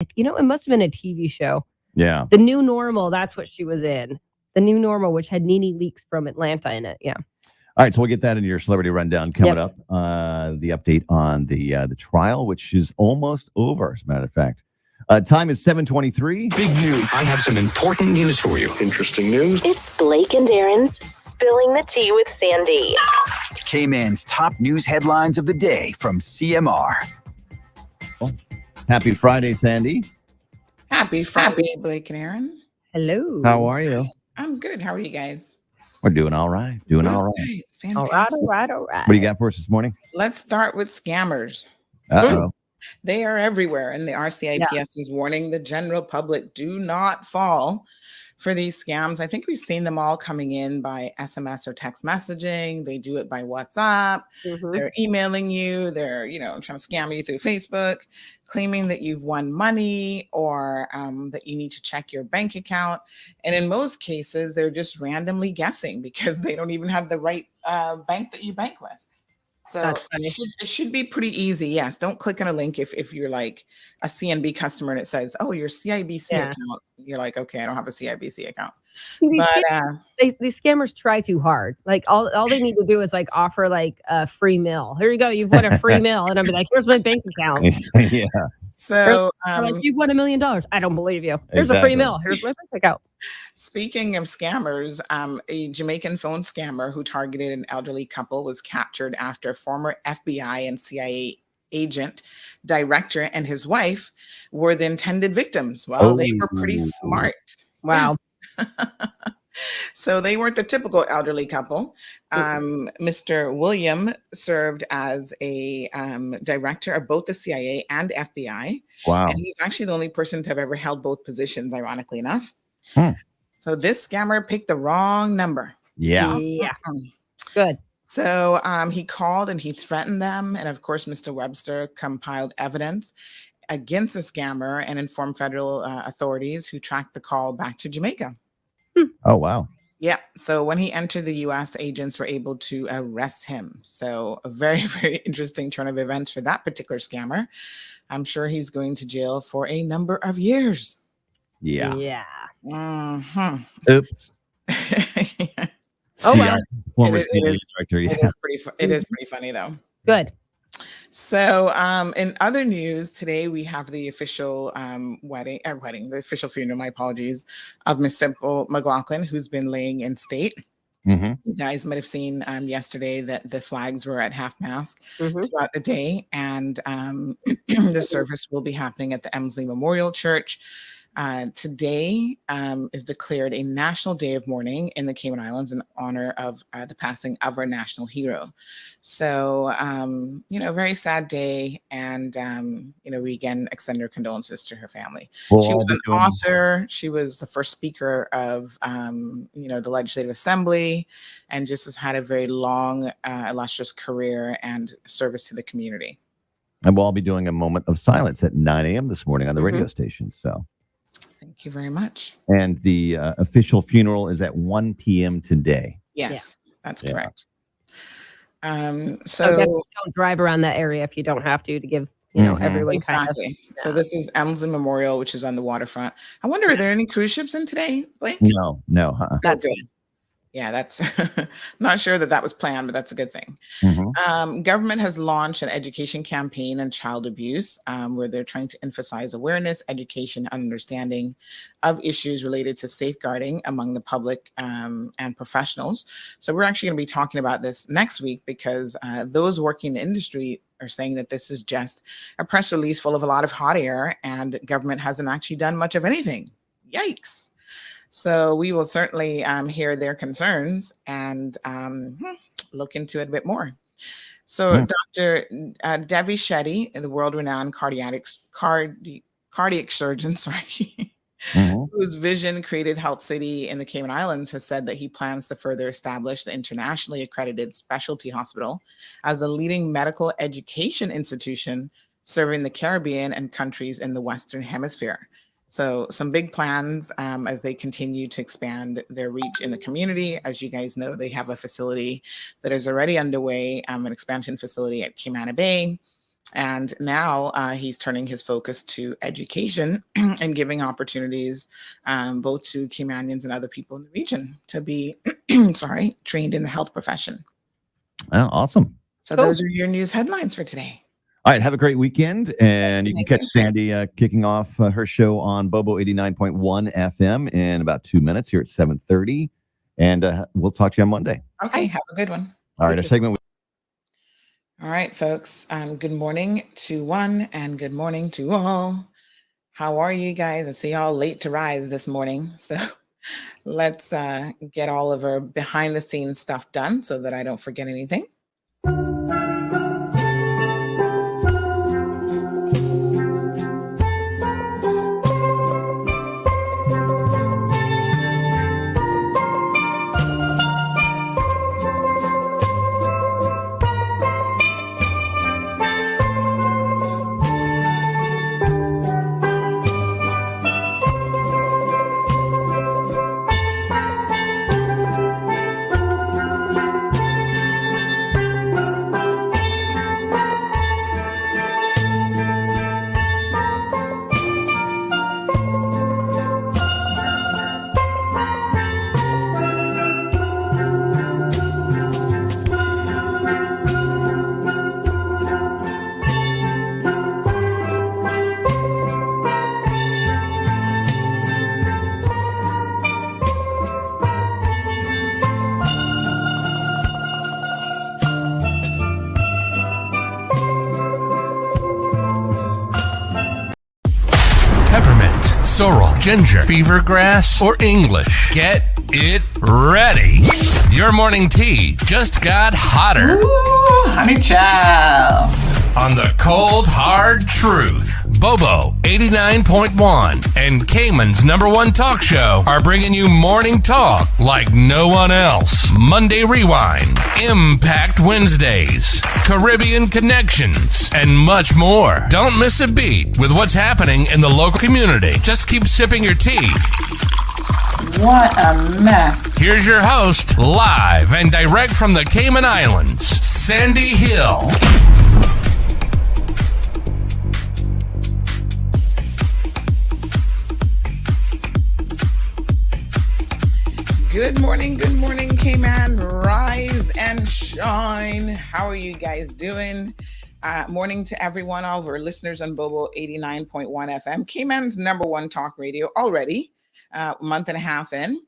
It must have been a TV show. Yeah. The New Normal, that's what she was in. The New Normal, which had Nene Leakes from Atlanta in it. Yeah. All right, so we'll get that in your celebrity rundown coming up. The update on the trial, which is almost over, as a matter of fact. Time is 7:23. Big news. I have some important news for you. Interesting news. It's Blake and Darren's Spilling the Tea with Sandy. Cayman's top news headlines of the day from CMR. Well, happy Friday, Sandy. Happy Friday, Blake and Aaron. Hello. How are you? I'm good. How are you guys? We're doing all right. Fantastic. All right. What do you got for us this morning? Let's start with scammers. Uh-oh. They are everywhere, and the RCIPS is warning the general public, do not fall for these scams. I think we've seen them all coming in by SMS or text messaging. They do it by WhatsApp. They're emailing you. They're, trying to scam you through Facebook, claiming that you've won money or that you need to check your bank account. And in most cases, they're just randomly guessing because they don't even have the right bank that you bank with. So it should be pretty easy. Yes. Don't click on a link if you're like a CNB customer and it says, oh, your CIBC account. You're like, okay, I don't have a CIBC account. These scammers try too hard. Like all they need to do is like offer like a free meal. Here you go. You've won a free meal. And I'll be like, here's my bank account. Yeah. So like, you've won $1 million. I don't believe you. Here's a free meal. Here's my bank account. Speaking of scammers, a Jamaican phone scammer who targeted an elderly couple was captured after former FBI and CIA agent, director, and his wife were the intended victims. Well, they were pretty smart. Wow. Yes. So they weren't the typical elderly couple. Mr. William served as a director of both the CIA and FBI. Wow. And he's actually the only person to have ever held both positions, ironically enough. So this scammer picked the wrong number. Yeah. Good. So he called and he threatened them. And of course, Mr. Webster compiled evidence against the scammer and informed federal authorities who tracked the call back to Jamaica. Oh, wow. Yeah. So when he entered the U.S., agents were able to arrest him. So a very, very interesting turn of events for that particular scammer. I'm sure he's going to jail for a number of years. Yeah. Oops. Oh, well. Former CIA director. It is pretty funny, though. Good. So in other news today, we have the official the official funeral, my apologies, of Miss Simple McLaughlin, who's been laying in state. You guys might have seen yesterday that the flags were at half mast throughout the day. And the service will be happening at the Emsley Memorial Church. Today is declared a national day of mourning in the Cayman Islands in honor of the passing of our national hero. So, very sad day. And, we again extend our condolences to her family. She was an author. She was the first speaker of, the Legislative Assembly, and just has had a very long, illustrious career and service to the community. And we'll all be doing a moment of silence at 9 a.m. this morning on the radio station. So. Thank you very much. And the official funeral is at 1 p.m. today. Yes, that's correct. So don't drive around that area if you don't have to give, everyone exactly. So this is Emsley Memorial, which is on the waterfront. I wonder, are there any cruise ships in today, Blake? No. That's good. Yeah, that's not sure that was planned, but that's a good thing. Government has launched an education campaign on child abuse, where they're trying to emphasize awareness, education, and understanding of issues related to safeguarding among the public and professionals. So we're actually going to be talking about this next week because those working in the industry are saying that this is just a press release full of a lot of hot air and government hasn't actually done much of anything. Yikes. So we will certainly hear their concerns and look into it a bit more. So Dr. Devi Shetty, the world-renowned cardiac surgeon, whose vision created Health City in the Cayman Islands, has said that he plans to further establish the internationally accredited specialty hospital as a leading medical education institution serving the Caribbean and countries in the Western Hemisphere. So some big plans as they continue to expand their reach in the community. As you guys know, they have a facility that is already underway, an expansion facility at Cayman Bay. And now he's turning his focus to education and giving opportunities both to Caymanians and other people in the region to be, trained in the health profession. Well, awesome. So those are your news headlines for today. All right, have a great weekend, and you can catch Sandy kicking off her show on Bobo 89.1 FM in about 2 minutes here at 7:30, and we'll talk to you on Monday. Okay, have a good one. All right, a segment. All right, folks. Good morning to one and good morning to all. How are you guys? I see y'all late to rise this morning. So let's get all of our behind the scenes stuff done so that I don't forget anything. Sorrel, ginger, fever grass, or English. Get it ready. Your morning tea just got hotter. Ooh, honey child. On the cold, hard truth. Bobo 89.1 and Cayman's #1 talk show are bringing you morning talk like no one else. Monday Rewind, Impact Wednesdays, Caribbean Connections, and much more. Don't miss a beat with what's happening in the local community. Just keep sipping your tea. What a mess. Here's your host, live and direct from the Cayman Islands, Sandy Hill. Good morning, Cayman. Rise and shine. How are you guys doing? Morning to everyone, all of our listeners on Bobo 89.1 FM, Cayman's #1 talk radio already, month and a half in.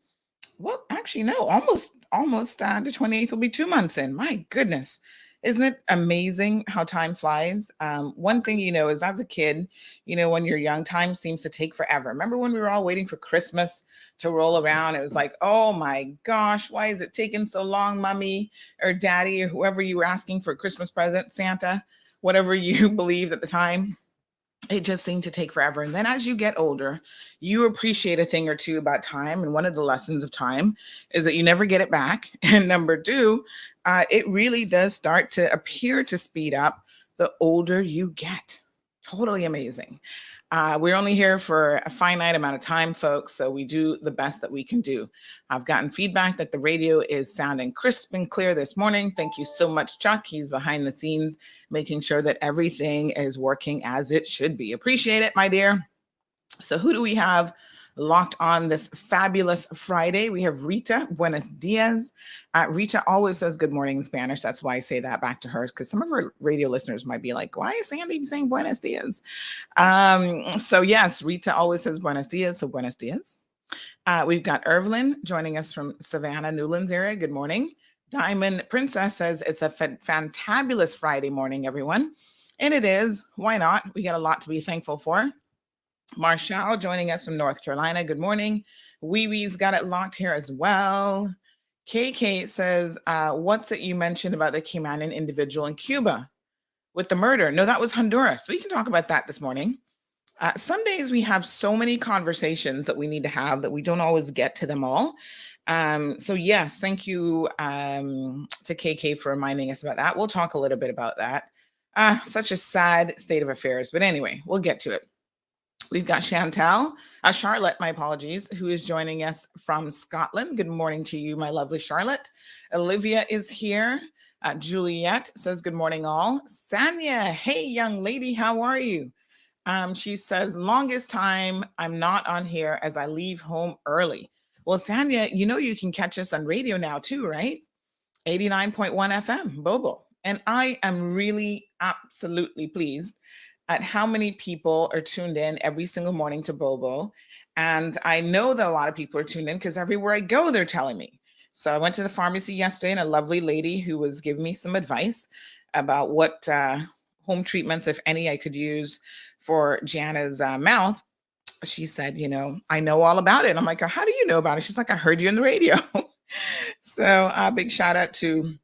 Well, actually, no, almost the 28th will be 2 months in. My goodness. Isn't it amazing how time flies? One thing is as a kid, when you're young, time seems to take forever. Remember when we were all waiting for Christmas to roll around? It was like, oh my gosh, why is it taking so long, mommy or daddy or whoever you were asking for a Christmas present, Santa, whatever you believed at the time. It just seemed to take forever. And then as you get older, you appreciate a thing or two about time. And one of the lessons of time is that you never get it back. And number two, it really does start to appear to speed up the older you get. Totally amazing. We're only here for a finite amount of time, folks, so we do the best that we can do. I've gotten feedback that the radio is sounding crisp and clear this morning. Thank you so much, Chuck. He's behind the scenes, making sure that everything is working as it should be. Appreciate it, my dear. So who do we have locked on this fabulous Friday? We have Rita. Buenos dias. Rita always says good morning in Spanish. That's why I say that back to her, because some of our radio listeners might be like, why is Sandy saying buenos dias? So yes, Rita always says buenos dias. So buenos dias. We've got Irvlyn joining us from Savannah, Newlands area. Good morning. Diamond Princess says it's a fantabulous Friday morning, everyone. And it is. Why not? We got a lot to be thankful for. Marshall joining us from North Carolina. Good morning. Wee Wee's got it locked here as well. KK says, what's it you mentioned about the Caymanian individual in Cuba with the murder? No, that was Honduras. We can talk about that this morning. Some days we have so many conversations that we need to have that we don't always get to them all. So yes, thank you to KK for reminding us about that. We'll talk a little bit about that. Such a sad state of affairs. But anyway, we'll get to it. We've got Charlotte, my apologies, who is joining us from Scotland. Good morning to you, my lovely Charlotte. Olivia is here. Juliet says, good morning, all. Sanya, hey, young lady, how are you? She says, longest time I'm not on here as I leave home early. Well, Sanya, you know you can catch us on radio now too, right? 89.1 FM, Bobo. And I am really absolutely pleased at how many people are tuned in every single morning to Bobo. And I know that a lot of people are tuned in because everywhere I go, they're telling me. So I went to the pharmacy yesterday and a lovely lady who was giving me some advice about what home treatments, if any, I could use for Gianna's mouth. She said, you know, I know all about it. And I'm like, how do you know about it? She's like, I heard you on the radio. So a big shout out to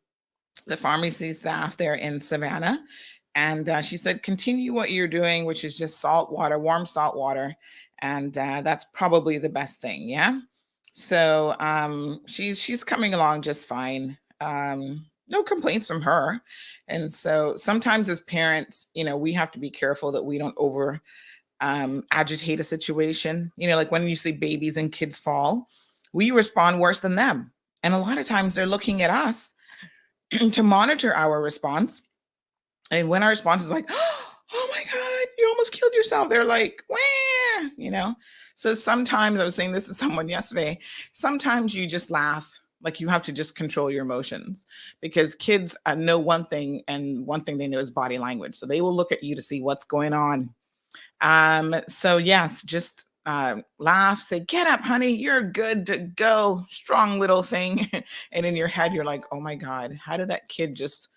the pharmacy staff there in Savannah. And she said, continue what you're doing, which is just salt water, warm salt water. And that's probably the best thing. Yeah. So she's coming along just fine. No complaints from her. And so sometimes as parents, you know, we have to be careful that we don't over agitate a situation. You know, like when you see babies and kids fall, we respond worse than them. And a lot of times they're looking at us to monitor our response. And when our response is like, oh my God, you almost killed yourself, they're like, wah, you know? So sometimes, I was saying this to someone yesterday, sometimes you just laugh. Like you have to just control your emotions because kids know one thing, and one thing they know is body language. So they will look at you to see what's going on. So yes, just laugh, say, get up, honey, you're good to go, strong little thing. And in your head, you're like, oh my God, how did that kid just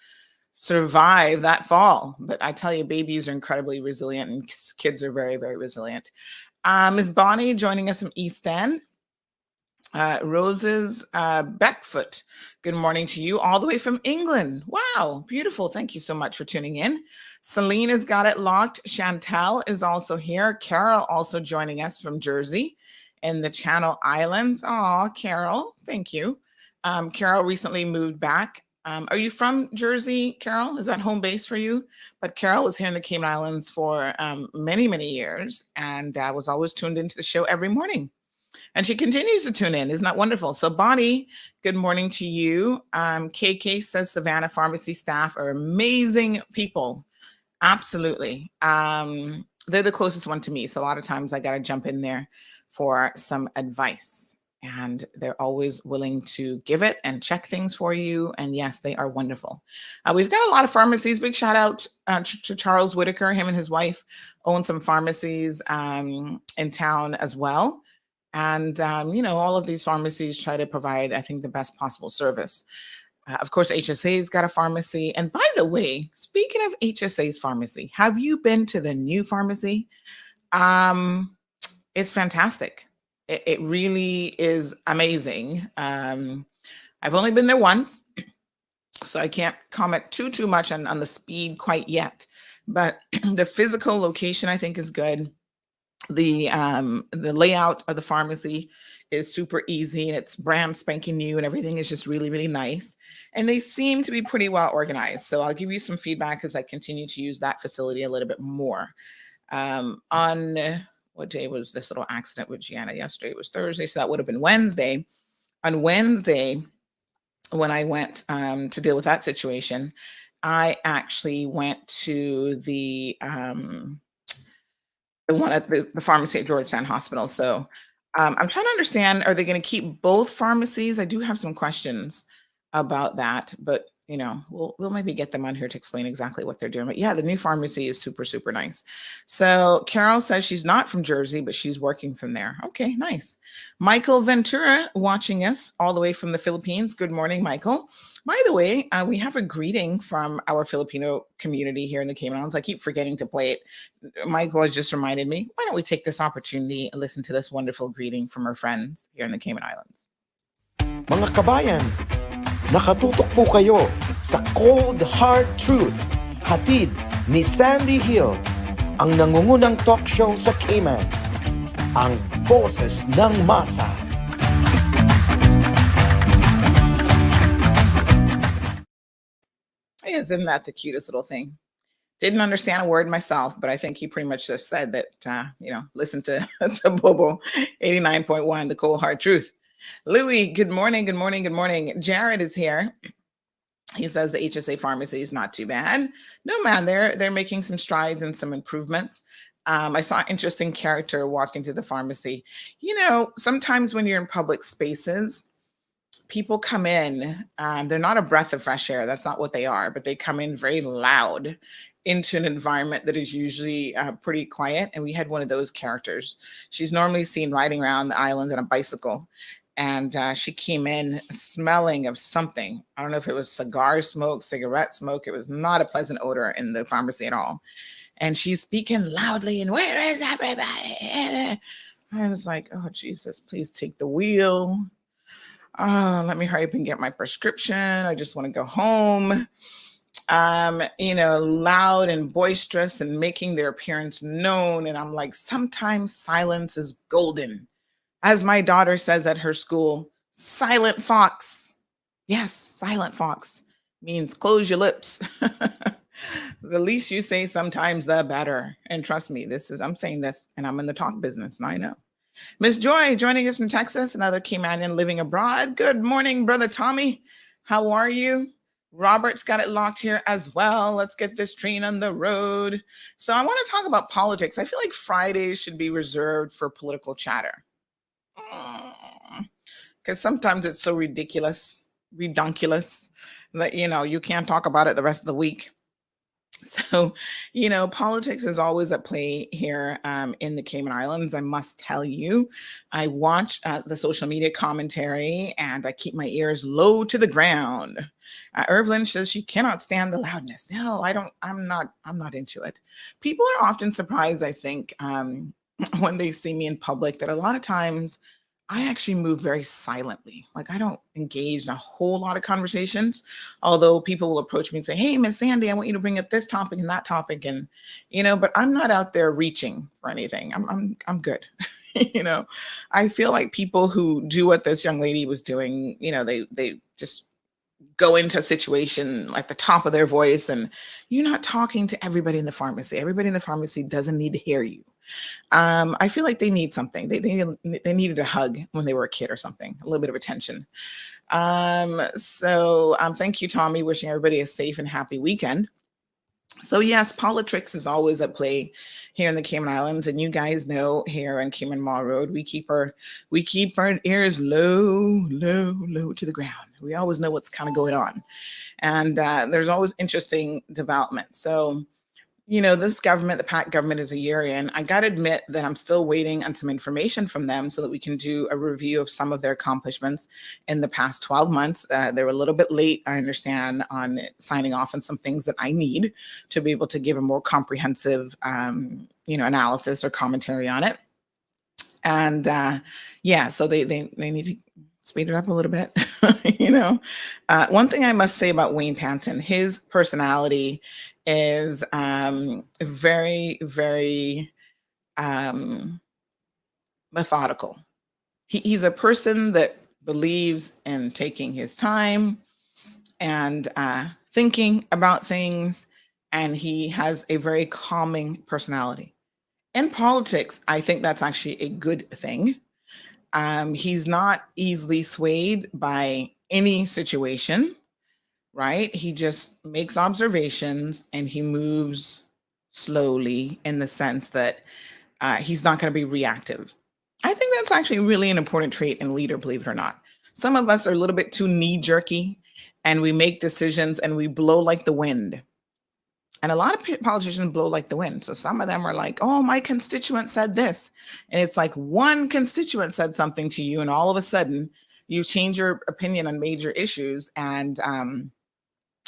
survive that fall? But I tell you, babies are incredibly resilient and kids are very, very resilient. Ms. Bonnie joining us from East End. Roses Beckfoot, good morning to you all the way from England. Wow, beautiful. Thank you so much for tuning in. Celine has got it locked. Chantel is also here. Carol also joining us from Jersey in the Channel Islands. Oh, Carol, thank you. Carol recently moved back. Are you from Jersey, Carol? Is that home base for you? But Carol was here in the Cayman Islands for many, many years and was always tuned into the show every morning. And she continues to tune in. Isn't that wonderful? So Bonnie, good morning to you. KK says Savannah pharmacy staff are amazing people. Absolutely. They're the closest one to me. So a lot of times I got to jump in there for some advice. And they're always willing to give it and check things for you. And yes, they are wonderful. We've got a lot of pharmacies. Big shout out to Charles Whitaker. Him and his wife own some pharmacies in town as well. And, you know, all of these pharmacies try to provide, I think, the best possible service. Of course, HSA's got a pharmacy. And by the way, speaking of HSA's pharmacy, have you been to the new pharmacy? It's fantastic. It really is amazing. I've only been there once, so I can't comment too much on the speed quite yet. But the physical location, I think, is good. The layout of the pharmacy is super easy and it's brand spanking new and everything is just really, really nice. And they seem to be pretty well organized. So I'll give you some feedback as I continue to use that facility a little bit more. On what day was this little accident with Gianna? Yesterday was Thursday, so that would have been Wednesday. On Wednesday, when I went to deal with that situation, I actually went to the one at the pharmacy at Georgetown Hospital. So I'm trying to understand, are they going to keep both pharmacies? I do have some questions about that, but you know, we'll maybe get them on here to explain exactly what they're doing. But yeah, the new pharmacy is super, super nice. So Carol says she's not from Jersey, but she's working from there. Okay, nice. Michael Ventura watching us all the way from the Philippines. Good morning, Michael. By the way, we have a greeting from our Filipino community here in the Cayman Islands. I keep forgetting to play it. Michael has just reminded me, why don't we take this opportunity and listen to this wonderful greeting from our friends here in the Cayman Islands. Mga kabayan, nakatutok po kayo sa Cold Hard Truth, hatid ni Sandy Hill, ang nangungunang talk show sa Cayman, ang boses ng masa. Isn't that the cutest little thing? Didn't understand a word myself, but I think he pretty much just said that, you know, listen to Bobo 89.1, the Cold Hard Truth. Louis, good morning, good morning, good morning. Jared is here. He says the HSA pharmacy is not too bad. No, man, they're making some strides and some improvements. I saw an interesting character walk into the pharmacy. Sometimes when you're in public spaces, people come in, they're not a breath of fresh air. That's not what they are, but they come in very loud into an environment that is usually pretty quiet. And we had one of those characters. She's normally seen riding around the island on a bicycle. And she came in smelling of something. I don't know if it was cigar smoke, cigarette smoke. It was not a pleasant odor in the pharmacy at all. And she's speaking loudly, and where is everybody? I was like, oh, Jesus, please take the wheel. Let me hurry up and get my prescription. I just want to go home. Loud and boisterous and making their appearance known. And I'm like, sometimes silence is golden. As my daughter says at her school, silent fox. Yes, silent fox means close your lips. The least you say sometimes, the better. And trust me, I'm saying this, and I'm in the talk business, and I know. Miss Joy joining us from Texas, another Caymanian living abroad. Good morning, Brother Tommy. How are you? Robert's got it locked here as well. Let's get this train on the road. So I want to talk about politics. I feel like Fridays should be reserved for political chatter. Because sometimes it's so redonkulous that, you can't talk about it the rest of the week. So, politics is always at play here in the Cayman Islands. I must tell you, I watch the social media commentary and I keep my ears low to the ground. Irv Lynch says she cannot stand the loudness. No, I don't. I'm not into it. People are often surprised, I think, when they see me in public, that a lot of times I actually move very silently. Like I don't engage in a whole lot of conversations, although people will approach me and say, hey, Miss Sandy, I want you to bring up this topic and that topic. And, but I'm not out there reaching for anything. I'm good. I feel like people who do what this young lady was doing, they just go into a situation like the top of their voice, and you're not talking to everybody in the pharmacy. Everybody in the pharmacy doesn't need to hear you. I feel like they need something. They needed a hug when they were a kid or something, a little bit of attention. So thank you, Tommy. Wishing everybody a safe and happy weekend. So yes, politics is always at play here in the Cayman Islands, and you guys know here on Cayman Mall Road, we keep our ears low to the ground. We always know what's kind of going on, and there's always interesting developments. So, this government, the PAC government, is a year in. I got to admit that I'm still waiting on some information from them so that we can do a review of some of their accomplishments in the past 12 months. They were a little bit late, I understand, on signing off on some thneed that I need to be able to give a more comprehensive, analysis or commentary on it. And so they need to speed it up a little bit. One thing I must say about Wayne Panton, his personality is very, very methodical. He's a person that believes in taking his time and thinking about things, and he has a very calming personality. In politics, I think that's actually a good thing. He's not easily swayed by any situation. Right? He just makes observations and he moves slowly in the sense that he's not going to be reactive. I think that's actually really an important trait in a leader, believe it or not. Some of us are a little bit too knee-jerky and we make decisions and we blow like the wind. And a lot of politicians blow like the wind. So some of them are like, oh, my constituent said this. And it's like one constituent said something to you and all of a sudden you change your opinion on major issues, and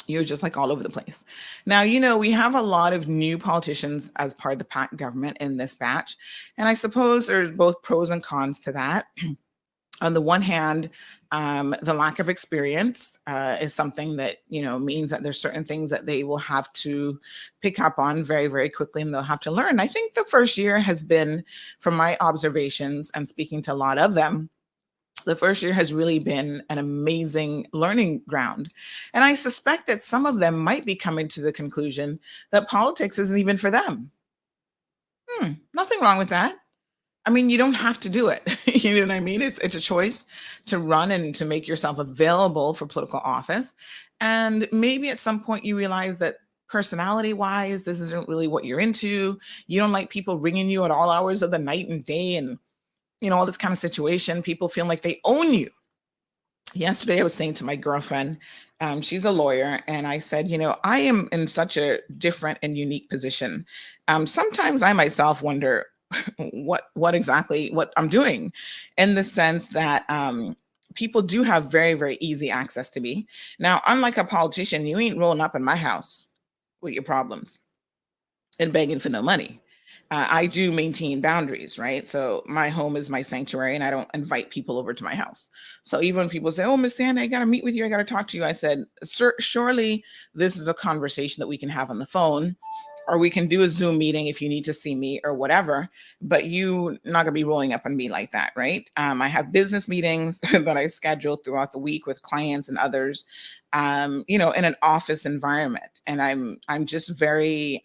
you're just like all over the place. Now, we have a lot of new politicians as part of the PAC government in this batch. And I suppose there's both pros and cons to that. On the one hand, the lack of experience is something that, means that there's certain things that they will have to pick up on very, very quickly, and they'll have to learn. I think the first year has been, from my observations and speaking to a lot of them, the first year has really been an amazing learning ground. And I suspect that some of them might be coming to the conclusion that politics isn't even for them. Nothing wrong with that. I mean, you don't have to do it. You know what I mean? It's a choice to run and to make yourself available for political office. And maybe at some point you realize that personality wise, this isn't really what you're into. You don't like people ringing you at all hours of the night and day and, all this kind of situation. People feel like they own you. Yesterday, I was saying to my girlfriend, she's a lawyer, and I said, I am in such a different and unique position. Sometimes I myself wonder what exactly what I'm doing, in the sense that people do have very, very easy access to me. Now, unlike a politician, you ain't rolling up in my house with your problems and begging for no money. I do maintain boundaries, right? So my home is my sanctuary, and I don't invite people over to my house. So even when people say, "Oh, Miss Sandy, I got to meet with you. I got to talk to you," I said, "Sir, surely this is a conversation that we can have on the phone, or we can do a Zoom meeting if you need to see me or whatever. But you not gonna be rolling up on me like that, right?" I have business meetings that I schedule throughout the week with clients and others, in an office environment, and I'm just very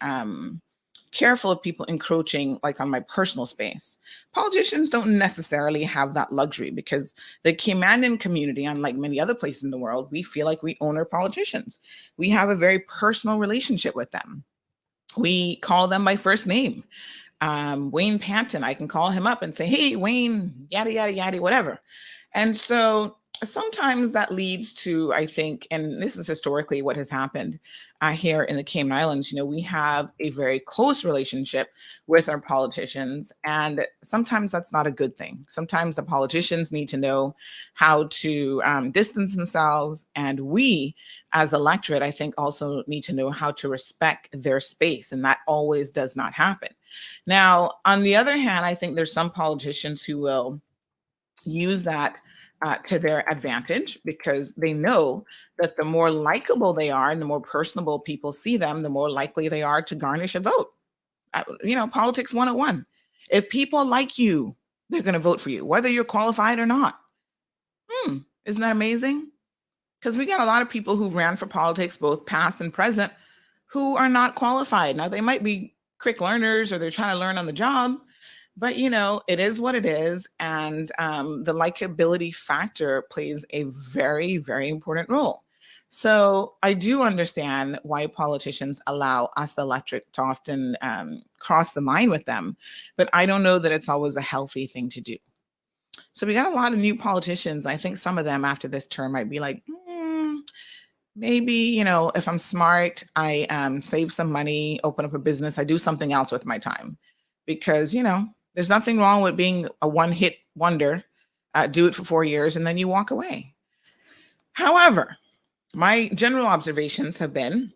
careful of people encroaching like on my personal space. Politicians don't necessarily have that luxury, because the Cayman community, unlike many other places in the world, we feel like we own our politicians. We have a very personal relationship with them. We call them by first name. Wayne Panton, I can call him up and say, "Hey, Wayne, yada, yada, yada, whatever." And so sometimes that leads to, I think, and this is historically what has happened here in the Cayman Islands, we have a very close relationship with our politicians. And sometimes that's not a good thing. Sometimes the politicians need to know how to distance themselves. And we, as electorate, I think also need to know how to respect their space. And that always does not happen. Now, on the other hand, I think there's some politicians who will use that to their advantage, because they know that the more likable they are and the more personable people see them, the more likely they are to garnish a vote. Politics 101. If people like you, they're going to vote for you, whether you're qualified or not. Isn't that amazing? Because we got a lot of people who ran for politics, both past and present, who are not qualified. Now, they might be quick learners, or they're trying to learn on the job, but it is what it is. And the likability factor plays a very, very important role. So I do understand why politicians allow us, the electorate, to often cross the line with them, but I don't know that it's always a healthy thing to do. So we got a lot of new politicians. I think some of them after this term might be like, maybe, if I'm smart, I save some money, open up a business, I do something else with my time. Because, there's nothing wrong with being a one-hit wonder, do it for 4 years, and then you walk away. However, my general observations have been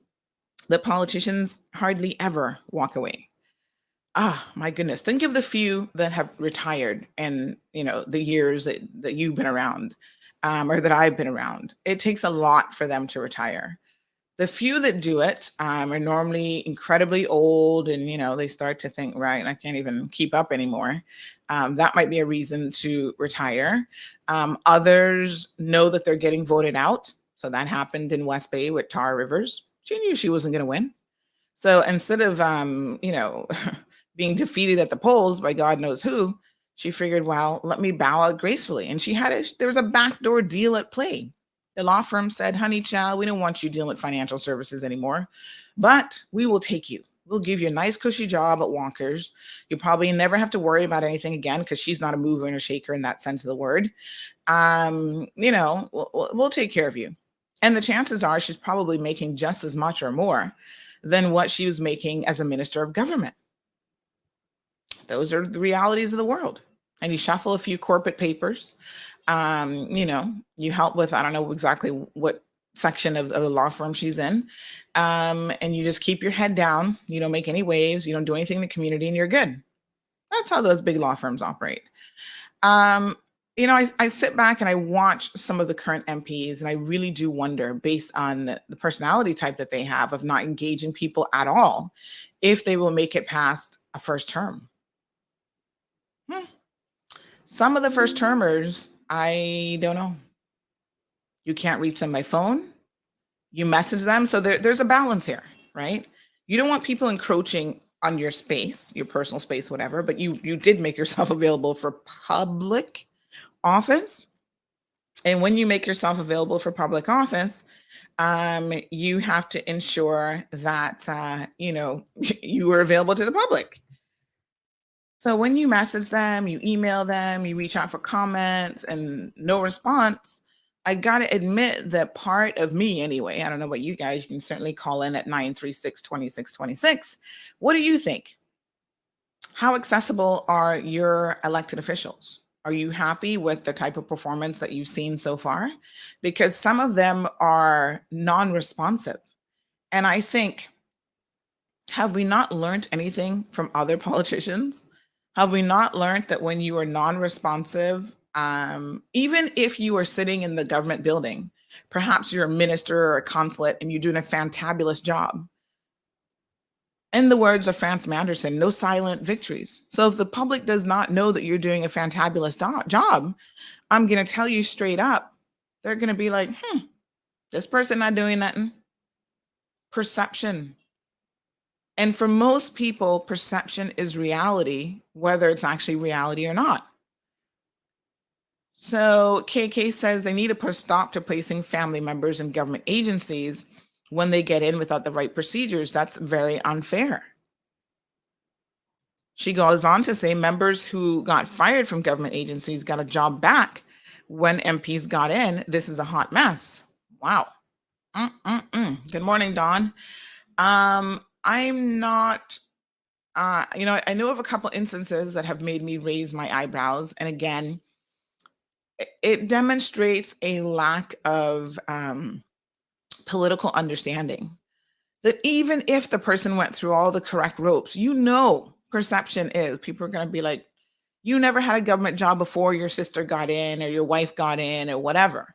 that politicians hardly ever walk away. My goodness. Think of the few that have retired in, the years that you've been around, or that I've been around. It takes a lot for them to retire. The few that do it are normally incredibly old, and they start to think, right, I can't even keep up anymore. That might be a reason to retire. Others know that they're getting voted out. So that happened in West Bay with Tara Rivers. She knew she wasn't going to win. So instead of being defeated at the polls by God knows who, she figured, well, let me bow out gracefully. And there was a backdoor deal at play. The law firm said, "Honey, child, we don't want you dealing with financial services anymore, but we will take you. We'll give you a nice cushy job at Wonkers. You'll probably never have to worry about anything again," because she's not a mover and a shaker in that sense of the word. We'll take care of you. And the chances are she's probably making just as much or more than what she was making as a minister of government. Those are the realities of the world. And you shuffle a few corporate papers. You help with, I don't know exactly what section of the law firm she's in. And you just keep your head down. You don't make any waves. You don't do anything in the community, and you're good. That's how those big law firms operate. I sit back and I watch some of the current MPs, and I really do wonder, based on the personality type that they have of not engaging people at all, if they will make it past a first term. Some of the first termers, I don't know. You can't reach them by phone. You message them. So there's a balance here, right? You don't want people encroaching on your space, your personal space, whatever, but you did make yourself available for public office. And when you make yourself available for public office, you have to ensure that you are available to the public. So when you message them, you email them, you reach out for comments and no response, I gotta admit that part of me anyway, I don't know about you guys, you can certainly call in at 936-2626. What do you think? How accessible are your elected officials? Are you happy with the type of performance that you've seen so far? Because some of them are non-responsive. And I think, have we not learned anything from other politicians? Have we not learned that when you are non-responsive, even if you are sitting in the government building, perhaps you're a minister or a consulate and you're doing a fantabulous job. In the words of France Manderson, no silent victories. So if the public does not know that you're doing a fantabulous job, I'm going to tell you straight up, they're going to be like, this person not doing nothing. Perception. And for most people, perception is reality, whether it's actually reality or not. So KK says they need to put a stop to placing family members in government agencies when they get in without the right procedures. That's very unfair. She goes on to say members who got fired from government agencies got a job back when MPs got in. This is a hot mess. Wow. Good morning, Dawn. I'm not, I know of a couple instances that have made me raise my eyebrows. And again, it demonstrates a lack of political understanding. That even if the person went through all the correct ropes, perception is people are going to be like, you never had a government job before your sister got in or your wife got in or whatever.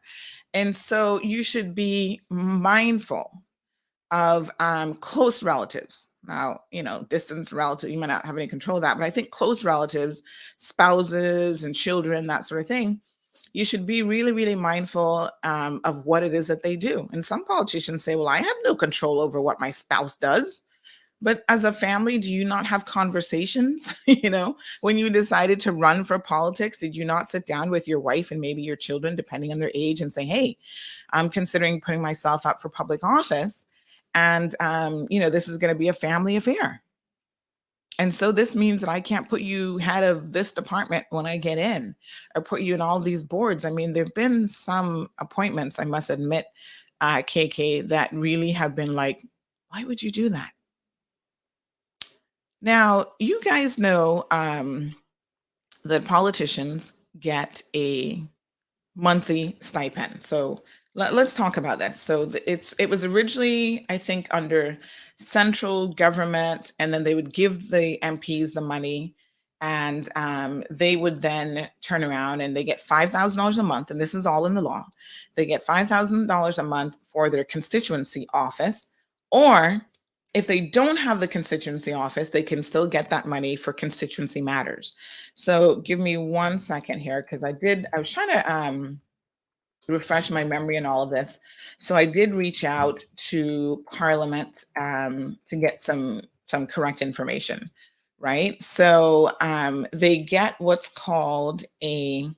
And so you should be mindful of close relatives. Now, distant relatives, you might not have any control of that, but I think close relatives, spouses and children, that sort of thing, you should be really, really mindful of what it is that they do. And some politicians say, well, I have no control over what my spouse does. But as a family, do you not have conversations? When you decided to run for politics, did you not sit down with your wife and maybe your children, depending on their age, and say, hey, I'm considering putting myself up for public office. And, this is going to be a family affair. And so this means that I can't put you head of this department when I get in or put you in all these boards. I mean, there've been some appointments, I must admit, KK, that really have been like, why would you do that? Now, you guys know that politicians get a monthly stipend. So let's talk about this. So it was originally, I think, under central government, and then they would give the MPs the money, and they would then turn around and they get $5,000 a month, and this is all in the law. They get $5,000 a month for their constituency office, or if they don't have the constituency office, they can still get that money for constituency matters. So give me 1 second here, because I was trying to refresh my memory and all of this. So I did reach out to Parliament to get some correct information, right? So they get what's called a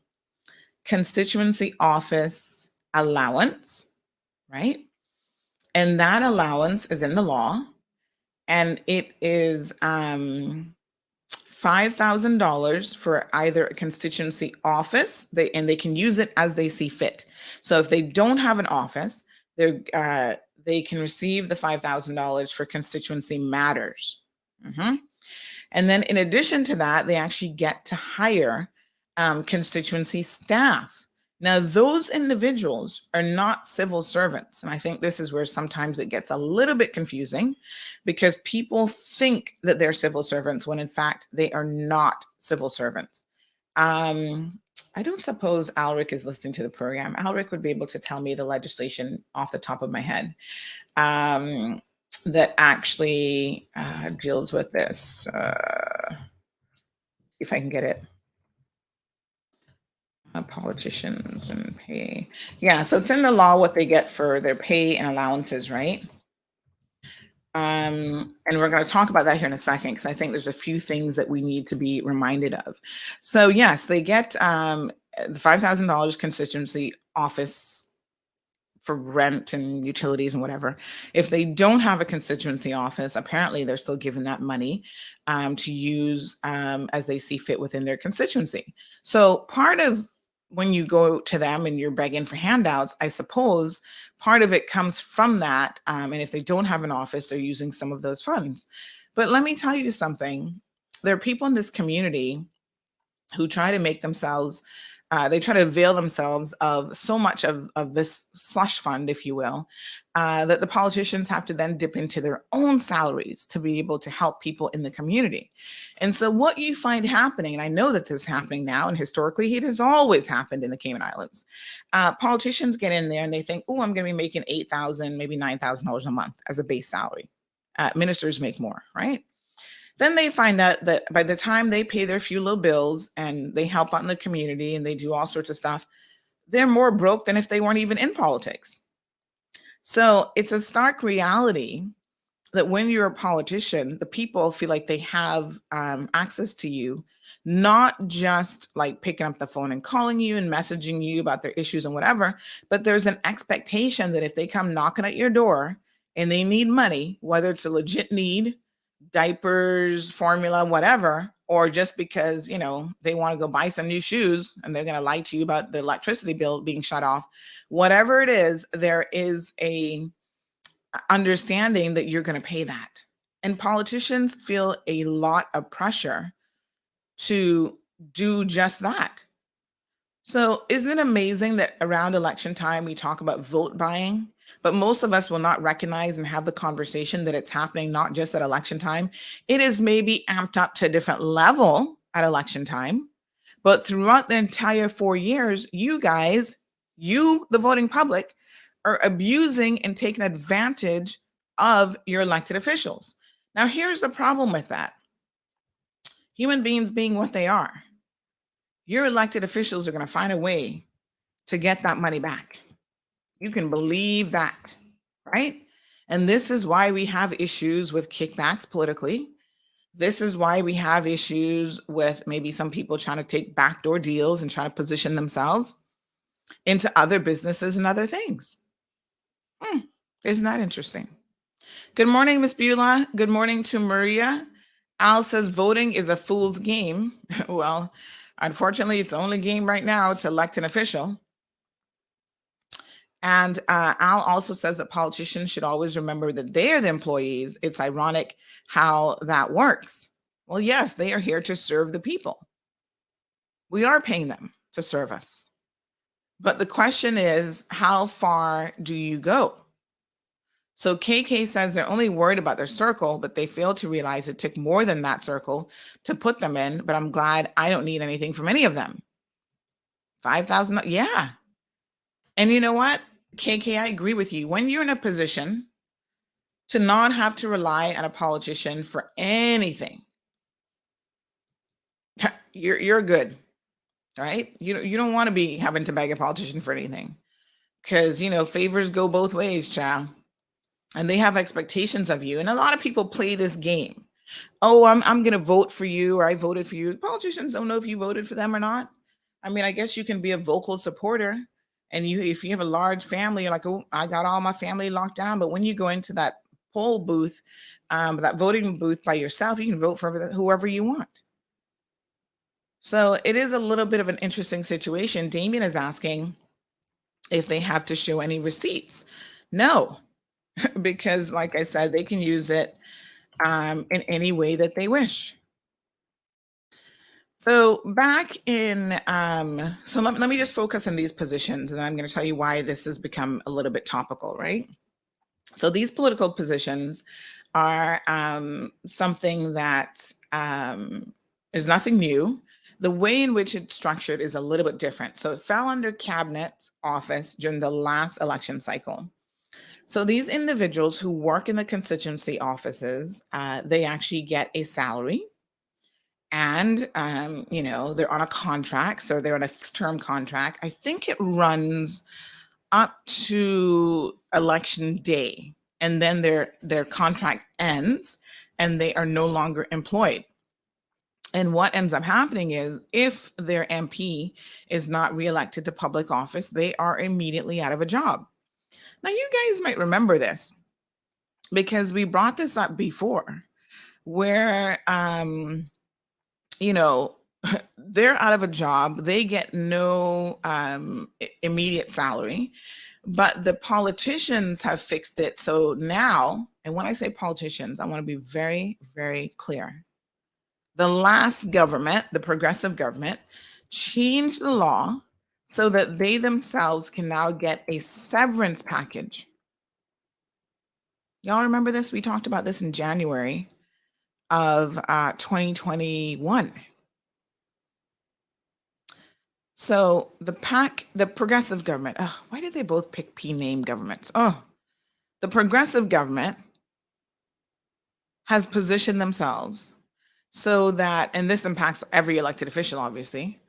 constituency office allowance, right? And that allowance is in the law, and it is $5,000 for either a constituency office, they can use it as they see fit. So if they don't have an office, they can receive the $5,000 for constituency matters. And then in addition to that, they actually get to hire constituency staff. Now, those individuals are not civil servants. And I think this is where sometimes it gets a little bit confusing, because people think that they're civil servants when in fact they are not civil servants. I don't suppose Alric is listening to the program. Alric would be able to tell me the legislation off the top of my head that actually deals with this. If I can get it. Politicians and pay. Yeah, so it's in the law what they get for their pay and allowances, right? And we're going to talk about that here in a second, because I think there's a few things that we need to be reminded of. So yes, they get the $5,000 constituency office for rent and utilities and whatever. If they don't have a constituency office, apparently they're still given that money to use as they see fit within their constituency. So part of when you go to them and you're begging for handouts, I suppose part of it comes from that. And if they don't have an office, they're using some of those funds. But let me tell you something. There are people in this community who try to make themselves they try to avail themselves of so much of this slush fund, if you will, that the politicians have to then dip into their own salaries to be able to help people in the community. And so what you find happening, and I know that this is happening now, and historically it has always happened in the Cayman Islands, politicians get in there and they think, oh, I'm going to be making $8,000, maybe $9,000 a month as a base salary. Ministers make more, right? Then they find out that by the time they pay their few little bills and they help out in the community and they do all sorts of stuff, they're more broke than if they weren't even in politics. So it's a stark reality that when you're a politician, the people feel like they have access to you, not just like picking up the phone and calling you and messaging you about their issues and whatever, but there's an expectation that if they come knocking at your door and they need money, whether it's a legit need, diapers, formula, whatever, or just because, they want to go buy some new shoes and they're going to lie to you about the electricity bill being shut off, whatever it is, there is a understanding that you're going to pay that. And politicians feel a lot of pressure to do just that. So isn't it amazing that around election time, we talk about vote buying? But most of us will not recognize and have the conversation that it's happening not just at election time. It is maybe amped up to a different level at election time. But throughout the entire 4 years, you guys, the voting public, are abusing and taking advantage of your elected officials. Now, here's the problem with that. Human beings being what they are, your elected officials are going to find a way to get that money back. You can believe that, right? And this is why we have issues with kickbacks politically. This is why we have issues with maybe some people trying to take backdoor deals and try to position themselves into other businesses and other things. Isn't that interesting? Good morning, Miss Beulah. Good morning to Maria. Al says voting is a fool's game. Well, unfortunately, it's the only game right now to elect an official. And Al also says that politicians should always remember that they're the employees. It's ironic how that works. Well, yes, they are here to serve the people. We are paying them to serve us. But the question is, how far do you go? So KK says they're only worried about their circle, but they fail to realize it took more than that circle to put them in. But I'm glad I don't need anything from any of them. 5,000, yeah. And you know what, KK, I agree with you. When you're in a position to not have to rely on a politician for anything, you're good, right? You don't want to be having to beg a politician for anything, because favors go both ways, child. And they have expectations of you. And a lot of people play this game. Oh, I'm going to vote for you, or I voted for you. Politicians don't know if you voted for them or not. I mean, I guess you can be a vocal supporter. And if you have a large family, you're like, oh, I got all my family locked down. But when you go into that poll booth, that voting booth by yourself, you can vote for whoever you want. So it is a little bit of an interesting situation. Damien is asking if they have to show any receipts. No, because like I said, they can use it in any way that they wish. So back in, so let me just focus on these positions, and I'm going to tell you why this has become a little bit topical, right? So these political positions are something that is nothing new. The way in which it's structured is a little bit different. So it fell under cabinet office during the last election cycle. So these individuals who work in the constituency offices, they actually get a salary. And, they're on a contract, so they're on a fixed term contract. I think it runs up to election day. and then their contract ends and they are no longer employed. And what ends up happening is if their MP is not reelected to public office, they are immediately out of a job. Now, you guys might remember this because we brought this up before where, you know, they're out of a job. They get no immediate salary, but the politicians have fixed it. So now, and when I say politicians, I want to be very, very clear. The last government, the progressive government, changed the law so that they themselves can now get a severance package. Y'all remember this? We talked about this in January of 2021. So the progressive government, why did they both pick P-name governments? The progressive government has positioned themselves so that, and this impacts every elected official, obviously,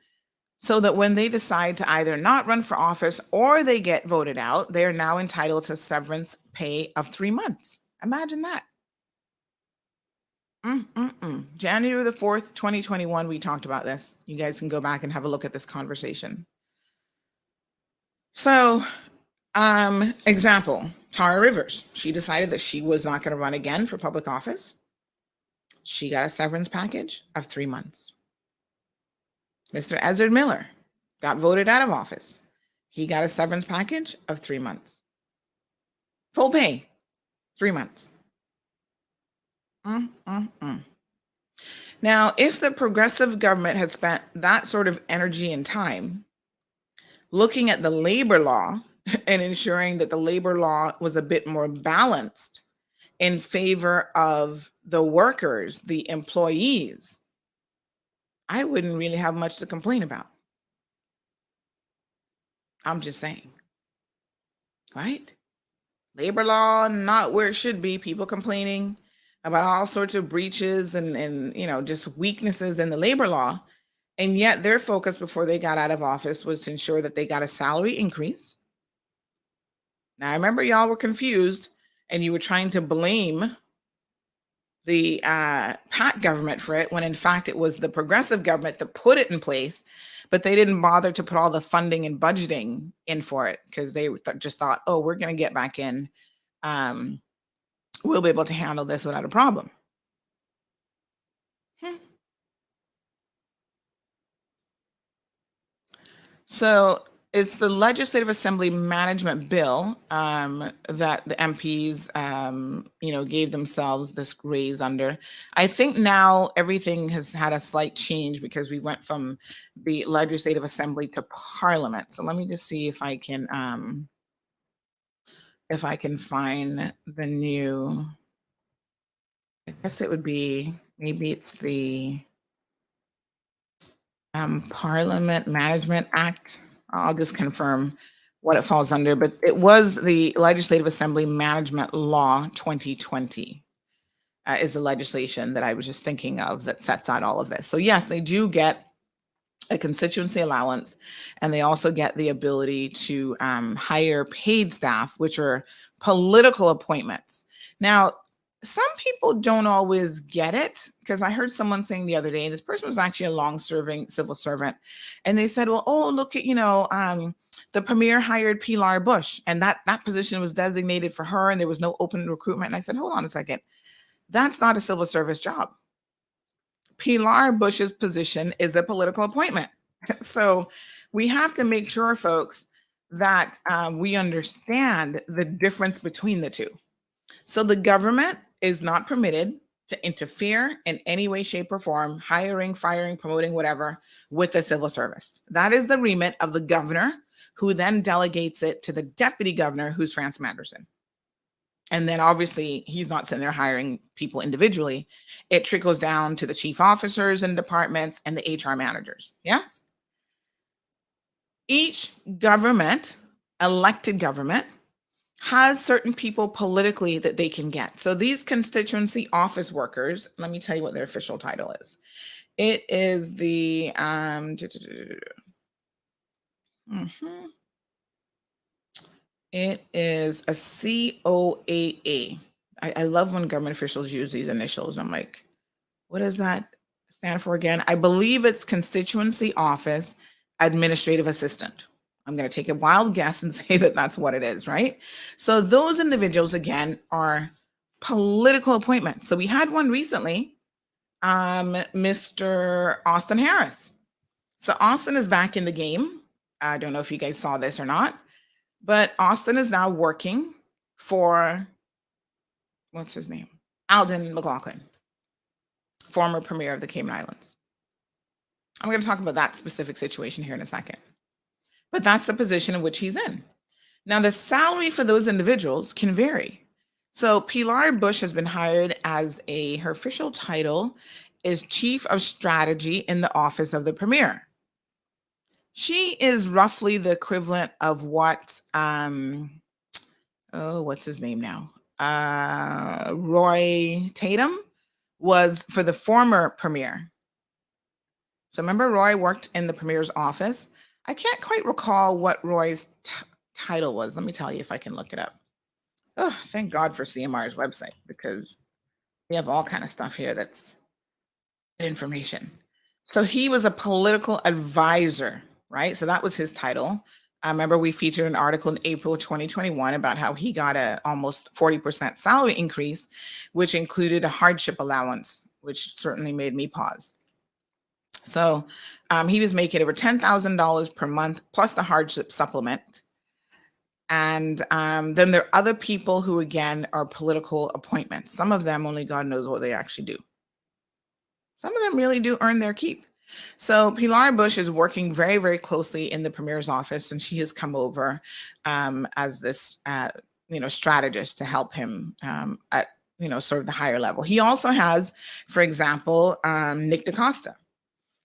so that when they decide to either not run for office or they get voted out, they are now entitled to severance pay of 3 months. Imagine that. January the 4th, 2021, we talked about this. You guys can go back and have a look at this conversation. So, example, Tara Rivers. She decided that she was not going to run again for public office. She got a severance package of 3 months. Mr. Ezra Miller got voted out of office. He got a severance package of 3 months. Full pay, 3 months. Now, if the progressive government had spent that sort of energy and time looking at the labor law and ensuring that the labor law was a bit more balanced in favor of the workers, the employees, I wouldn't really have much to complain about. I'm just saying, right? Labor law not where it should be. People complaining about all sorts of breaches and just weaknesses in the labor law. And yet their focus before they got out of office was to ensure that they got a salary increase. Now, I remember y'all were confused and you were trying to blame the PAC government for it, when in fact it was the progressive government that put it in place, but they didn't bother to put all the funding and budgeting in for it because they just thought, oh, we're going to get back in. We'll be able to handle this without a problem. So it's the Legislative Assembly Management Bill that the MPs, gave themselves this raise under. I think now everything has had a slight change because we went from the Legislative Assembly to Parliament. So let me just see if I can find the new. I guess it would be, maybe it's the Parliament Management Act. I'll just confirm what it falls under, but it was the Legislative Assembly Management Law 2020 is the legislation that I was just thinking of that sets out all of this. So yes, they do get a constituency allowance, and they also get the ability to hire paid staff, which are political appointments. Now, some people don't always get it, because I heard someone saying the other day, this person was actually a long-serving civil servant, and they said, well, oh, look at, the premier hired Pilar Bush, and that position was designated for her, and there was no open recruitment. And I said, hold on a second. That's not a civil service job. Pilar Bush's position is a political appointment. So we have to make sure, folks, that we understand the difference between the two. So the government is not permitted to interfere in any way, shape, or form, hiring, firing, promoting, whatever, with the civil service. That is the remit of the governor, who then delegates it to the deputy governor, who's France Manderson. And then obviously he's not sitting there hiring people individually. It trickles down to the chief officers and departments and the HR managers. Yes? Each government, elected government, has certain people politically that they can get. So these constituency office workers, let me tell you what their official title is. It is the It is a COAA. I love when government officials use these initials. I'm like, what does that stand for again? I believe it's Constituency Office Administrative Assistant. I'm going to take a wild guess and say that that's what it is, right? So those individuals, again, are political appointments. So we had one recently, Mr. Austin Harris. So Austin is back in the game. I don't know if you guys saw this or not, but Austin is now working for, what's his name? Alden McLaughlin, former premier of the Cayman Islands. I'm going to talk about that specific situation here in a second. But that's the position in which he's in. Now, the salary for those individuals can vary. So Pilar Bush has been hired as her official title is Chief of Strategy in the Office of the Premier. She is roughly the equivalent of what, what's his name now? Roy Tatum was for the former premier. So remember, Roy worked in the premier's office. I can't quite recall what Roy's title was. Let me tell you if I can look it up. Oh, thank God for CMR's website, because we have all kind of stuff here that's information. So he was a political advisor, right? So that was his title. I remember we featured an article in April 2021 about how he got a almost 40% salary increase, which included a hardship allowance, which certainly made me pause. So he was making over $10,000 per month plus the hardship supplement. And then there are other people who, again, are political appointments. Some of them, only God knows what they actually do. Some of them really do earn their keep. So Pilar Bush is working very, very closely in the premier's office, and she has come over as this, strategist to help him at, sort of the higher level. He also has, for example, Nick DaCosta.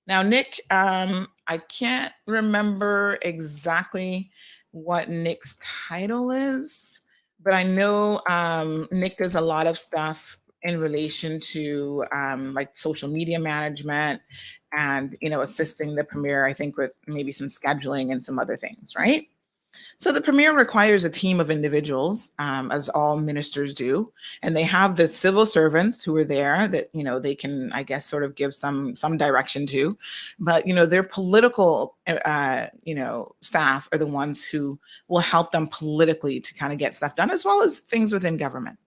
Now, Nick, I can't remember exactly what Nick's title is, but I know Nick does a lot of stuff in relation to like social media management and, assisting the premier, I think, with maybe some scheduling and some other things, right? So the premier requires a team of individuals, as all ministers do, and they have the civil servants who are there that, they can, I guess, sort of give some direction to, but, their political, staff are the ones who will help them politically to kind of get stuff done, as well as things within government.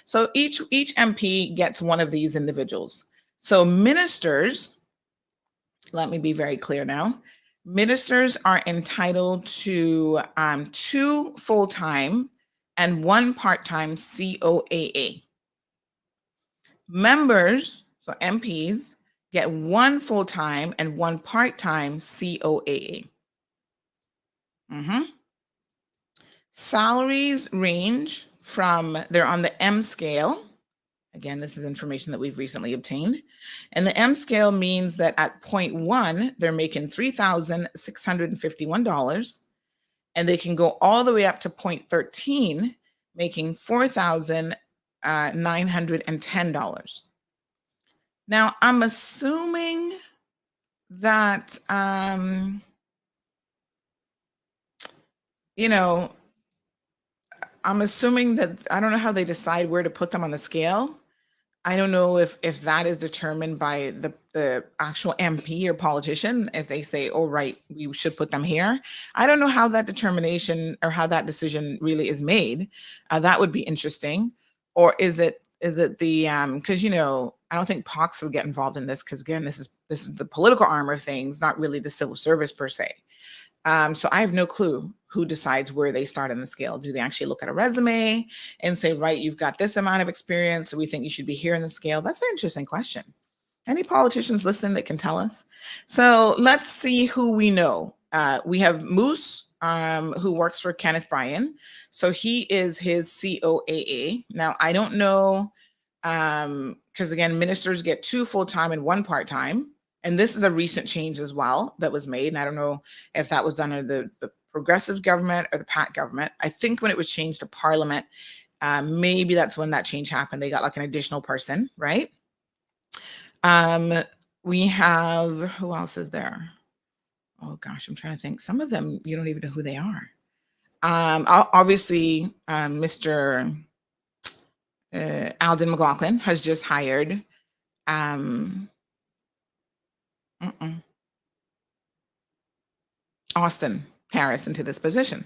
So each MP gets one of these individuals. So ministers, let me be very clear now. Ministers are entitled to 2 full-time and 1 part-time COAA. Members, so MPs, get 1 full-time and 1 part-time COAA. Salaries range from, they're on the M scale. Again, this is information that we've recently obtained. And the M scale means that at point 1, they're making $3,651, and they can go all the way up to point 13, making $4,910. Now, I'm assuming that, I'm assuming that, I don't know how they decide where to put them on the scale. I don't know if that is determined by the actual MP or politician, if they say, oh, right, we should put them here. I don't know how that determination or how that decision really is made. That would be interesting. Or is it the, because, I don't think POX would get involved in this, because again, this is the political arm of things, not really the civil service per se. So I have no clue who decides where they start on the scale. Do they actually look at a resume and say, right, you've got this amount of experience, so we think you should be here in the scale? That's an interesting question. Any politicians listening that can tell us? So let's see who we know. We have Moose, who works for Kenneth Bryan. So he is his COAA. Now, I don't know, because again, ministers get 2 full-time and 1 part-time. And this is a recent change as well that was made. And I don't know if that was done under the progressive government or the PAC government. I think when it was changed to Parliament, maybe that's when that change happened. They got like an additional person, right? We have, who else is there? Oh gosh, I'm trying to think. Some of them, you don't even know who they are. Obviously, Mr. Alden McLaughlin has just hired Austin Harris into this position.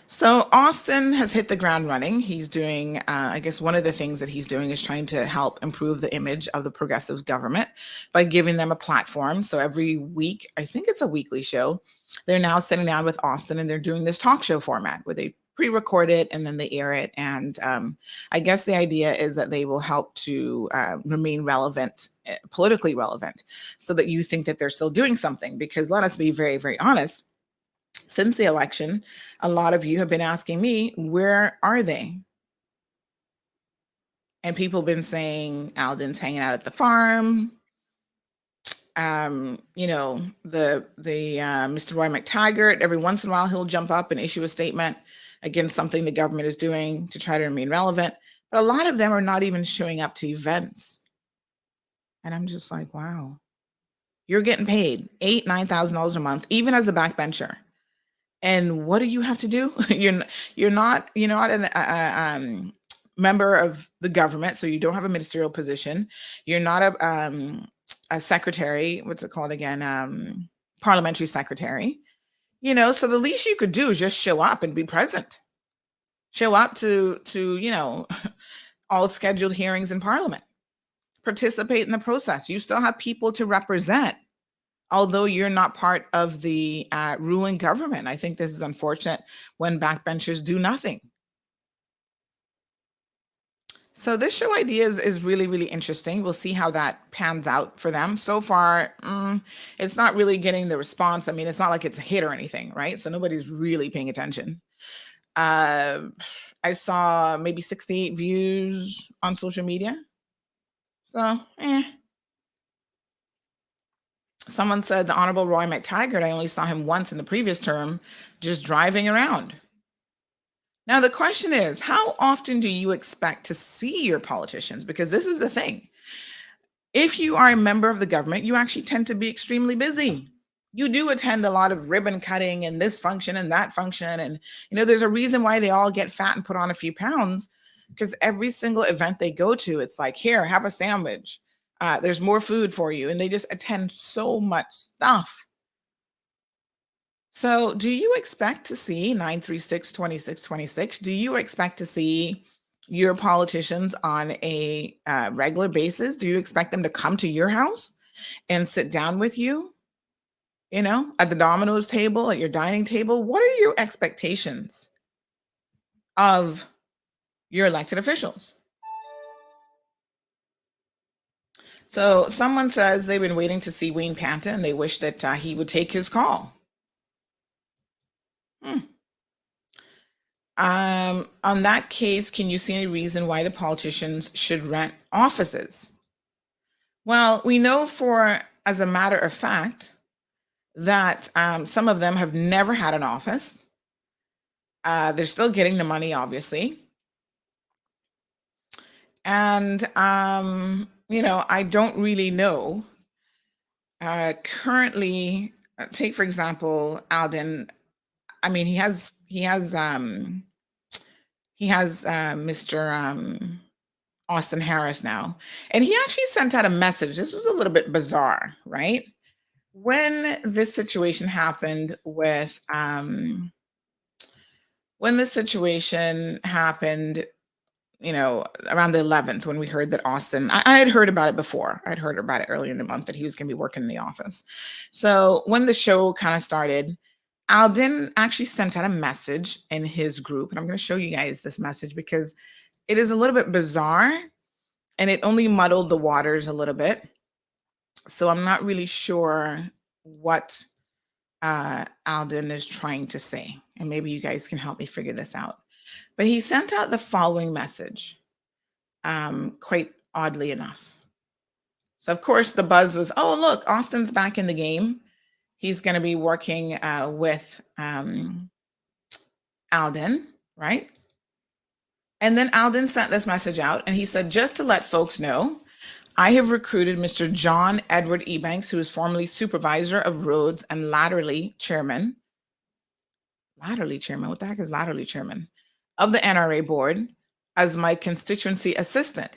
So Austin has hit the ground running. He's doing, I guess one of the things that he's doing is trying to help improve the image of the progressive government by giving them a platform. So every week, I think it's a weekly show, they're now sitting down with Austin and they're doing this talk show format where they pre-record it and then they air it. And I guess the idea is that they will help to remain relevant, politically relevant, so that you think that they're still doing something. Because let us be very, very honest, since the election, a lot of you have been asking me, where are they? And people have been saying Alden's hanging out at the farm. You know, the Mr. Roy McTaggart, every once in a while he'll jump up and issue a statement against something the government is doing to try to remain relevant. But a lot of them are not even showing up to events. And I'm just like, wow, you're getting paid $8,000, $9,000 a month, even as a backbencher. And what do you have to do? You're not a member of the government, so you don't have a ministerial position. You're not a secretary. What's it called again? Parliamentary secretary. You know, so the least you could do is just show up and be present. Show up to all scheduled hearings in Parliament. Participate in the process. You still have people to represent, although you're not part of the ruling government. I think this is unfortunate when backbenchers do nothing. So this show idea is really, really interesting. We'll see how that pans out for them. So far, it's not really getting the response. I mean, it's not like it's a hit or anything, right? So nobody's really paying attention. I saw maybe 68 views on social media. So, Someone said the Honorable Roy McTaggart, I only saw him once in the previous term, just driving around. Now, the question is, how often do you expect to see your politicians? Because this is the thing. If you are a member of the government, you actually tend to be extremely busy. You do attend a lot of ribbon cutting and this function and that function. And, there's a reason why they all get fat and put on a few pounds, because every single event they go to, it's like, here, have a sandwich. There's more food for you. And they just attend so much stuff. So do you expect to see 936-2626? Do you expect to see your politicians on a regular basis? Do you expect them to come to your house and sit down with you, at the Domino's table, at your dining table? What are your expectations of your elected officials? So someone says they've been waiting to see Wayne Panta and they wish that he would take his call. On that case, can you see any reason why the politicians should rent offices? Well, we know as a matter of fact, that some of them have never had an office. They're still getting the money, obviously. And, I don't really know. Currently, take, for example, Alden. I mean, he has Mr. Austin Harris now, and he actually sent out a message. This was a little bit bizarre, right? When this situation happened with, around the 11th, when we heard that Austin, I had heard about it before. I'd heard about it early in the month that he was going to be working in the office. So when the show kind of started, Alden actually sent out a message in his group, and I'm going to show you guys this message because it is a little bit bizarre and it only muddled the waters a little bit. So I'm not really sure what Alden is trying to say, and maybe you guys can help me figure this out. But he sent out the following message, quite oddly enough. So, of course, the buzz was, oh, look, Austin's back in the game. He's going to be working with Alden, right? And then Alden sent this message out, and he said, just to let folks know, I have recruited Mr. John Edward Ebanks, who is formerly supervisor of roads and latterly chairman. latterly chairman. What the heck is latterly chairman of the NRA board as my constituency assistant.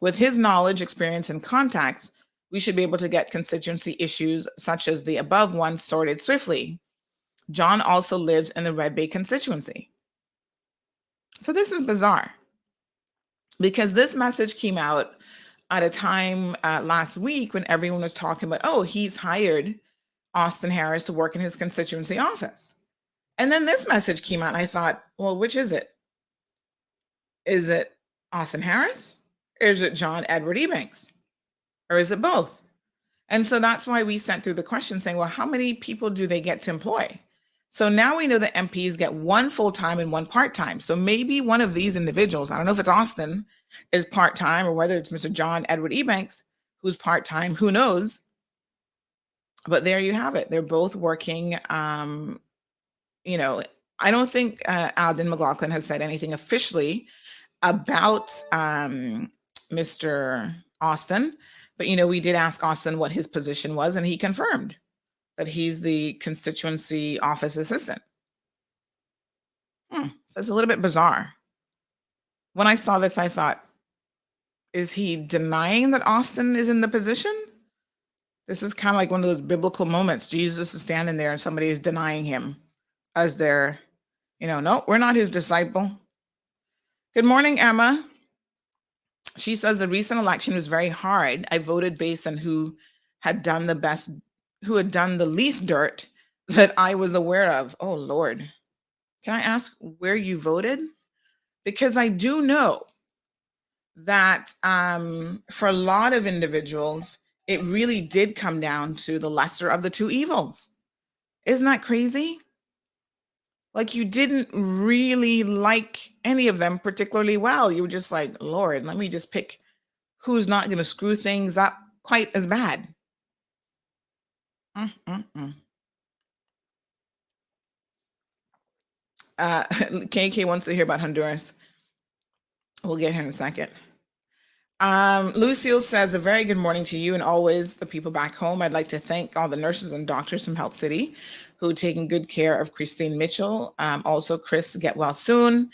With his knowledge, experience, and contacts, we should be able to get constituency issues such as the above one sorted swiftly. John also lives in the Red Bay constituency. So this is bizarre because this message came out at a time last week when everyone was talking about, oh, he's hired Austin Harris to work in his constituency office. And then this message came out and I thought, well, which is it? Is it Austin Harris? Or is it John Edward Ebanks? Or is it both? And so that's why we sent through the question saying, well, how many people do they get to employ? So now we know that MPs get one full-time and one part-time. So maybe one of these individuals, I don't know if it's Austin, is part-time or whether it's Mr. John Edward Ebanks, who's part-time, who knows? But there you have it. They're both working. I don't think Alden McLaughlin has said anything officially about Mr. Austin. But, we did ask Austin what his position was, and he confirmed that he's the constituency office assistant. So it's a little bit bizarre. When I saw this, I thought, is he denying that Austin is in the position? This is kind of like one of those biblical moments. Jesus is standing there and somebody is denying him as their, no, we're not his disciple. Good morning, Emma. She says the recent election was very hard. I voted based on who had done the least dirt that I was aware of. Oh, Lord. Can I ask where you voted? Because I do know that for a lot of individuals, it really did come down to the lesser of the two evils. Isn't that crazy? Like you didn't really like any of them particularly well. You were just like, Lord, let me just pick who's not going to screw things up quite as bad. KK wants to hear about Honduras. We'll get here in a second. Lucille says, a very good morning to you and always the people back home. I'd like to thank all the nurses and doctors from Health City who are taking good care of Christine Mitchell. Also, Chris, get well soon.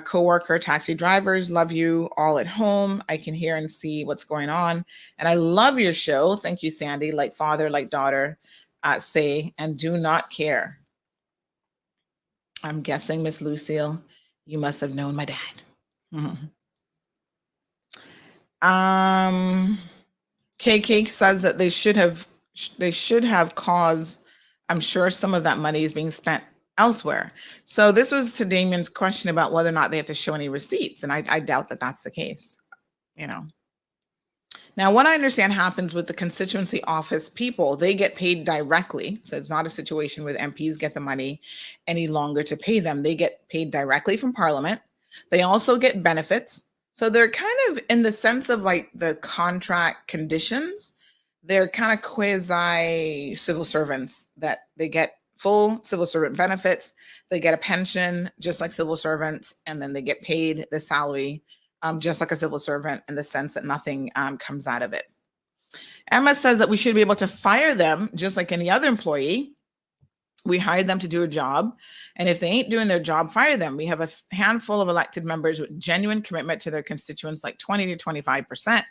Co-worker, taxi drivers, love you all at home. I can hear and see what's going on. And I love your show. Thank you, Sandy. Like father, like daughter, say, and do not care. I'm guessing, Miss Lucille, you must have known my dad. KK says that they should have caused, I'm sure some of that money is being spent elsewhere. So this was to Damien's question about whether or not they have to show any receipts. And I doubt that that's the case, Now, what I understand happens with the constituency office people, they get paid directly. So it's not a situation where the MPs get the money any longer to pay them. They get paid directly from Parliament. They also get benefits. So they're kind of in the sense of like the contract conditions, they're kind of quasi civil servants that they get full civil servant benefits. They get a pension just like civil servants, and then they get paid the salary just like a civil servant in the sense that nothing comes out of it. Emma says that we should be able to fire them just like any other employee. We hired them to do a job, and if they ain't doing their job, fire them. We have a handful of elected members with genuine commitment to their constituents, like 20 to 25%.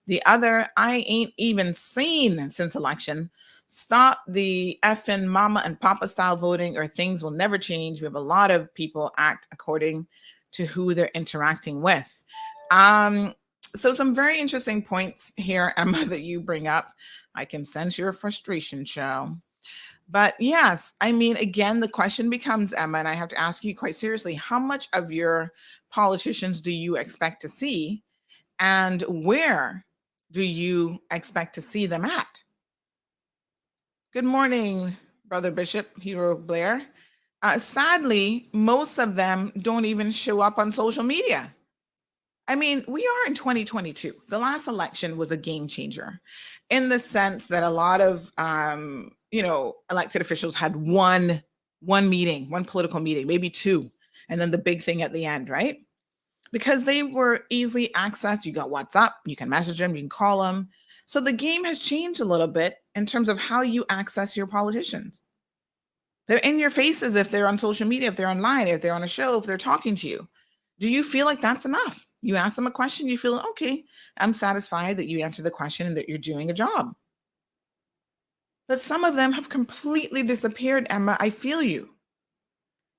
The other, I ain't even seen since election. Stop the effing mama and papa style voting or things will never change. We have a lot of people act according to who they're interacting with. So some very interesting points here, Emma, that you bring up. I can sense your frustration, Joe. But yes, I mean, again, the question becomes, Emma, and I have to ask you quite seriously, how much of your politicians do you expect to see, and where do you expect to see them at? Good morning, Brother Bishop, Hero Blair. Sadly, most of them don't even show up on social media. I mean, we are in 2022. The last election was a game changer in the sense that a lot of, elected officials had one meeting, one political meeting, maybe two, and then the big thing at the end, right? Because they were easily accessed. You got WhatsApp, you can message them, you can call them. So the game has changed a little bit in terms of how you access your politicians. They're in your faces if they're on social media, if they're online, if they're on a show, if they're talking to you. Do you feel like that's enough? You ask them a question, you feel, okay, I'm satisfied that you answered the question and that you're doing a job. But some of them have completely disappeared, Emma. I feel you.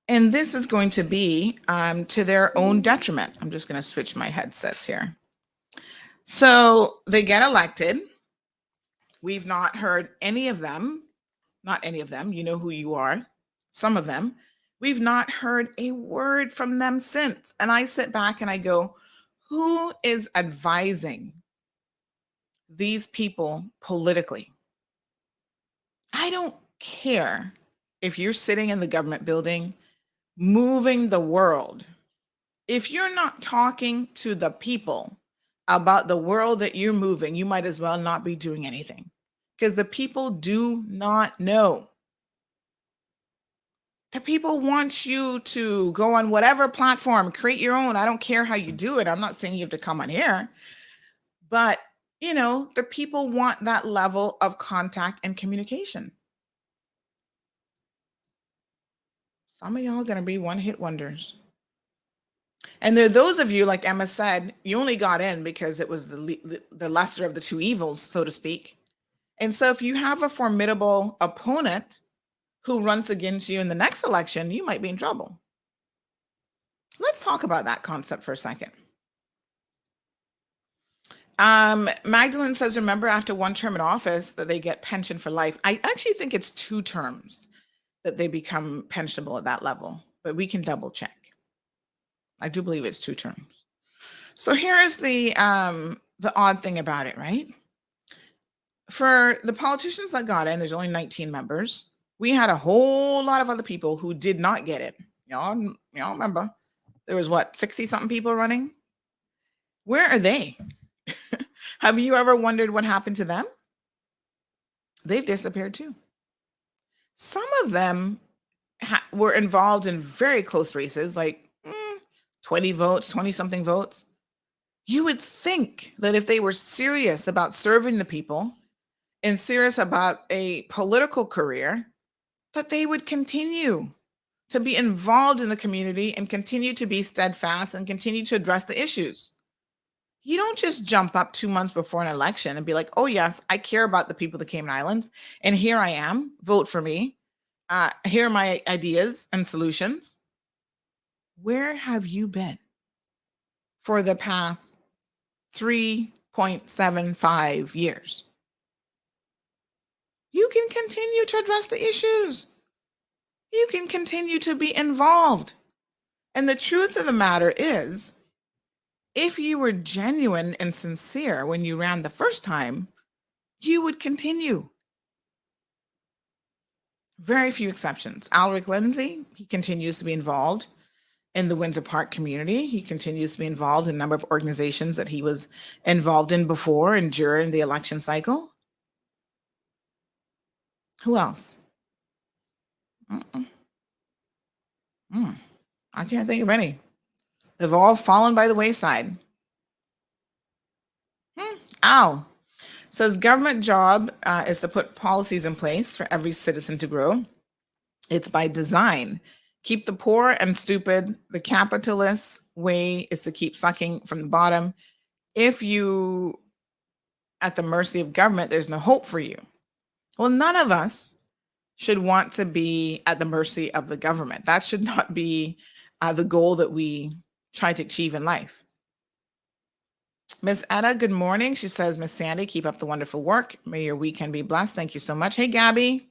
And this is going to be to their own detriment. I'm just going to switch my headsets here. So they get elected. We've not heard any of them, not any of them. You know who you are. Some of them. We've not heard a word from them since. And I sit back and I go, who is advising these people politically? I don't care if you're sitting in the government building, moving the world. If you're not talking to the people about the world that you're moving, you might as well not be doing anything, because the people do not know. The people want you to go on whatever platform, create your own. I don't care how you do it. I'm not saying you have to come on here, but the people want that level of contact and communication. Some of y'all are going to be one-hit wonders. And there are those of you, like Emma said, you only got in because it was the lesser of the two evils, so to speak. And so if you have a formidable opponent who runs against you in the next election, you might be in trouble. Let's talk about that concept for a second. Magdalene says, remember, after one term in office that they get pension for life. I actually think it's 2 terms that they become pensionable at that level, but we can double check. I do believe it's 2 terms. So here is the odd thing about it, right? For the politicians that got in, there's only 19 members. We had a whole lot of other people who did not get it. Y'all remember there was 60 something people running? Where are they? Have you ever wondered what happened to them? They've disappeared too. Some of them were involved in very close races, like 20 votes, 20 something votes. You would think that if they were serious about serving the people and serious about a political career, that they would continue to be involved in the community and continue to be steadfast and continue to address the issues. You don't just jump up 2 months before an election and be like, oh yes, I care about the people of the Cayman Islands, and here I am, vote for me. Here are my ideas and solutions. Where have you been for the past 3.75 years? You can continue to address the issues. You can continue to be involved. And the truth of the matter is, if you were genuine and sincere when you ran the first time, you would continue. Very few exceptions. Alric Lindsay, he continues to be involved in the Windsor Park community. He continues to be involved in a number of organizations that he was involved in before and during the election cycle. Who else? I can't think of any. They've all fallen by the wayside. Al says government job is to put policies in place for every citizen to grow. It's by design. Keep the poor and stupid. The capitalist way is to keep sucking from the bottom. If you at the mercy of government, there's no hope for you. Well, none of us should want to be at the mercy of the government. That should not be the goal that we try to achieve in life. Miss Etta, good morning. She says, Miss Sandy, keep up the wonderful work. May your weekend be blessed. Thank you so much. Hey, Gabby.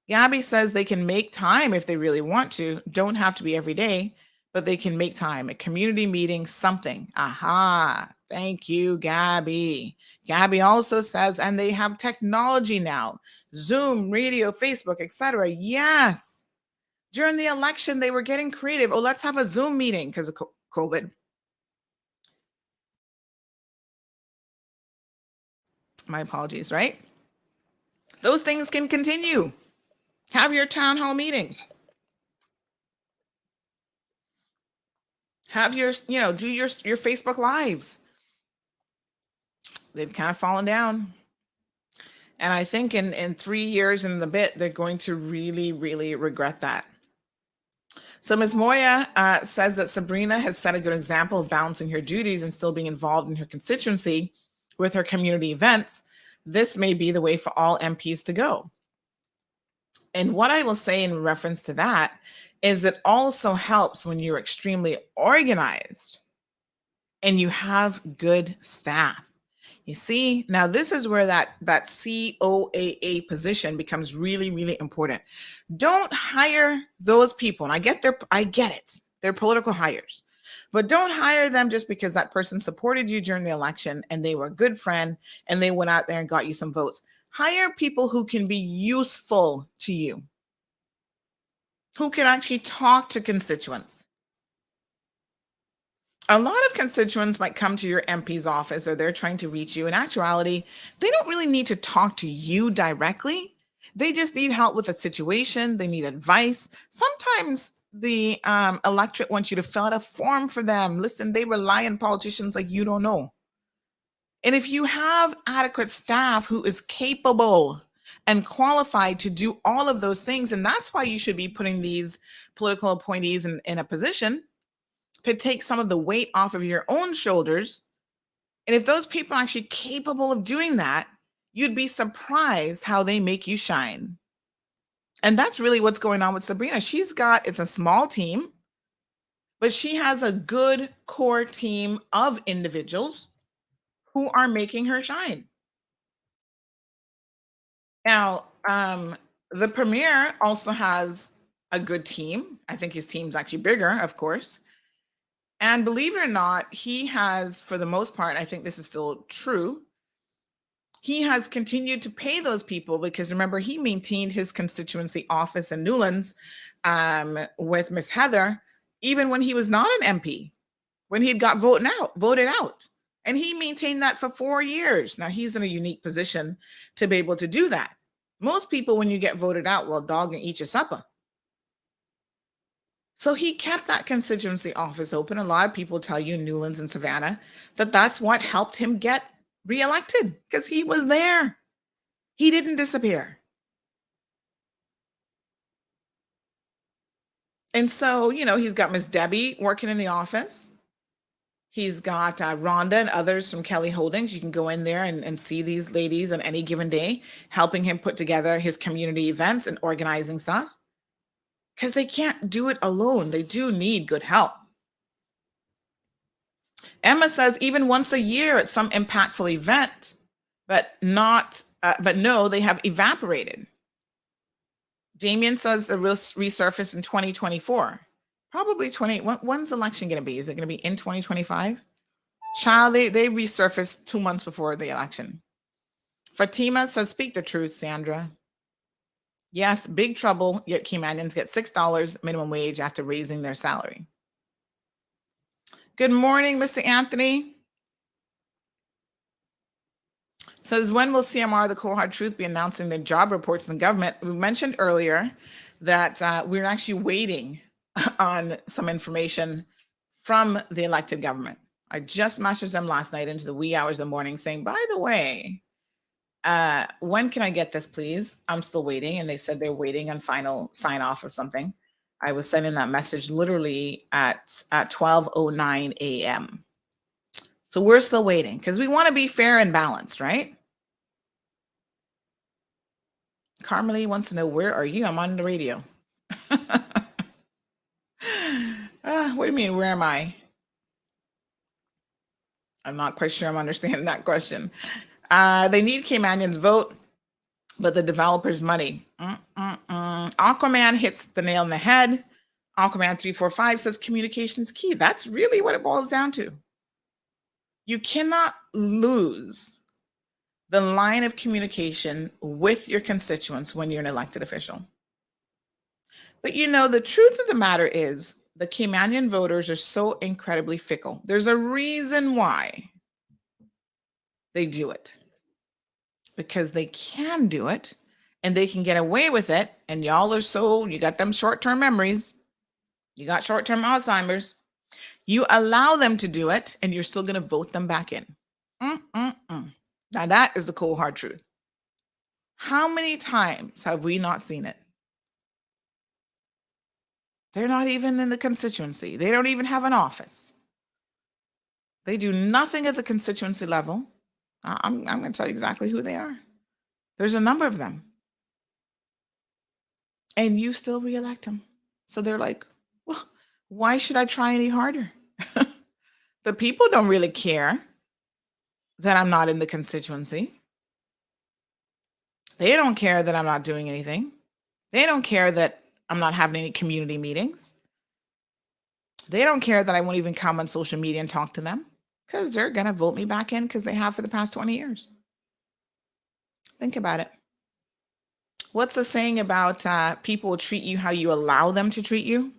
Gabby says they can make time if they really want to. Don't have to be every day, but they can make time. A community meeting, something. Aha. Thank you, Gabby. Gabby also says, and they have technology now. Zoom, radio, Facebook, etc. Yes. During the election, they were getting creative. Oh, let's have a Zoom meeting because of COVID. My apologies, right? Those things can continue. Have your town hall meetings. Have your, do your Facebook lives. They've kind of fallen down. And I think in 3 years and a bit, they're going to really, really regret that. So Ms. Moya says that Sabrina has set a good example of balancing her duties and still being involved in her constituency with her community events. This may be the way for all MPs to go. And what I will say in reference to that is it also helps when you're extremely organized and you have good staff. You see, now this is where that COAA position becomes really, really important. Don't hire those people. And I get it. They're political hires. But don't hire them just because that person supported you during the election and they were a good friend and they went out there and got you some votes. Hire people who can be useful to you, who can actually talk to constituents. A lot of constituents might come to your MP's office or they're trying to reach you. In actuality, they don't really need to talk to you directly. They just need help with a situation. They need advice. Sometimes the electorate wants you to fill out a form for them. Listen, they rely on politicians like you don't know. And if you have adequate staff who is capable and qualified to do all of those things, and that's why you should be putting these political appointees in a position to take some of the weight off of your own shoulders. And if those people are actually capable of doing that, you'd be surprised how they make you shine. And that's really what's going on with Sabrina. It's a small team, but she has a good core team of individuals who are making her shine. Now, the premier also has a good team. I think his team's actually bigger, of course. And believe it or not, he has, for the most part, I think this is still true, he has continued to pay those people because remember, he maintained his constituency office in Newlands with Miss Heather, even when he was not an MP, when he got voted out. And he maintained that for 4 years. Now, he's in a unique position to be able to do that. Most people, when you get voted out, will dog and eat your supper. So he kept that constituency office open. A lot of people tell you in Newlands and Savannah that that's what helped him get reelected because he was there. He didn't disappear. And so, he's got Miss Debbie working in the office. He's got Rhonda and others from Kelly Holdings. You can go in there and see these ladies on any given day, helping him put together his community events and organizing stuff. Because they can't do it alone. They do need good help. Emma says even once a year at some impactful event, but no, they have evaporated. Damien says the resurface in 2024. Probably when's the election going to be? Is it going to be in 2025? Child, they resurfaced 2 months before the election. Fatima says, speak the truth, Sandra. Yes, big trouble, yet Caymanians get $6 minimum wage after raising their salary. Good morning, Mr. Anthony. Says, when will CMR, the Cold Hard Truth, be announcing their job reports in the government? We mentioned earlier that we're actually waiting on some information from the elected government. I just messaged them last night into the wee hours of the morning saying, by the way, when can I get this, please? I'm still waiting. And they said they're waiting on final sign off or something. I was sending that message literally at 12:09 a.m. So we're still waiting because we want to be fair and balanced, right? Carmelie wants to know, where are you? I'm on the radio. What do you mean, where am I? I'm not quite sure I'm understanding that question. They need Caymanians vote, but the developers' money. Aquaman hits the nail on the head. Aquaman 345 says communication is key. That's really what it boils down to. You cannot lose the line of communication with your constituents when you're an elected official. But the truth of the matter is the Caymanian voters are so incredibly fickle. There's a reason why they do it. Because they can do it and they can get away with it. And y'all are you got them short-term memories. You got short-term Alzheimer's. You allow them to do it and you're still going to vote them back in. Now that is the cold hard truth. How many times have we not seen it? They're not even in the constituency. They don't even have an office. They do nothing at the constituency level. I'm going to tell you exactly who they are. There's a number of them. And you still reelect them. So they're like, well, why should I try any harder? The people don't really care that I'm not in the constituency. They don't care that I'm not doing anything. They don't care that I'm not having any community meetings. They don't care that I won't even come on social media and talk to them because they're going to vote me back in because they have for the past 20 years. Think about it. What's the saying about people will treat you how you allow them to treat you?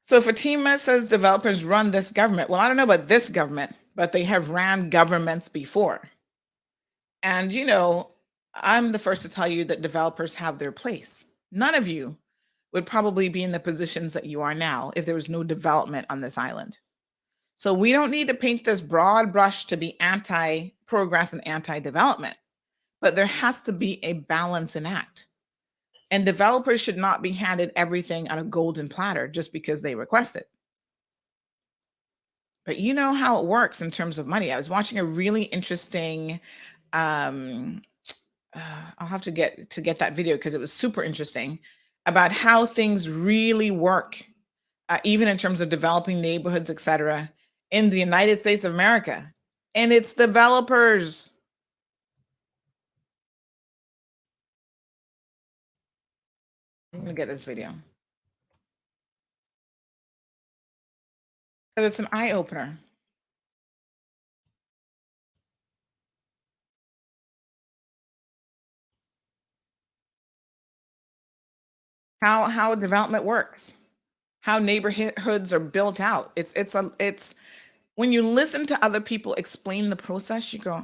So Fatima says developers run this government. Well, I don't know about this government, but they have ran governments before. And, you know, I'm the first to tell you that developers have their place. None of you would probably be in the positions that you are now if there was no development on this island. So we don't need to paint this broad brush to be anti-progress and anti-development, but there has to be a balance in act. And developers should not be handed everything on a golden platter just because they request it. But you know how it works in terms of money. I was watching a really interesting, I'll have to get that video because it was super interesting about how things really work, even in terms of developing neighborhoods, etc., in the United States of America. And it's developers. I'm going to get this video. Because it's an eye-opener. How development works, how neighborhoods are built out. It's when you listen to other people explain the process, you go,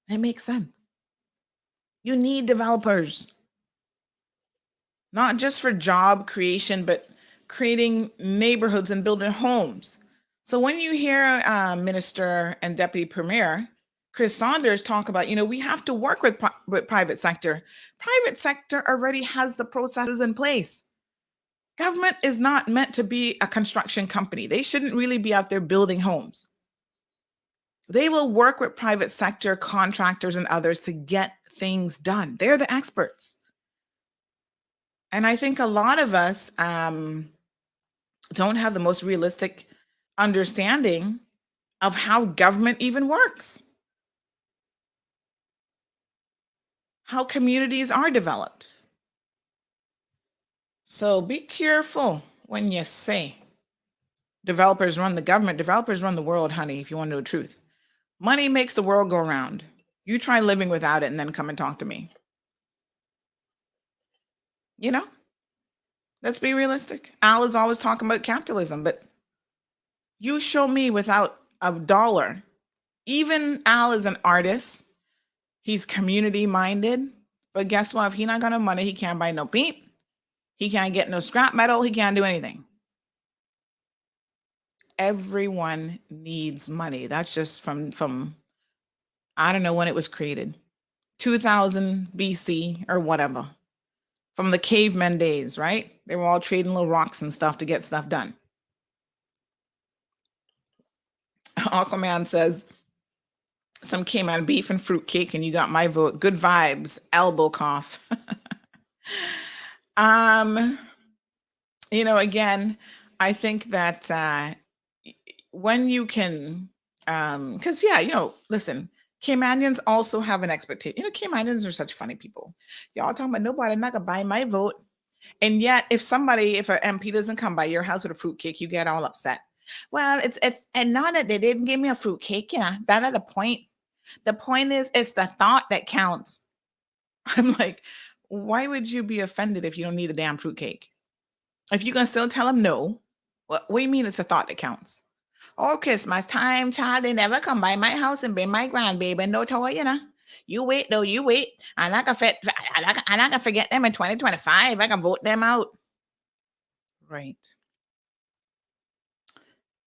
it makes sense. You need developers, not just for job creation, but creating neighborhoods and building homes. So when you hear Minister and Deputy Premier Chris Saunders talk about, you know, we have to work with private sector. Private sector already has the processes in place. Government is not meant to be a construction company. They shouldn't really be out there building homes. They will work with private sector contractors and others to get things done. They're the experts. And I think a lot of us don't have the most realistic understanding of how government even works, how communities are developed. So be careful when you say developers run the government. Developers run the world, honey, if you want to know the truth. Money makes the world go round. You try living without it and then come and talk to me. You know, let's be realistic. Al is always talking about capitalism, but you show me without a dollar. Even Al is an artist. He's community minded. But guess what? If he not got no money, he can't buy no paint. He can't get no scrap metal. He can't do anything. Everyone needs money. That's just from I don't know when it was created, 2000 BC or whatever, from the cavemen days, right? They were all trading little rocks and stuff to get stuff done. Aquaman says, some Cayman beef and fruitcake, and you got my vote. Good vibes, elbow cough. You know, again, I think that when you can, because yeah, you know, listen, Caymanians also have an expectation. You know, Caymanians are such funny people. Y'all talking about nobody not gonna buy my vote. And yet, if an MP doesn't come by your house with a fruitcake, you get all upset. Well, and not that they didn't give me a fruitcake, yeah, that's not the point. The point is, it's the thought that counts. I'm like, why would you be offended if you don't need the damn fruitcake? If you can still tell them no, what do you mean it's a thought that counts? Oh, Christmas time, child, they never come by my house and bring my grandbaby and no toy, you know. You wait, though, you wait. I'm not gonna forget them in 2025. I can vote them out. Right.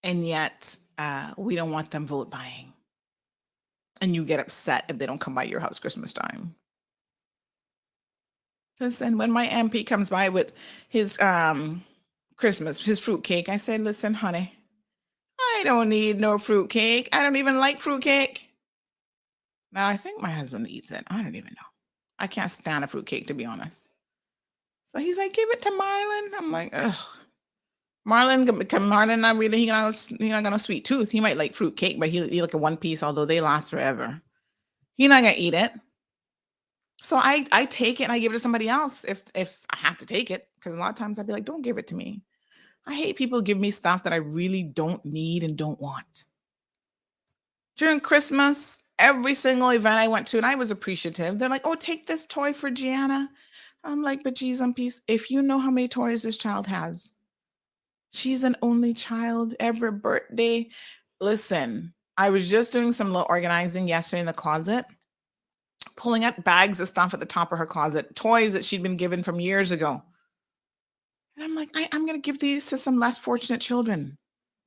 And yet, we don't want them vote buying. and you get upset if they don't come by your house Christmas time. Listen, when my MP comes by with his his fruit cake, I said, listen, honey, I don't need no fruit cake. I don't even like fruit cake. Now, I think my husband eats it. I don't even know. I can't stand a fruit cake, to be honest. So he's like, give it to Marlon. I'm like, ugh. Marlon, not really, he not got no sweet tooth. He might like fruit cake, but he like a one piece, although they last forever. He's not gonna eat it. So I take it and I give it to somebody else if I have to take it. Because a lot of times I'd be like, don't give it to me. I hate people give me stuff that I really don't need and don't want. During Christmas, every single event I went to, and I was appreciative, they're like, oh, take this toy for Gianna. I'm like, but geez, I'm peace. If you know how many toys this child has, she's an only child, every birthday. Listen, I was just doing some little organizing yesterday in the closet, pulling out bags of stuff at the top of her closet, toys that she'd been given from years ago. And I'm like, I'm going to give these to some less fortunate children.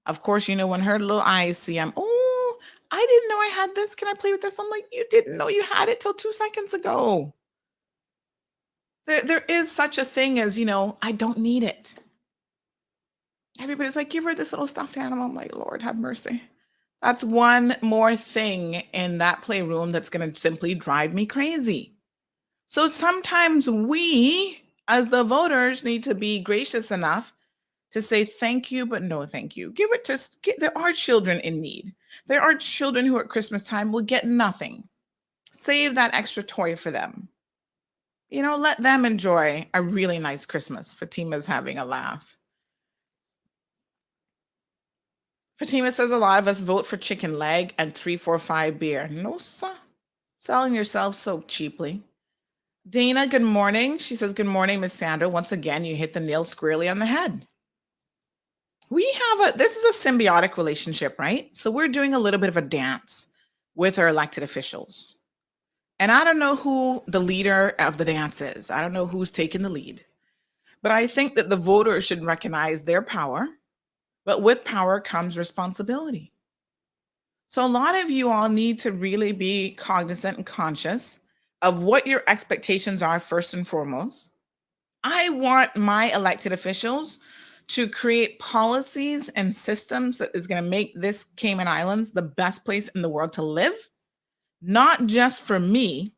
Of course, when her little eyes see them, oh, I didn't know I had this. Can I play with this? I'm like, you didn't know you had it till 2 seconds ago. There is such a thing as, I don't need it. Everybody's like, give her this little stuffed animal. I'm like, Lord, have mercy. That's one more thing in that playroom that's going to simply drive me crazy. So sometimes we, as the voters, need to be gracious enough to say thank you, but no thank you. Give it to, there are children in need. There are children who at Christmas time will get nothing. Save that extra toy for them. Let them enjoy a really nice Christmas. Fatima's having a laugh. Fatima says a lot of us vote for chicken leg and 345 beer. No, sir. Selling yourself so cheaply. Dana, good morning. She says, good morning, Miss Sandra. Once again, you hit the nail squarely on the head. This is a symbiotic relationship, right? So we're doing a little bit of a dance with our elected officials. And I don't know who the leader of the dance is. I don't know who's taking the lead. But I think that the voters should recognize their power. But with power comes responsibility. So a lot of you all need to really be cognizant and conscious of what your expectations are first and foremost. I want my elected officials to create policies and systems that is going to make this Cayman Islands the best place in the world to live, not just for me,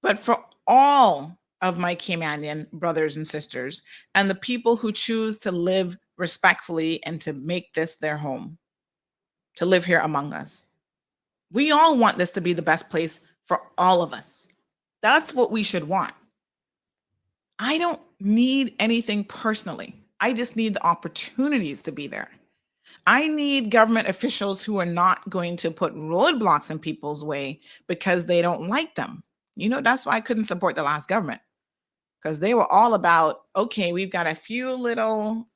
but for all of my Caymanian brothers and sisters and the people who choose to live respectfully and to make this their home, to live here among us. We all want this to be the best place for all of us. That's what we should want. I don't need anything personally. I just need the opportunities to be there. I need government officials who are not going to put roadblocks in people's way because they don't like them. That's why I couldn't support the last government, because they were all about, okay, we've got a few little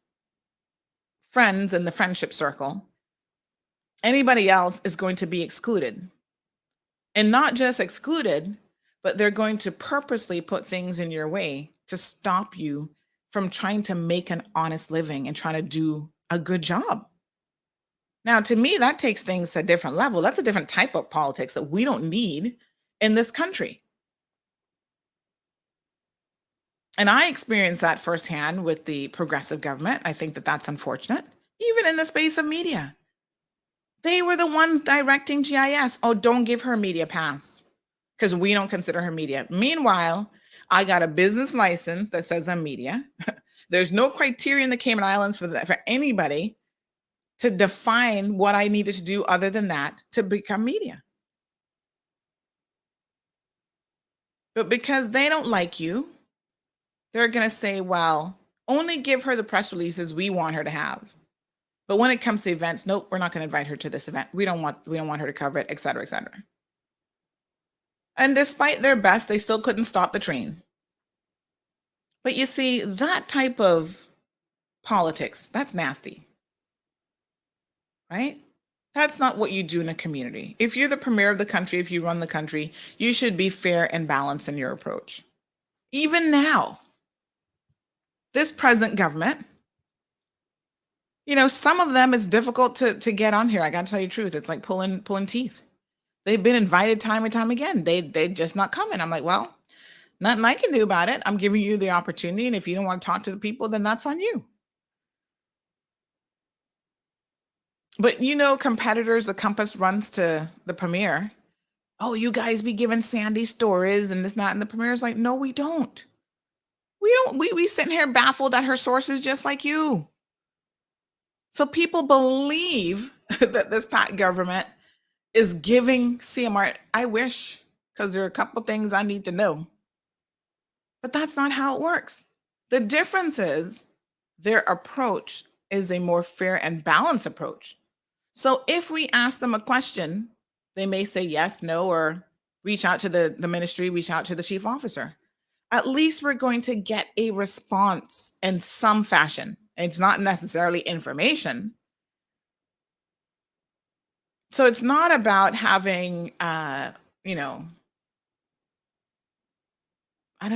friends in the friendship circle. Anybody else is going to be excluded. And not just excluded, but they're going to purposely put things in your way to stop you from trying to make an honest living and trying to do a good job. Now, to me, that takes things to a different level. That's a different type of politics that we don't need in this country. And I experienced that firsthand with the progressive government. I think that that's unfortunate. Even in the space of media. They were the ones directing GIS. Oh, don't give her media pass because we don't consider her media. Meanwhile, I got a business license that says I'm media. There's no criteria in the Cayman Islands for anybody to define what I needed to do other than that to become media. But because they don't like you, they're going to say, well, only give her the press releases we want her to have. But when it comes to events, nope, we're not going to invite her to this event. We don't want her to cover it, et cetera, et cetera. And despite their best, they still couldn't stop the train. But you see, that type of politics, that's nasty. Right? That's not what you do in a community. If you're the premier of the country, if you run the country, you should be fair and balanced in your approach. Even now, this present government, some of them is difficult to get on here. I got to tell you the truth. It's like pulling teeth. They've been invited time and time again. They're just not coming. I'm like, well, nothing I can do about it. I'm giving you the opportunity, and if you don't want to talk to the people, then that's on you. But competitors, the Compass runs to the premiere. Oh, you guys be giving Sandy stories and this, that, and the premier's like, no, we don't. We sitting here baffled at her sources just like you. So people believe that this PAC government is giving CMR. I wish, because there are a couple things I need to know. But that's not how it works. The difference is their approach is a more fair and balanced approach. So if we ask them a question, they may say yes, no, or reach out to the ministry, reach out to the chief officer. At least we're going to get a response in some fashion. It's not necessarily information. So it's not about having, I don't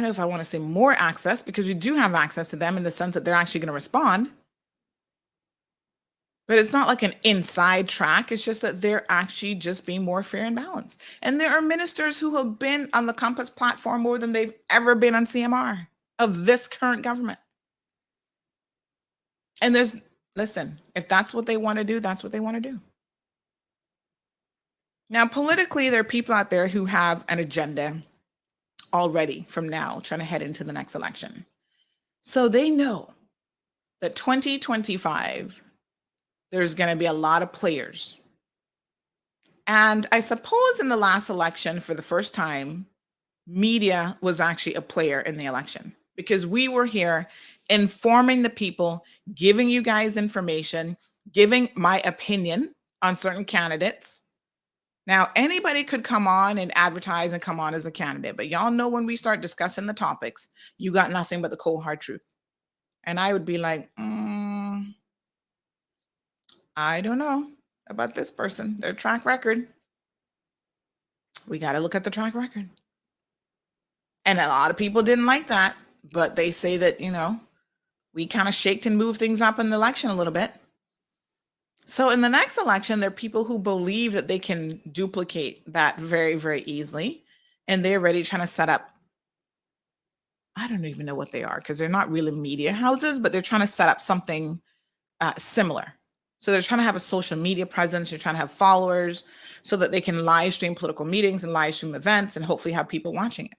know if I want to say more access, because we do have access to them in the sense that they're actually going to respond. But it's not like an inside track. It's just that they're actually just being more fair and balanced. And there are ministers who have been on the Compass platform more than they've ever been on CMR of this current government. And listen, if that's what they want to do, that's what they want to do. Now, politically, there are people out there who have an agenda already from now, trying to head into the next election. So they know that 2025, there's going to be a lot of players. And I suppose in the last election, for the first time, media was actually a player in the election, because we were here informing the people, giving you guys information, giving my opinion on certain candidates. Now, anybody could come on and advertise and come on as a candidate, but y'all know when we start discussing the topics, you got nothing but the cold hard truth. And I would be like, I don't know about this person, their track record. We got to look at the track record. And a lot of people didn't like that, but they say that, we kind of shaked and moved things up in the election a little bit. So in the next election, there are people who believe that they can duplicate that very, very easily. And they're already trying to set up, I don't even know what they are, because they're not really media houses, but they're trying to set up something similar. So they're trying to have a social media presence. They're trying to have followers so that they can live stream political meetings and live stream events and hopefully have people watching it.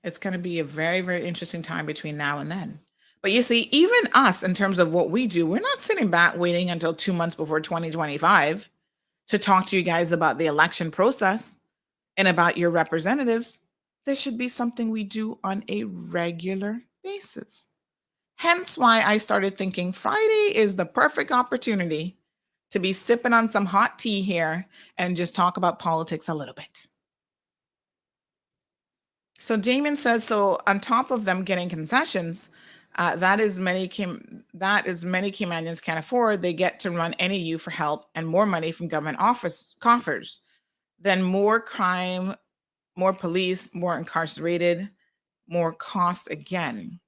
It's going to be a very, very interesting time between now and then. But you see, even us, in terms of what we do, we're not sitting back waiting until 2 months before 2025 to talk to you guys about the election process and about your representatives. There should be something we do on a regular basis. Hence why I started thinking Friday is the perfect opportunity to be sipping on some hot tea here and just talk about politics a little bit. So Damon says, so on top of them getting concessions, that is many Caymanians can't afford. They get to run NAU for help and more money from government office coffers. Then more crime, more police, more incarcerated, more cost again.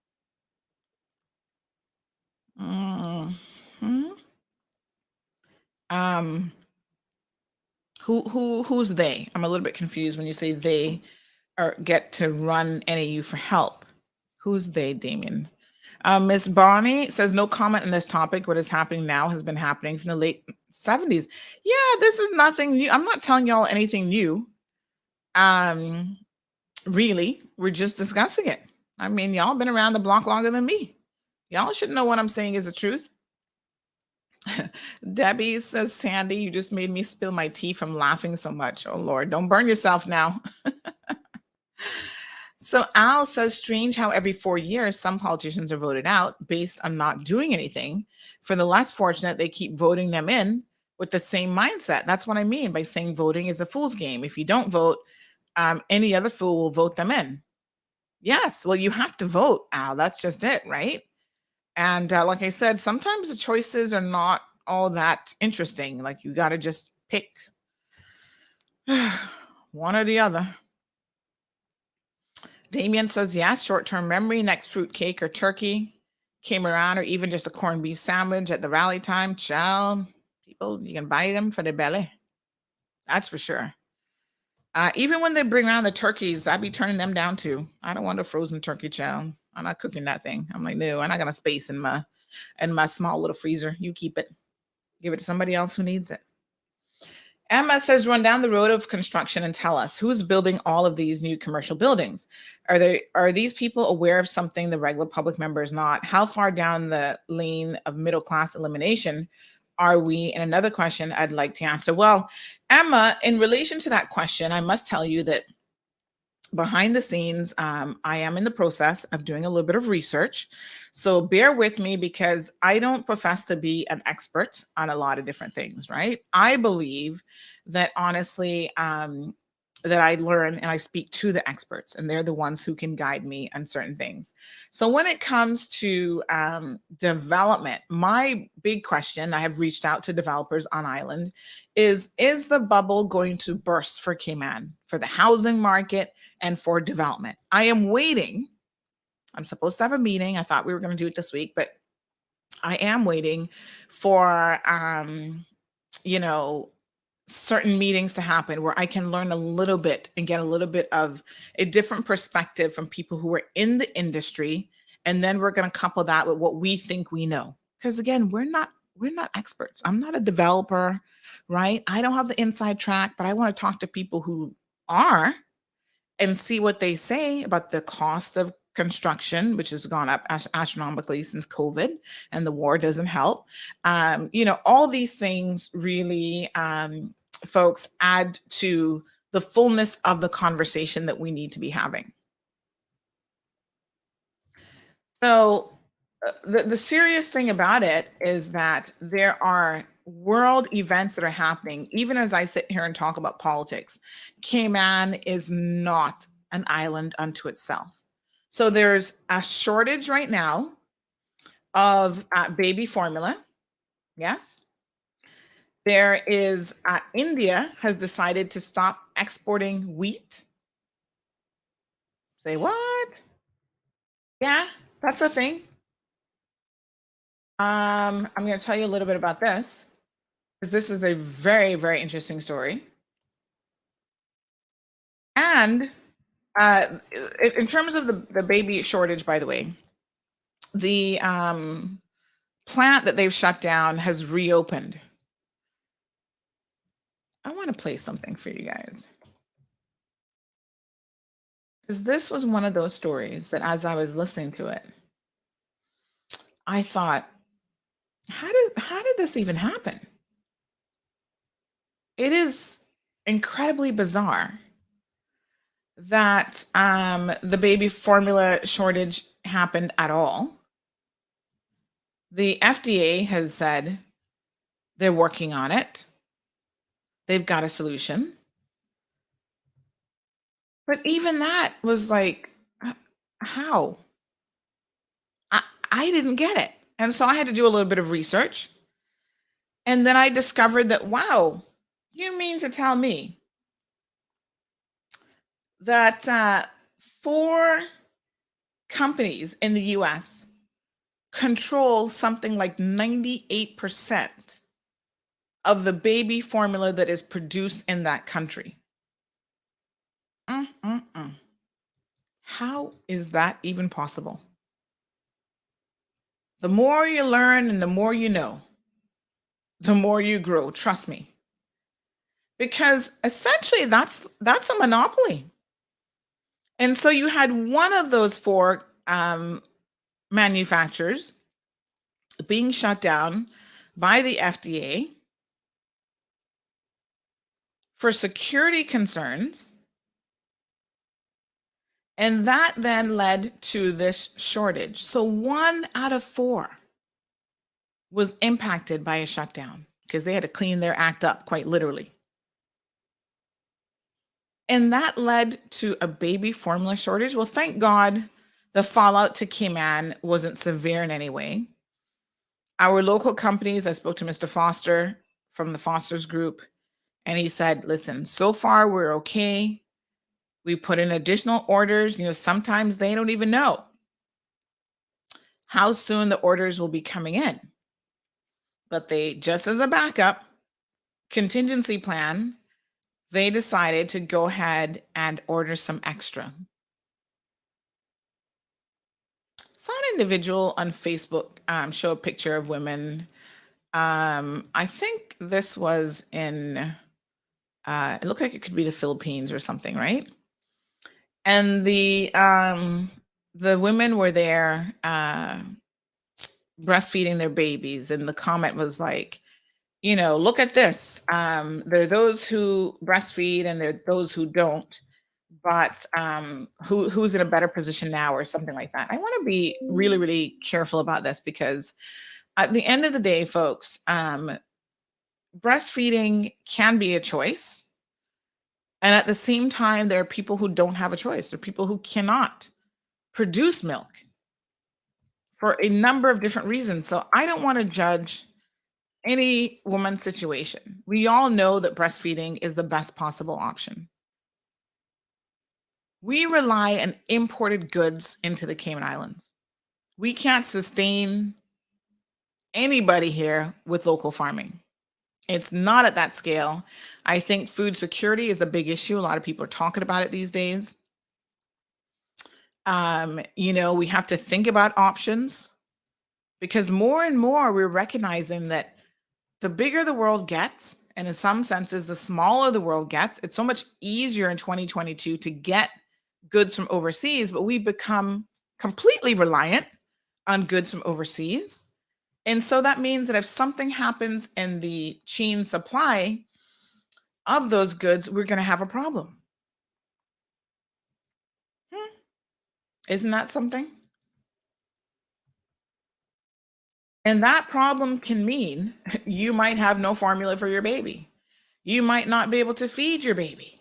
Who's they? I'm a little bit confused when you say they get to run NAU for help. Who's they, Damien? Miss Bonnie says, no comment on this topic. What is happening now has been happening from the late 70s. Yeah, this is nothing new. I'm not telling y'all anything new. Really, we're just discussing it. I mean, y'all been around the block longer than me. Y'all should know what I'm saying is the truth. Debbie says, Sandy, you just made me spill my tea from laughing so much. Oh, Lord, don't burn yourself now. So Al says, strange how every 4 years, some politicians are voted out based on not doing anything. For the less fortunate, they keep voting them in with the same mindset. That's what I mean by saying voting is a fool's game. If you don't vote, any other fool will vote them in. Yes, well, you have to vote, Al. That's just it, right? And like I said, sometimes the choices are not all that interesting. Like you got to just pick one or the other. Damien says, yes, short-term memory, next fruit cake or turkey came around, or even just a corned beef sandwich at the rally time. Child, people, you can buy them for their belly. That's for sure. Even when they bring around the turkeys, I be turning them down too. I don't want a frozen turkey, child. I'm not cooking that thing. I'm like, no, I'm not gonna space in my small little freezer. You keep it. Give it to somebody else who needs it. Emma says, run down the road of construction and tell us who's building all of these new commercial buildings. Are these people aware of something the regular public member is not? How far down the lane of middle class elimination are we? And another question I'd like to answer. Well, Emma, in relation to that question, I must tell you that behind the scenes, I am in the process of doing a little bit of research. So bear with me because I don't profess to be an expert on a lot of different things, right? I believe that honestly, that I learn and I speak to the experts, and they're the ones who can guide me on certain things. So when it comes to development, my big question, I have reached out to developers on island, is the bubble going to burst for Cayman, for the housing market and for development? I am waiting. I'm supposed to have a meeting. I thought we were going to do it this week, but I am waiting for, certain meetings to happen where I can learn a little bit and get a little bit of a different perspective from people who are in the industry. And then we're going to couple that with what we think we know. Because again, we're not experts. I'm not a developer, right? I don't have the inside track, but I want to talk to people who are and see what they say about the cost of construction, which has gone up astronomically since COVID, and the war doesn't help. All these things really, folks, add to the fullness of the conversation that we need to be having. So the serious thing about it is that there are world events that are happening. Even as I sit here and talk about politics, Cayman is not an island unto itself. So there's a shortage right now of baby formula. Yes. There is, India has decided to stop exporting wheat. Say what? Yeah, that's a thing. I'm going to tell you a little bit about this, because this is a very, very interesting story. And in terms of the baby shortage, by the way, the plant that they've shut down has reopened. I want to play something for you guys, because this was one of those stories that as I was listening to it, I thought, how did this even happen? It is incredibly bizarre that the baby formula shortage happened at all. The FDA has said they're working on it. They've got a solution. But even that was like, how? I didn't get it. And so I had to do a little bit of research. And then I discovered that, wow, you mean to tell me that 4 companies in the US control something like 98% of the baby formula that is produced in that country? How is that even possible? The more you learn and the more you know, the more you grow, trust me. Because essentially that's a monopoly. And so you had one of those 4 manufacturers being shut down by the FDA for security concerns. And that then led to this shortage. So 1 out of 4 was impacted by a shutdown because they had to clean their act up, quite literally. And that led to a baby formula shortage. Well, thank God the fallout to Cayman wasn't severe in any way. Our local companies, I spoke to Mr. Foster from the Foster's group, and he said, listen, so far we're okay. We put in additional orders. Sometimes they don't even know how soon the orders will be coming in. But they, just as a backup, contingency plan, they decided to go ahead and order some extra. Saw an individual on Facebook show a picture of women. I think this was in, it looked like it could be the Philippines or something, right? And the women were there breastfeeding their babies, and the comment was like, look at this. There are those who breastfeed and there are those who don't, but who's in a better position now, or something like that. I want to be really, really careful about this, because at the end of the day, folks, breastfeeding can be a choice. And at the same time, there are people who don't have a choice. There are people who cannot produce milk for a number of different reasons. So I don't want to judge any woman's situation. We all know that breastfeeding is the best possible option. We rely on imported goods into the Cayman Islands. We can't sustain anybody here with local farming. It's not at that scale. I think food security is a big issue. A lot of people are talking about it these days. We have to think about options, because more and more we're recognizing that the bigger the world gets, and in some senses, the smaller the world gets, it's so much easier in 2022 to get goods from overseas, but we become completely reliant on goods from overseas. And so that means that if something happens in the chain supply of those goods, we're going to have a problem. Isn't that something? And that problem can mean you might have no formula for your baby. You might not be able to feed your baby.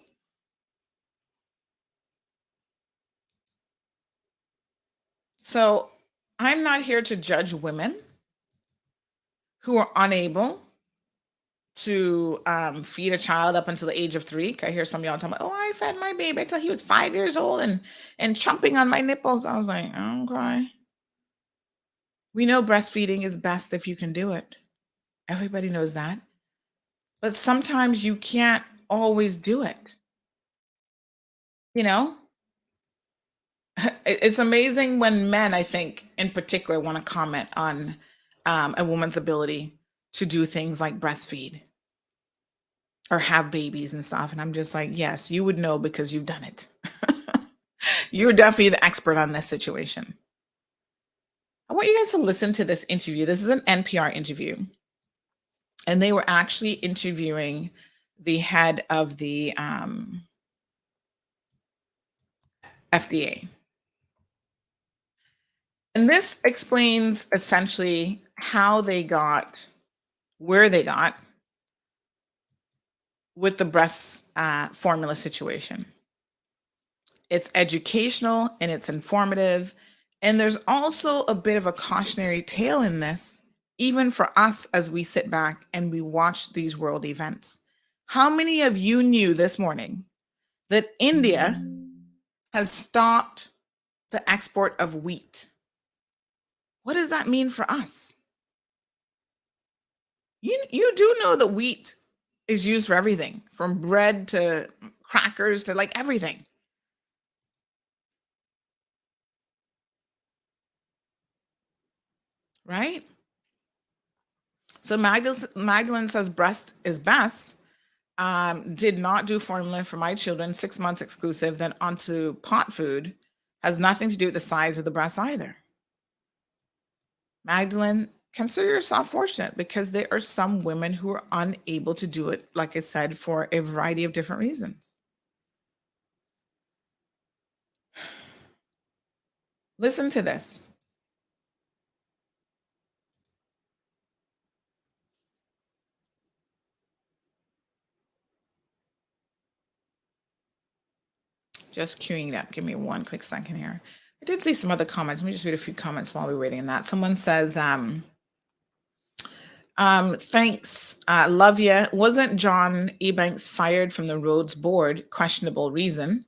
So I'm not here to judge women who are unable to feed a child up until the age of 3. I hear some of y'all talking about, I fed my baby until he was 5 years old and chomping on my nipples. I was like, I don't cry. We know breastfeeding is best if you can do it. Everybody knows that. But sometimes you can't always do it. It's amazing when men, I think, in particular, want to comment on a woman's ability to do things like breastfeed or have babies and stuff. And I'm just like, yes, you would know because you've done it. You're definitely the expert on this situation. I want you guys to listen to this interview. This is an NPR interview. And they were actually interviewing the head of the FDA. And this explains essentially how they got where they got with the breast formula situation. It's educational and it's informative. And there's also a bit of a cautionary tale in this, even for us as we sit back and we watch these world events. How many of you knew this morning that India has stopped the export of wheat? What does that mean for us? You do know that wheat is used for everything, from bread to crackers to like everything. Right? So Magdalene says breast is best. Did not do formula for my children, 6 months exclusive, then onto pot food. Has nothing to do with the size of the breast either. Magdalene, consider yourself fortunate, because there are some women who are unable to do it, like I said, for a variety of different reasons. Listen to this. Just queuing it up. Give me one quick second here. I did see some other comments. Let me just read a few comments while we're waiting on that. Someone says, thanks, love ya. Wasn't John Ebanks fired from the Roads Board? Questionable reason.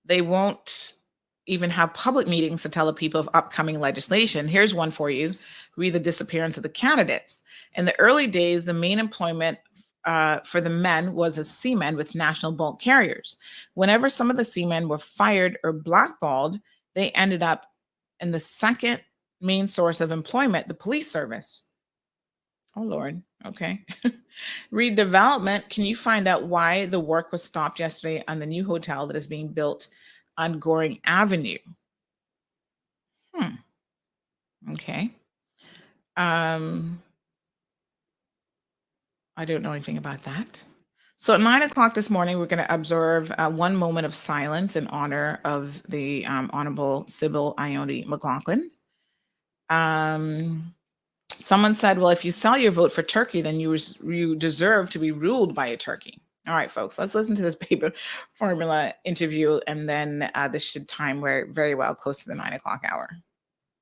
They won't even have public meetings to tell the people of upcoming legislation. Here's one for you. Read the disappearance of the candidates. In the early days, the main employment for the men was as seamen with national bulk carriers. Whenever some of the seamen were fired or blackballed, they ended up in the second main source of employment, the police service. Oh, Lord. Okay. Redevelopment. Can you find out why the work was stopped yesterday on the new hotel that is being built on Goring Avenue? Okay. I don't know anything about that. So at 9 o'clock this morning, we're going to observe one moment of silence in honor of the Honorable Sybil Ione McLaughlin. Someone said, well, if you sell your vote for Turkey, then you deserve to be ruled by a turkey. All right, folks, let's listen to this paper formula interview, and then this should time very well close to the 9 o'clock hour.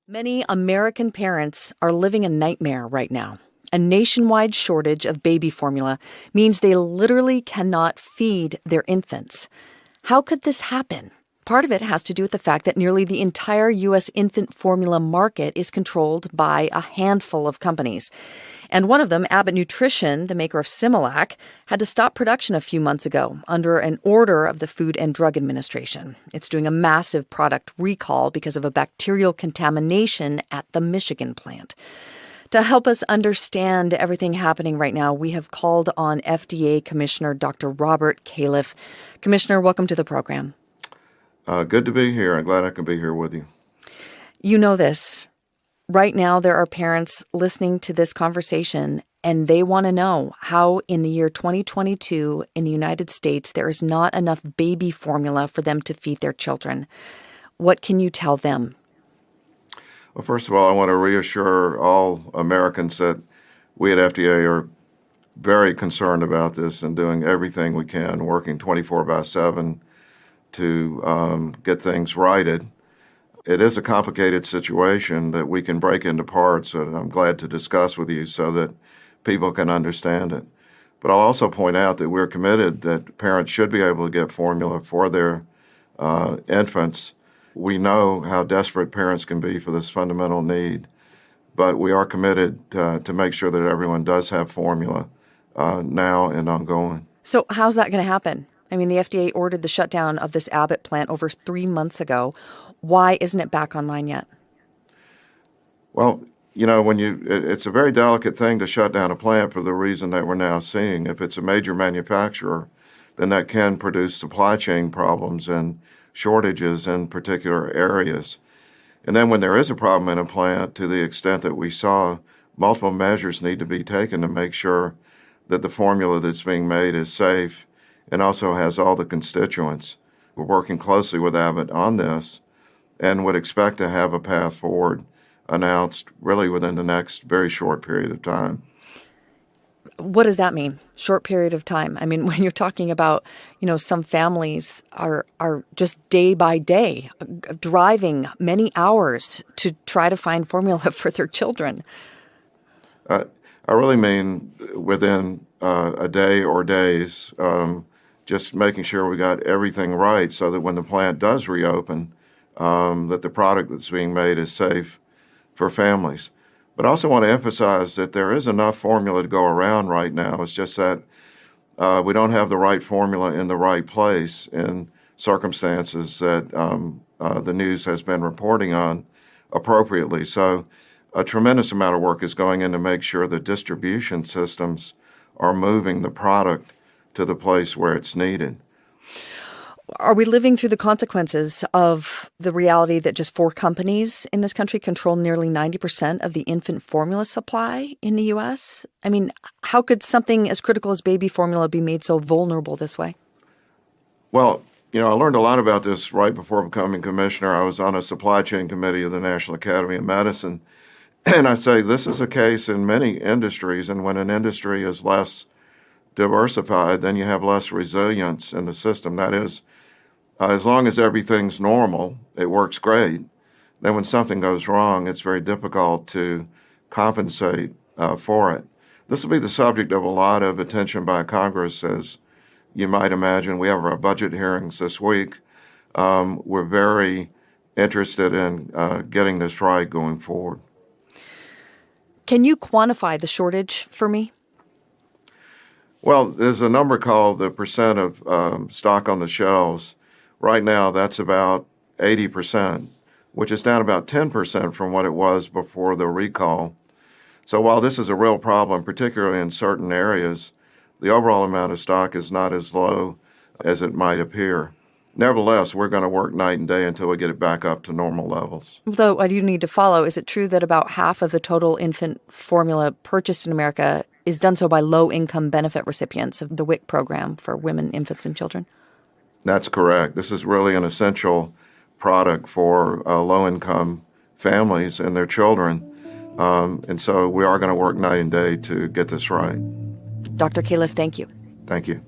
Many American parents are living a nightmare right now. A nationwide shortage of baby formula means they literally cannot feed their infants. How could this happen? Part of it has to do with the fact that nearly the entire U.S. infant formula market is controlled by a handful of companies. And one of them, Abbott Nutrition, the maker of Similac, had to stop production a few months ago under an order of the Food and Drug Administration. It's doing a massive product recall because of a bacterial contamination at the Michigan plant. To help us understand everything happening right now, we have called on FDA Commissioner Dr. Robert Califf. Commissioner, welcome to the program. Good to be here. I'm glad I can be here with you. You know this. Right now, there are parents listening to this conversation, and they want to know how in the year 2022 in the United States, there is not enough baby formula for them to feed their children. What can you tell them? Well, first of all, I want to reassure all Americans that we at FDA are very concerned about this and doing everything we can, working 24/7 to get things righted. It is a complicated situation that we can break into parts that I'm glad to discuss with you so that people can understand it. But I'll also point out that we're committed that parents should be able to get formula for their infants. We know how desperate parents can be for this fundamental need, but we are committed to make sure that everyone does have formula now and ongoing. So how's that going to happen? I mean, the FDA ordered the shutdown of this Abbott plant over 3 months ago. Why isn't it back online yet? Well, you know, it's a very delicate thing to shut down a plant for the reason that we're now seeing. If it's a major manufacturer, then that can produce supply chain problems and shortages in particular areas. And then when there is a problem in a plant, to the extent that we saw, multiple measures need to be taken to make sure that the formula that's being made is safe and also has all the constituents. We're working closely with Abbott on this and would expect to have a path forward announced really within the next very short period of time. What does that mean? Short period of time? I mean, when you're talking about, you know, some families are just day by day driving many hours to try to find formula for their children. I really mean within a day or days, just making sure we got everything right so that when the plant does reopen, that the product that's being made is safe for families. But I also want to emphasize that there is enough formula to go around right now. It's just that we don't have the right formula in the right place in circumstances that the news has been reporting on appropriately. So a tremendous amount of work is going in to make sure the distribution systems are moving the product to the place where it's needed. Are we living through the consequences of the reality that just 4 companies in this country control nearly 90% of the infant formula supply in the U.S.? I mean, how could something as critical as baby formula be made so vulnerable this way? Well, you know, I learned a lot about this right before becoming commissioner. I was on a supply chain committee of the National Academy of Medicine. And I'd say this is a case in many industries. And when an industry is less diversified, then you have less resilience in the system. That is, as long as everything's normal, it works great. Then when something goes wrong, it's very difficult to compensate for it. This will be the subject of a lot of attention by Congress, as you might imagine. We have our budget hearings this week. We're very interested in getting this right going forward. Can you quantify the shortage for me? Well, there's a number called the percent of stock on the shelves. Right now, that's about 80%, which is down about 10% from what it was before the recall. So while this is a real problem, particularly in certain areas, the overall amount of stock is not as low as it might appear. Nevertheless, we're going to work night and day until we get it back up to normal levels. Though I do need to follow, is it true that about half of the total infant formula purchased in America is done so by low-income benefit recipients of the WIC program for women, infants, and children? That's correct. This is really an essential product for low-income families and their children. And so we are going to work night and day to get this right. Dr. Califf, thank you. Thank you.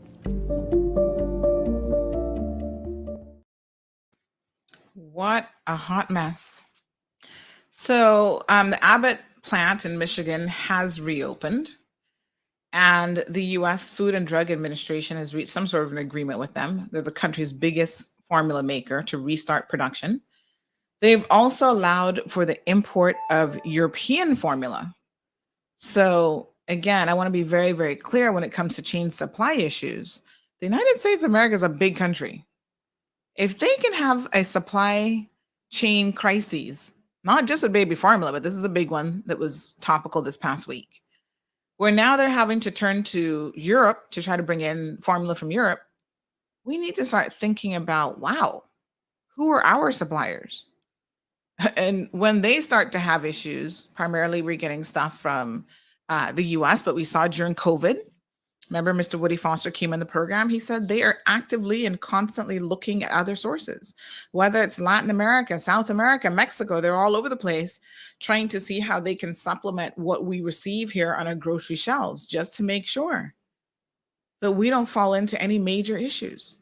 What a hot mess. So the Abbott plant in Michigan has reopened, and the U.S. Food and Drug Administration has reached some sort of an agreement with them. They're the country's biggest formula maker to restart production. They've also allowed for the import of European formula. So again, I want to be very, very clear when it comes to chain supply issues. The United States of America is a big country. If they can have a supply chain crises, not just with baby formula, but this is a big one that was topical this past week, where now they're having to turn to Europe to try to bring in formula from Europe, we need to start thinking about, wow, who are our suppliers? And when they start to have issues, primarily we're getting stuff from the US, but we saw during COVID, remember Mr. Woody Foster came in the program, he said they are actively and constantly looking at other sources, whether it's Latin America, South America, Mexico, they're all over the place trying to see how they can supplement what we receive here on our grocery shelves, just to make sure that we don't fall into any major issues.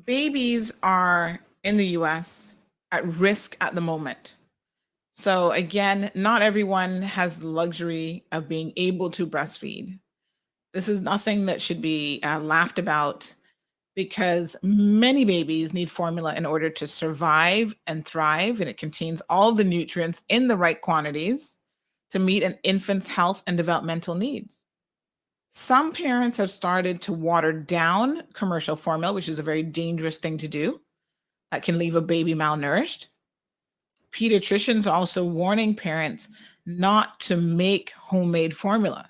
Babies are in the US at risk at the moment. So again, not everyone has the luxury of being able to breastfeed. This is nothing that should be laughed about, because many babies need formula in order to survive and thrive, and it contains all the nutrients in the right quantities to meet an infant's health and developmental needs. Some parents have started to water down commercial formula, which is a very dangerous thing to do. That can leave a baby malnourished. Pediatricians are also warning parents not to make homemade formula.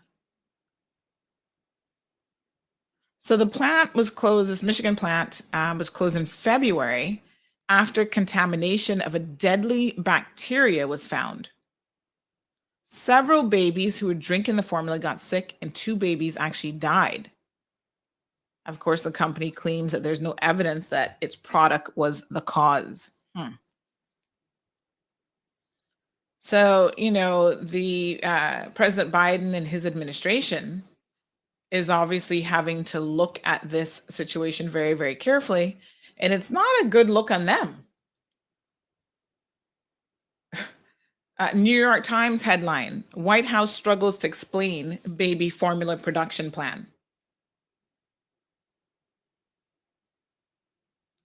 So the plant was closed, this Michigan plant was closed in February after contamination of a deadly bacteria was found. Several babies who were drinking the formula got sick, and 2 babies actually died. Of course, the company claims that there's no evidence that its product was the cause. So, the President Biden and his administration is obviously having to look at this situation very, very carefully, and it's not a good look on them. New York Times headline, White House struggles to explain baby formula production plan.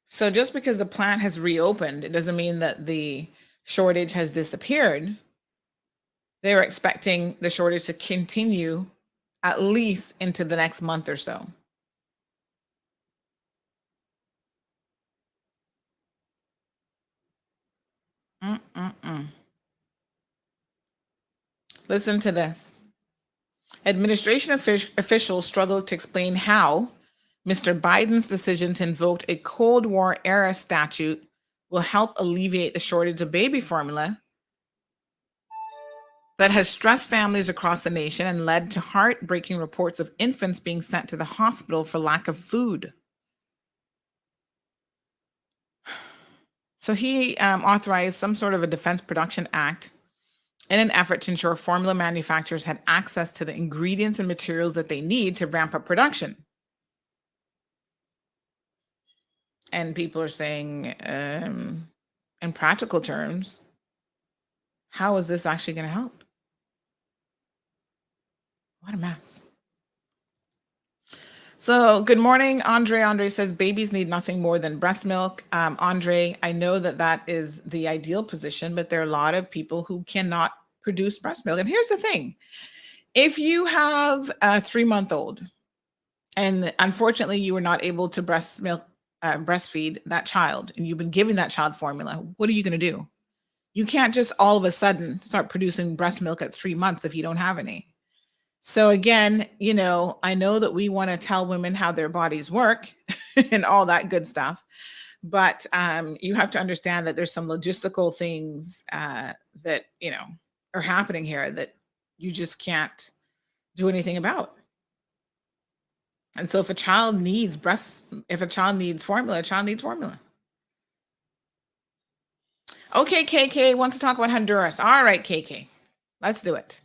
So just because the plant has reopened, it doesn't mean that the shortage has disappeared. They're expecting the shortage to continue at least into the next month or so. Listen to this. Administration officials struggle to explain how Mr. Biden's decision to invoke a Cold War era statute will help alleviate the shortage of baby formula that has stressed families across the nation and led to heartbreaking reports of infants being sent to the hospital for lack of food. So he authorized some sort of a Defense Production Act in an effort to ensure formula manufacturers had access to the ingredients and materials that they need to ramp up production. And people are saying, in practical terms, how is this actually going to help? What a mess. So good morning, Andre. Andre says babies need nothing more than breast milk. Andre, I know that is the ideal position, but there are a lot of people who cannot produce breast milk. And here's the thing. If you have a 3-month-old and unfortunately you were not able to breastfeed that child, and you've been giving that child formula, what are you going to do? You can't just all of a sudden start producing breast milk at 3 months if you don't have any. So again, I know that we want to tell women how their bodies work and all that good stuff, but you have to understand that there's some logistical things that are happening here that you just can't do anything about. And so if a child needs formula, a child needs formula. Okay, KK wants to talk about Honduras. All right, KK, let's do it.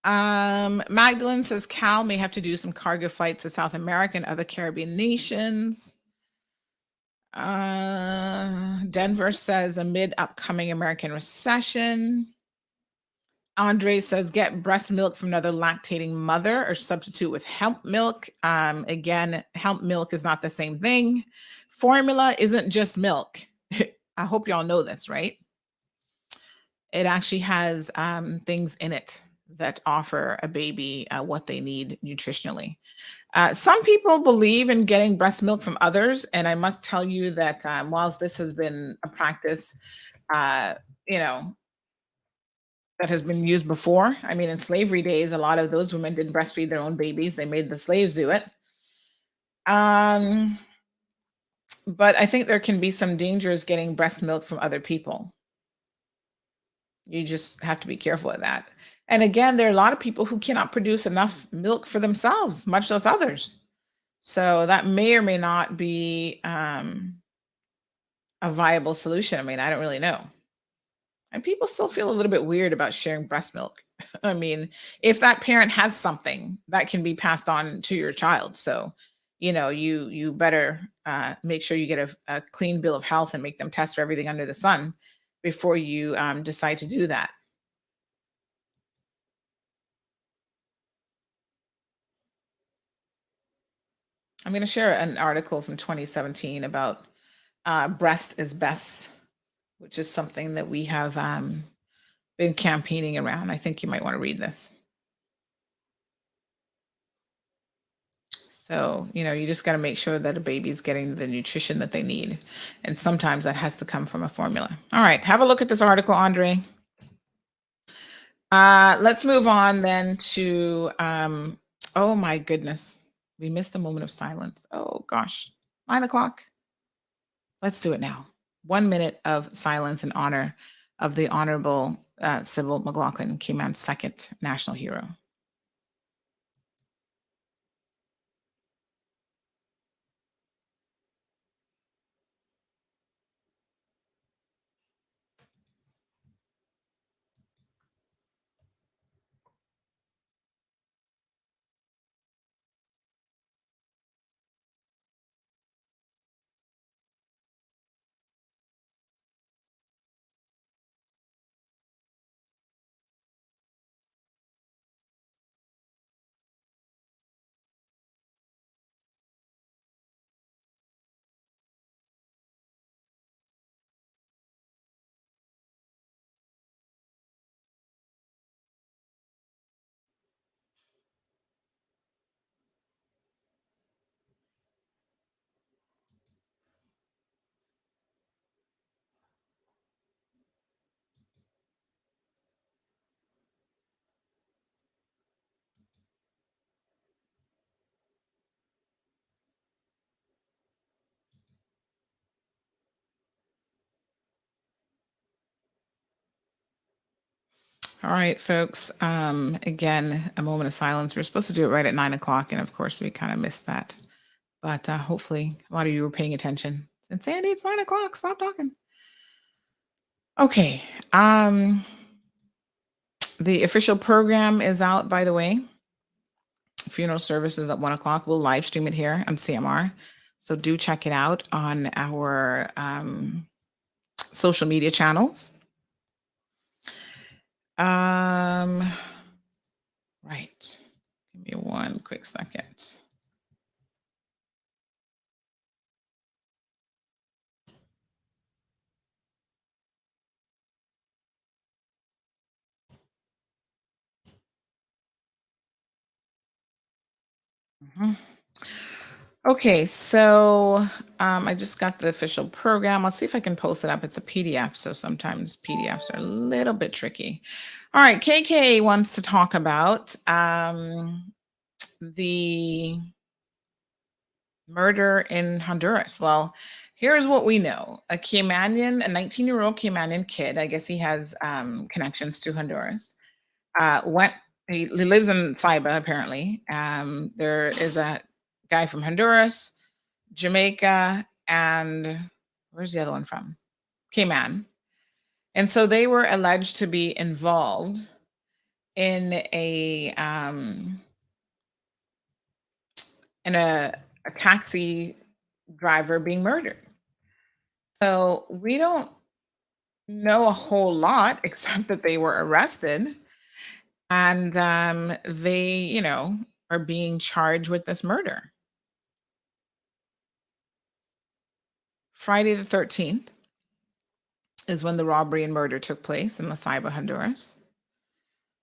Magdalene says Cal may have to do some cargo flights to South America and other Caribbean nations. Denver says amid upcoming American recession. Andre says get breast milk from another lactating mother or substitute with hemp milk. Again, hemp milk is not the same thing. Formula isn't just milk. I hope y'all know this, right? It actually has things in it that offer a baby what they need nutritionally. Some people believe in getting breast milk from others, and I must tell you that whilst this has been a practice, that has been used before. I mean, in slavery days, a lot of those women didn't breastfeed their own babies; they made the slaves do it. But I think there can be some dangers getting breast milk from other people. You just have to be careful of that. And again, there are a lot of people who cannot produce enough milk for themselves, much less others. So that may or may not be a viable solution. I mean, I don't really know. And people still feel a little bit weird about sharing breast milk. I mean, if that parent has something that can be passed on to your child. So, you better make sure you get a clean bill of health and make them test for everything under the sun before you decide to do that. I'm going to share an article from 2017 about breast is best, which is something that we have been campaigning around. I think you might want to read this. So, you just got to make sure that a baby's getting the nutrition that they need. And sometimes that has to come from a formula. All right, have a look at this article, Andre. Let's move on then to, oh my goodness. We missed the moment of silence. Oh gosh, 9:00. Let's do it now. 1 minute of silence in honor of the Honorable Sybil McLaughlin, Cayman's second national hero. All right, folks. Again, a moment of silence. We're supposed to do it right at 9:00, and of course, we kind of missed that. But hopefully, a lot of you were paying attention. And Sandy, it's 9:00. Stop talking. Okay. The official program is out, by the way. Funeral services at 1:00. We'll live stream it here on CMR. So do check it out on our social media channels. Right. Give me one quick second. Mhm. Okay, so I just got the official program. I'll see if I can post it up. It's a PDF, so sometimes PDFs are a little bit tricky. All right, KK wants to talk about the murder in Honduras. Well, here's what we know. A 19-year-old Caymanian kid, I guess he has connections to Honduras, he lives in Saiba, apparently. There is a guy from Honduras, Jamaica, and where's the other one from? Cayman. And so they were alleged to be involved in a taxi driver being murdered. So we don't know a whole lot except that they were arrested and they, are being charged with this murder. Friday the 13th is when the robbery and murder took place in La Ceiba, Honduras.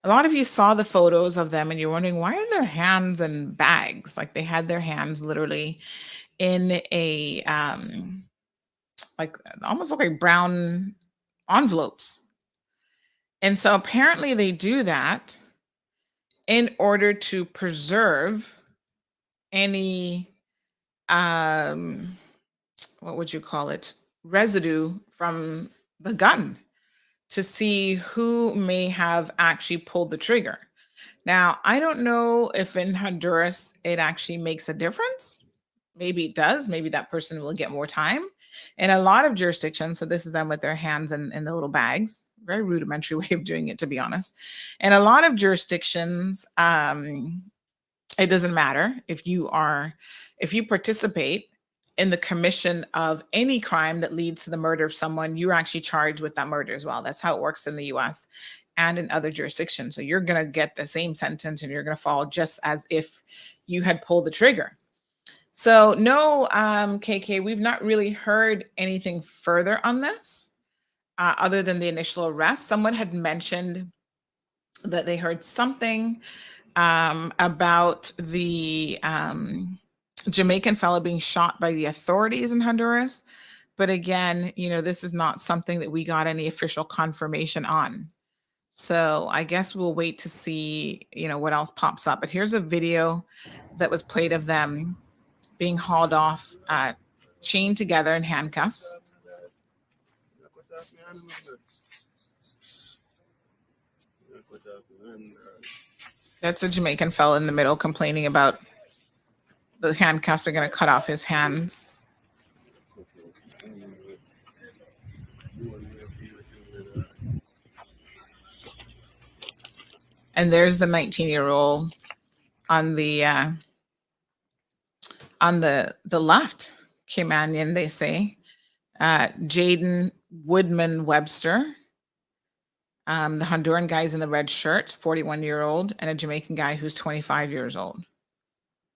A lot of you saw the photos of them and you're wondering, why are their hands in bags? Like they had their hands literally in a like almost like brown envelopes. And so apparently they do that in order to preserve any what would you call it, residue from the gun, to see who may have actually pulled the trigger. Now, I don't know if in Honduras it actually makes a difference. Maybe it does. Maybe that person will get more time. In a lot of jurisdictions, so this is them with their hands in the little bags, very rudimentary way of doing it, to be honest. In a lot of jurisdictions, it doesn't matter if you participate in the commission of any crime that leads to the murder of someone, you're actually charged with that murder as well. That's how it works in the US and in other jurisdictions. So you're going to get the same sentence and you're going to fall just as if you had pulled the trigger. So no, KK, we've not really heard anything further on this other than the initial arrest. Someone had mentioned that they heard something about the Jamaican fellow being shot by the authorities in Honduras. But again, this is not something that we got any official confirmation on. So I guess we'll wait to see, what else pops up. But here's a video that was played of them being hauled off, chained together in handcuffs. That's a Jamaican fellow in the middle complaining about the handcuffs are going to cut off his hands. And there's the 19-year-old on the left, Caymanian, they say, Jaden Woodman Webster. The Honduran guy's in the red shirt, 41-year-old, and a Jamaican guy who's 25 years old.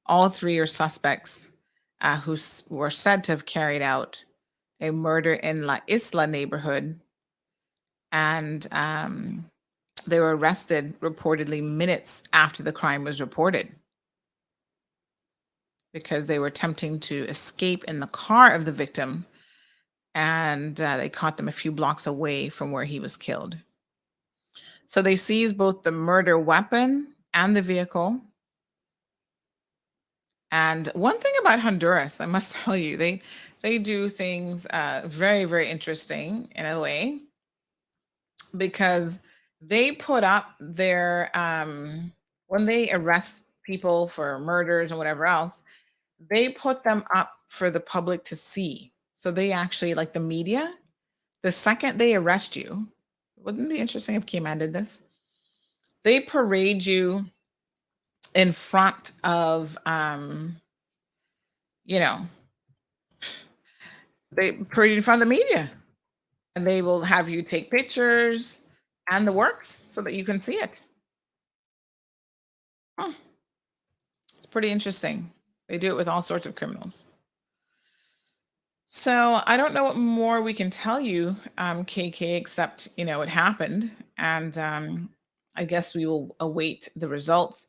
All three are suspects who were said to have carried out a murder in La Isla neighborhood. And they were arrested reportedly minutes after the crime was reported because they were attempting to escape in the car of the victim. And they caught them a few blocks away from where he was killed. So they seized both the murder weapon and the vehicle. And one thing about Honduras, I must tell you, they do things very, very interesting in a way, because they put up their, when they arrest people for murders and whatever else, they put them up for the public to see. So they actually, like the media, the second they arrest you, wouldn't it be interesting if Cayman did this? They parade you in front of, they parade you in front of the media, and they will have you take pictures and the works so that you can see it. It's pretty interesting. They do it with all sorts of criminals. So I don't know what more we can tell you, KK, except, it happened. And I guess we will await the results.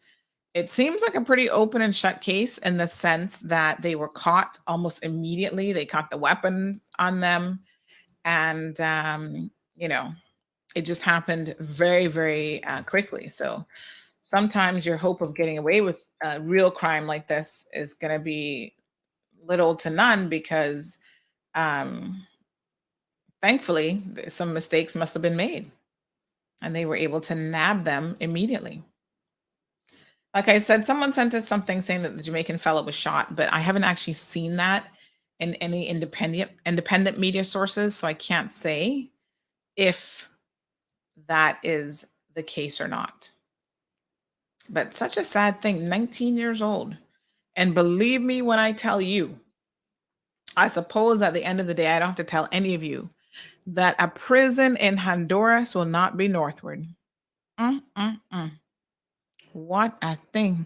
It seems like a pretty open and shut case in the sense that they were caught almost immediately. They caught the weapons on them, and it just happened very, very quickly. So sometimes your hope of getting away with real crime like this is going to be little to none because um, thankfully some mistakes must have been made and they were able to nab them immediately. Like I said, someone sent us something saying that the Jamaican fellow was shot, but I haven't actually seen that in any independent media sources, so I can't say if that is the case or not. But such a sad thing, 19 years old. And believe me when I tell you, I suppose at the end of the day, I don't have to tell any of you that a prison in Honduras will not be northward. What a thing.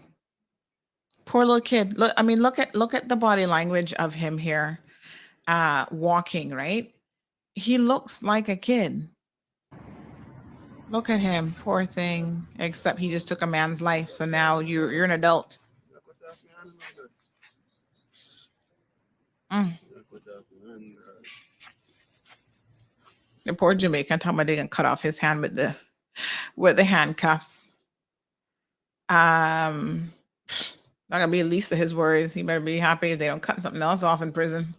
Poor little kid. Look, I mean, look at the body language of him here, walking, right? He looks like a kid. Look at him, poor thing. Except he just took a man's life, so now you're an adult. The poor Jamaican talking about they can cut off his hand with the handcuffs. Not gonna be the least of his worries. He better be happy if they don't cut something else off in prison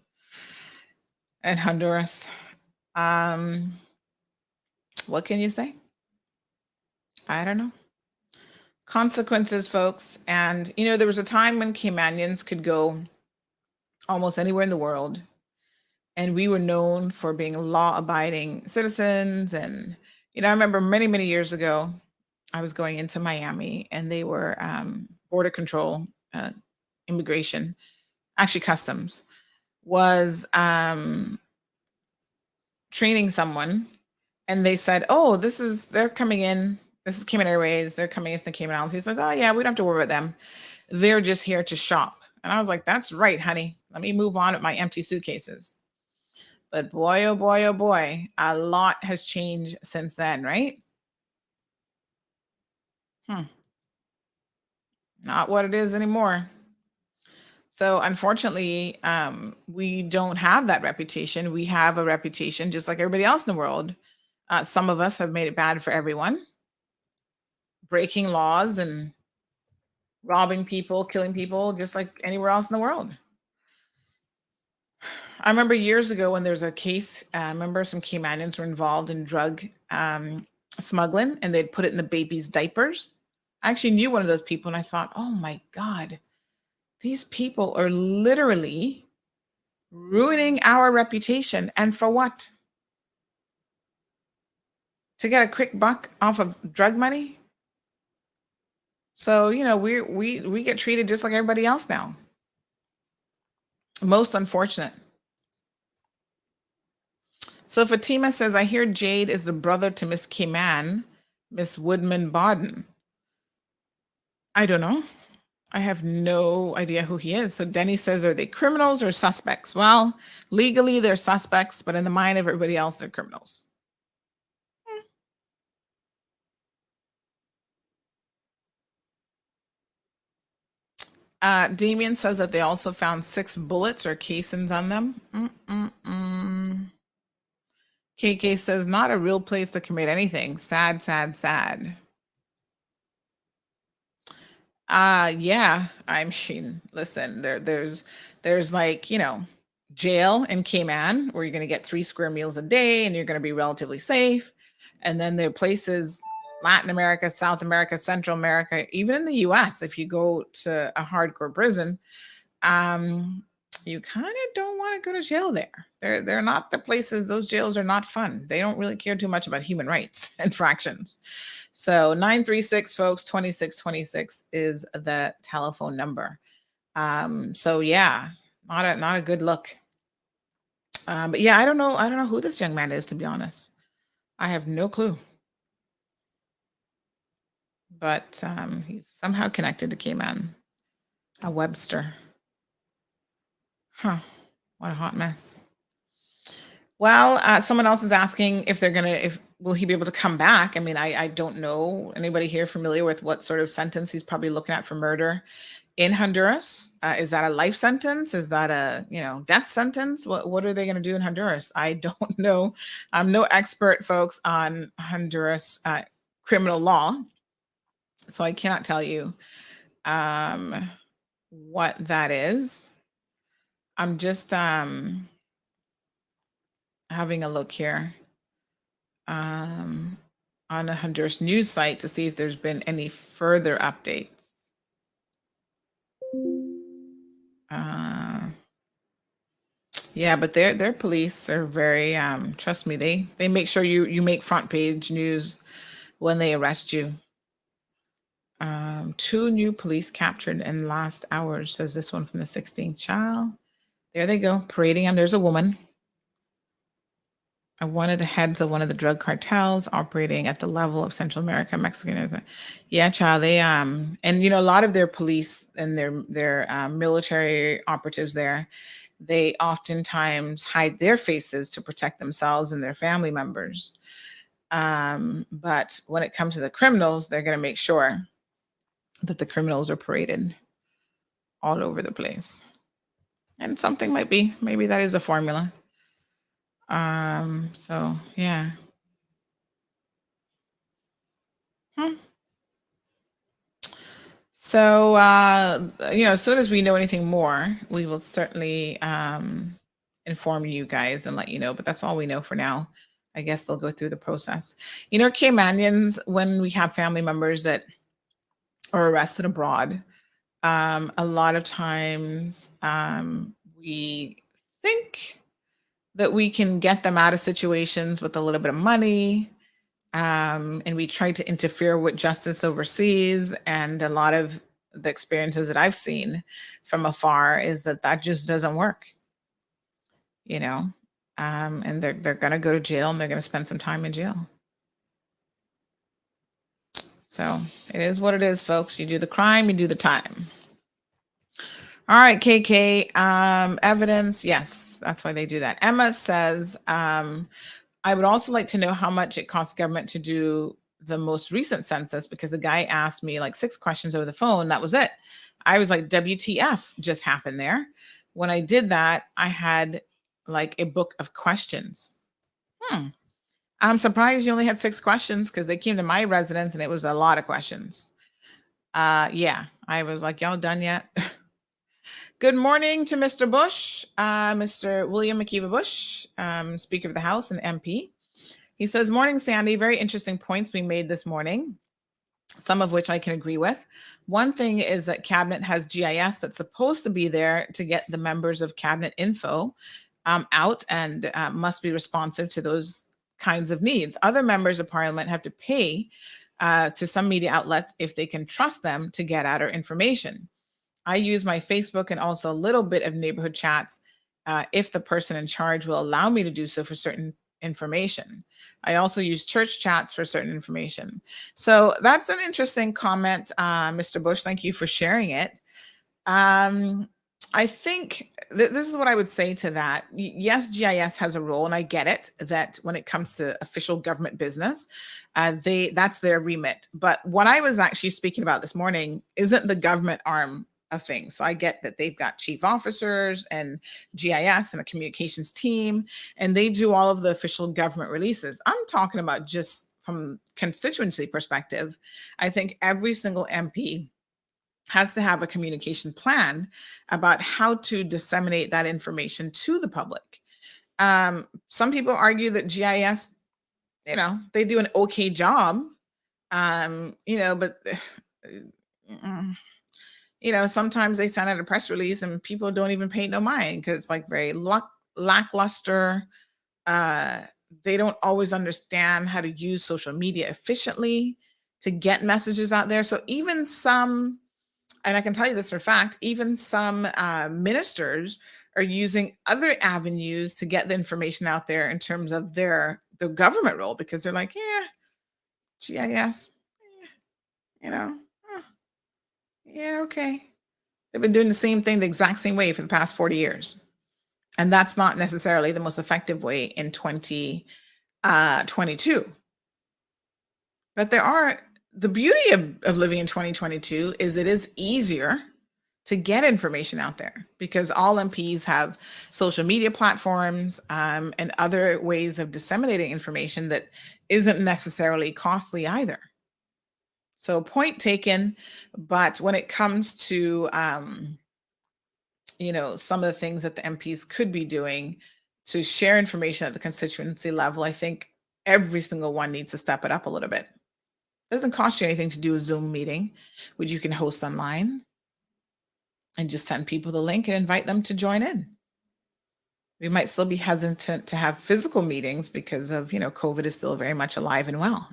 in Honduras. What can you say? I don't know. Consequences, folks. And there was a time when Caymanians could go almost anywhere in the world, and we were known for being law-abiding citizens. And I remember many years ago, I was going into Miami, and they were border control, immigration, actually customs, was training someone, and they said, "Oh, they're coming in. This is Cayman Airways. They're coming in from the Cayman Islands." He says, "Oh yeah, we don't have to worry about them. They're just here to shop." And I was like, "That's right, honey. Let me move on with my empty suitcases." But boy, oh boy, oh boy, a lot has changed since then, right? Not what it is anymore. So unfortunately, we don't have that reputation. We have a reputation just like everybody else in the world. Some of us have made it bad for everyone, breaking laws and robbing people, killing people, just like anywhere else in the world. I remember years ago when there was a case, I remember some Caymanians were involved in drug smuggling, and they'd put it in the baby's diapers. I actually knew one of those people, and I thought, oh my God, these people are literally ruining our reputation. And for what? To get a quick buck off of drug money? So, we get treated just like everybody else now. Most unfortunate. So Fatima says, I hear Jade is the brother to Miss Cayman, Miss Woodman Bodden. I don't know. I have no idea who he is. So Denny says, are they criminals or suspects? Well, legally they're suspects, but in the mind of everybody else, they're criminals. Damien says that they also found 6 bullets or casings on them. KK says, not a real place to commit anything. Sad, sad, sad. Yeah. I mean, listen, there's like, jail in Cayman where you're going to get 3 square meals a day and you're going to be relatively safe. And then there are places, Latin America, South America, Central America, even in the US, if you go to a hardcore prison, you kind of don't want to go to jail there. They're not the places, those jails are not fun. They don't really care too much about human rights infractions. So 936 folks, 2626 is the telephone number. So yeah, not a good look. But yeah, I don't know who this young man is, to be honest. I have no clue. But he's somehow connected to Cayman. A Webster. Huh. What a hot mess. Well, someone else is asking if they're gonna will he be able to come back? I mean, I don't know. Anybody here familiar with what sort of sentence he's probably looking at for murder in Honduras? Is that a life sentence? Is that a, death sentence? What are they going to do in Honduras? I don't know. I'm no expert, folks, on Honduras criminal law, so I cannot tell you what that is. I'm just having a look here on the Honduras news site to see if there's been any further updates. Yeah, but their police are very trust me, they make sure you make front page news when they arrest you. 2 new police captured in last hours, says this one from the 16th. Child, there they go, parading them. There's a woman, one of the heads of one of the drug cartels operating at the level of Central America, Mexican. Yeah, child, they and a lot of their police and their military operatives there, they oftentimes hide their faces to protect themselves and their family members. But when it comes to the criminals, they're going to make sure that the criminals are paraded all over the place. And something maybe that is a formula. So yeah. So as soon as we know anything more, we will certainly inform you guys and let you know, but that's all we know for now. I guess they'll go through the process. Caymanians, when we have family members that are arrested abroad, a lot of times we think that we can get them out of situations with a little bit of money, and we try to interfere with justice overseas. And a lot of the experiences that I've seen from afar is that just doesn't work, and they're going to go to jail, and they're going to spend some time in jail. So it is what it is, folks. You do the crime, you do the time. All right, KK, evidence. Yes, that's why they do that. Emma says, I would also like to know how much it costs government to do the most recent census, because a guy asked me like 6 questions over the phone. That was it. I was like, WTF just happened there. When I did that, I had like a book of questions. I'm surprised you only had 6 questions, because they came to my residence and it was a lot of questions. Yeah, I was like, y'all done yet? Good morning to Mr. Bush, Mr. William McKeever Bush, Speaker of the House and MP. He says, morning, Sandy. Very interesting points being made this morning, some of which I can agree with. One thing is that Cabinet has GIS that's supposed to be there to get the members of Cabinet info out and must be responsive to those kinds of needs. Other members of Parliament have to pay to some media outlets if they can trust them to get out our information. I use my Facebook and also a little bit of neighborhood chats if the person in charge will allow me to do so for certain information. I also use church chats for certain information. So that's an interesting comment, Mr. Bush. Thank you for sharing it. I think this is what I would say to that. Yes, GIS has a role, and I get it that when it comes to official government business, that's their remit. But what I was actually speaking about this morning isn't the government arm of things. So I get that they've got chief officers and GIS and a communications team, and they do all of the official government releases. I'm talking about just from constituency perspective. I think every single MP has to have a communication plan about how to disseminate that information to the public. Some people argue that GIS, they do an okay job, but sometimes they send out a press release and people don't even pay no mind because it's like very lackluster. They don't always understand how to use social media efficiently to get messages out there. So even some, and I can tell you this for a fact, even some ministers are using other avenues to get the information out there in terms of their government role, because they're like, GIS, yeah, okay. They've been doing the same thing the exact same way for the past 40 years. And that's not necessarily the most effective way in 2022. But the beauty of living in 2022 is it is easier to get information out there because all MPs have social media platforms and other ways of disseminating information that isn't necessarily costly either. So point taken, but when it comes to some of the things that the MPs could be doing to share information at the constituency level, I think every single one needs to step it up a little bit. It doesn't cost you anything to do a Zoom meeting, which you can host online and just send people the link and invite them to join in. We might still be hesitant to have physical meetings because of, COVID is still very much alive and well.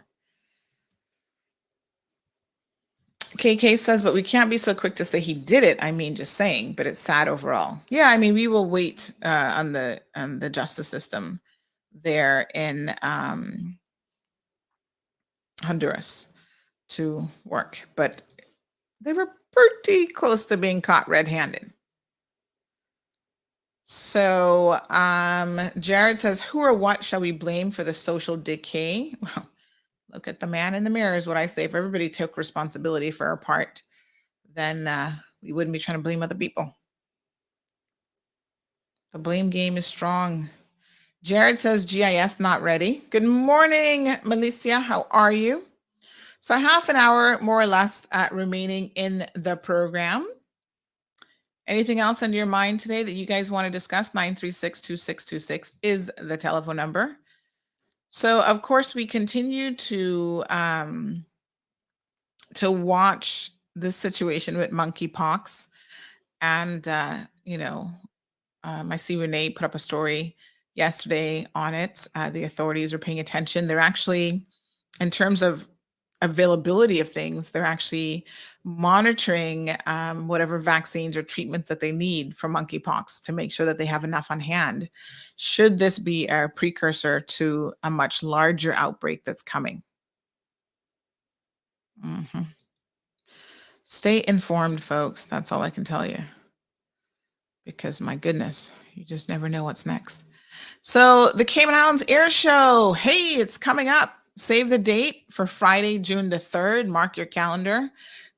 KK says, but we can't be so quick to say he did it. I mean, just saying, but it's sad overall. Yeah, I mean, we will wait on the justice system there in Honduras to work, but they were pretty close to being caught red-handed. So Jared says, who or what shall we blame for the social decay? Well, look at the man in the mirror is what I say. If everybody took responsibility for our part, then we wouldn't be trying to blame other people. The blame game is strong. Jared says GIS not ready. Good morning, Melissa. How are you? So half an hour, more or less, remaining in the program. Anything else on your mind today that you guys want to discuss? 936-2626 is the telephone number. So, of course, we continue to watch this situation with monkeypox. And, I see Renee put up a story yesterday on it. The authorities are paying attention. They're actually, in terms of availability of things, they're actually monitoring whatever vaccines or treatments that they need for monkeypox to make sure that they have enough on hand should this be a precursor to a much larger outbreak that's coming. Stay informed, folks. That's all I can tell you. Because my goodness, you just never know what's next. So the Cayman Islands Air Show, hey, it's coming up. Save the date for Friday, June the 3rd. Mark your calendar.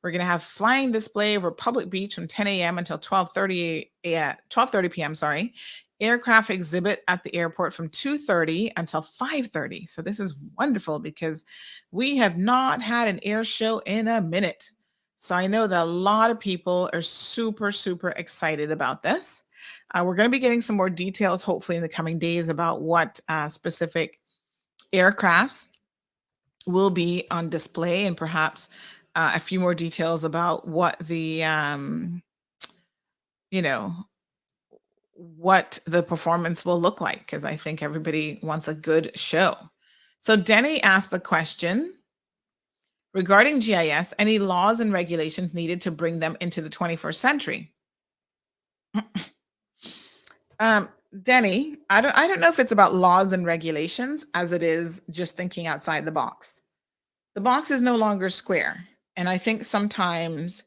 We're going to have flying display over Public Beach from 10 a.m. until 12:30 p.m. Aircraft exhibit at the airport from 2:30 until 5:30. So this is wonderful because we have not had an air show in a minute. So I know that a lot of people are super, super excited about this. We're going to be getting some more details, hopefully in the coming days, about what specific aircrafts will be on display and perhaps a few more details about what the, what the performance will look like, because I think everybody wants a good show. So Denny asked the question, regarding GIS, any laws and regulations needed to bring them into the 21st century? Denny, I don't know if it's about laws and regulations as it is just thinking outside the box. The box is no longer square. And I think sometimes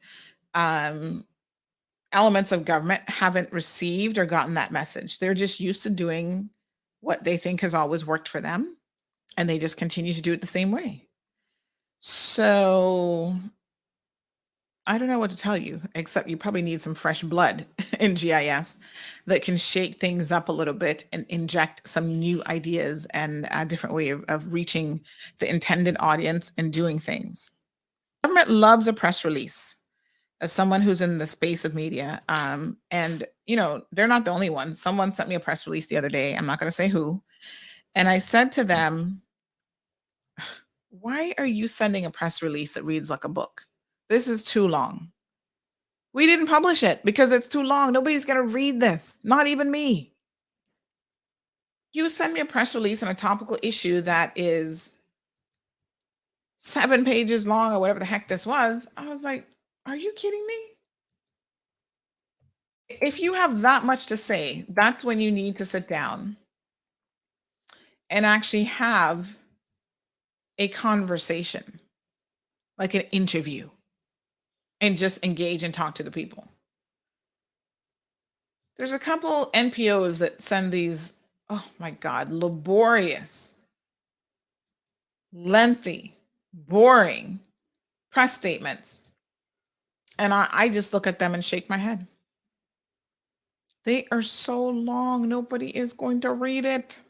elements of government haven't received or gotten that message. They're just used to doing what they think has always worked for them. And they just continue to do it the same way. So I don't know what to tell you, except you probably need some fresh blood in GIS that can shake things up a little bit and inject some new ideas and a different way of reaching the intended audience and doing things. Government loves a press release. As someone who's in the space of media, and they're not the only one. Someone sent me a press release the other day. I'm not going to say who. And I said to them, why are you sending a press release that reads like a book? This is too long. We didn't publish it because it's too long. Nobody's going to read this, not even me. You send me a press release on a topical issue that is 7 pages long or whatever the heck this was. I was like, are you kidding me? If you have that much to say, that's when you need to sit down and actually have a conversation, like an interview, and just engage and talk to the people. There's a couple NPOs that send these, oh my God, laborious, lengthy boring press statements. And I just look at them and shake my head. They are so long, nobody is going to read it.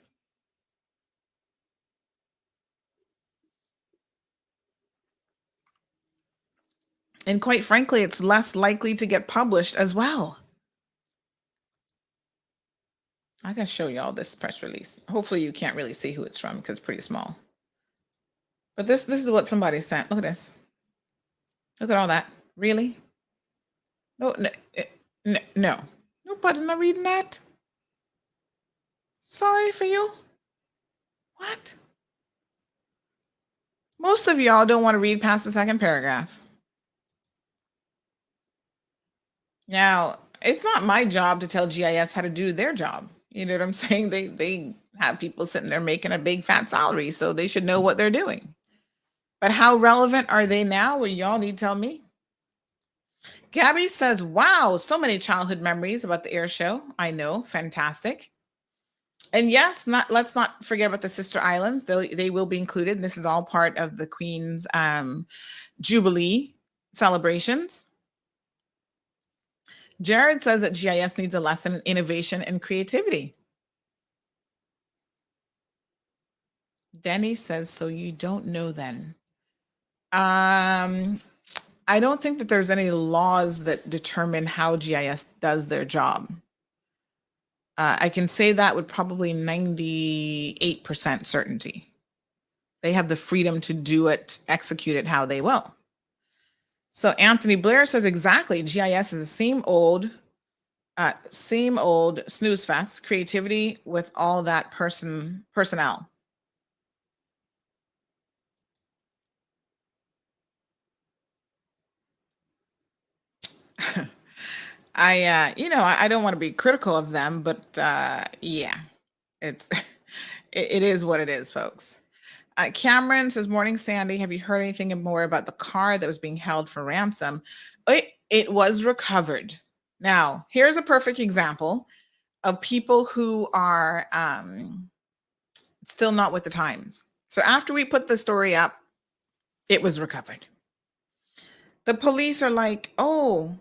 And quite frankly, it's less likely to get published as well. I gotta show y'all this press release. Hopefully you can't really see who it's from because it's pretty small. But this is what somebody sent. Look at this. Look at all that. Really? No. Nobody not reading that. Sorry for you. What? Most of y'all don't want to read past the second paragraph. Now, it's not my job to tell GIS how to do their job. You know what I'm saying? They have people sitting there making a big fat salary, so they should know what they're doing. But how relevant are they now? Well, y'all need to tell me. Gabby says, wow, so many childhood memories about the air show. I know, fantastic. And yes, let's not forget about the sister islands. They will be included. And this is all part of the Queen's Jubilee celebrations. Jared says that GIS needs a lesson in innovation and creativity. Denny says, so you don't know then. I don't think that there's any laws that determine how GIS does their job. I can say that with probably 98% certainty. They have the freedom to do it, execute it how they will. So Anthony Blair says exactly, GIS is the same old snooze fest, creativity with all that personnel. I don't want to be critical of them, but yeah, it is what it is, folks. Cameron says, morning, Sandy. Have you heard anything more about the car that was being held for ransom? It was recovered. Now, here's a perfect example of people who are still not with the times. So after we put the story up, it was recovered. The police are like, oh,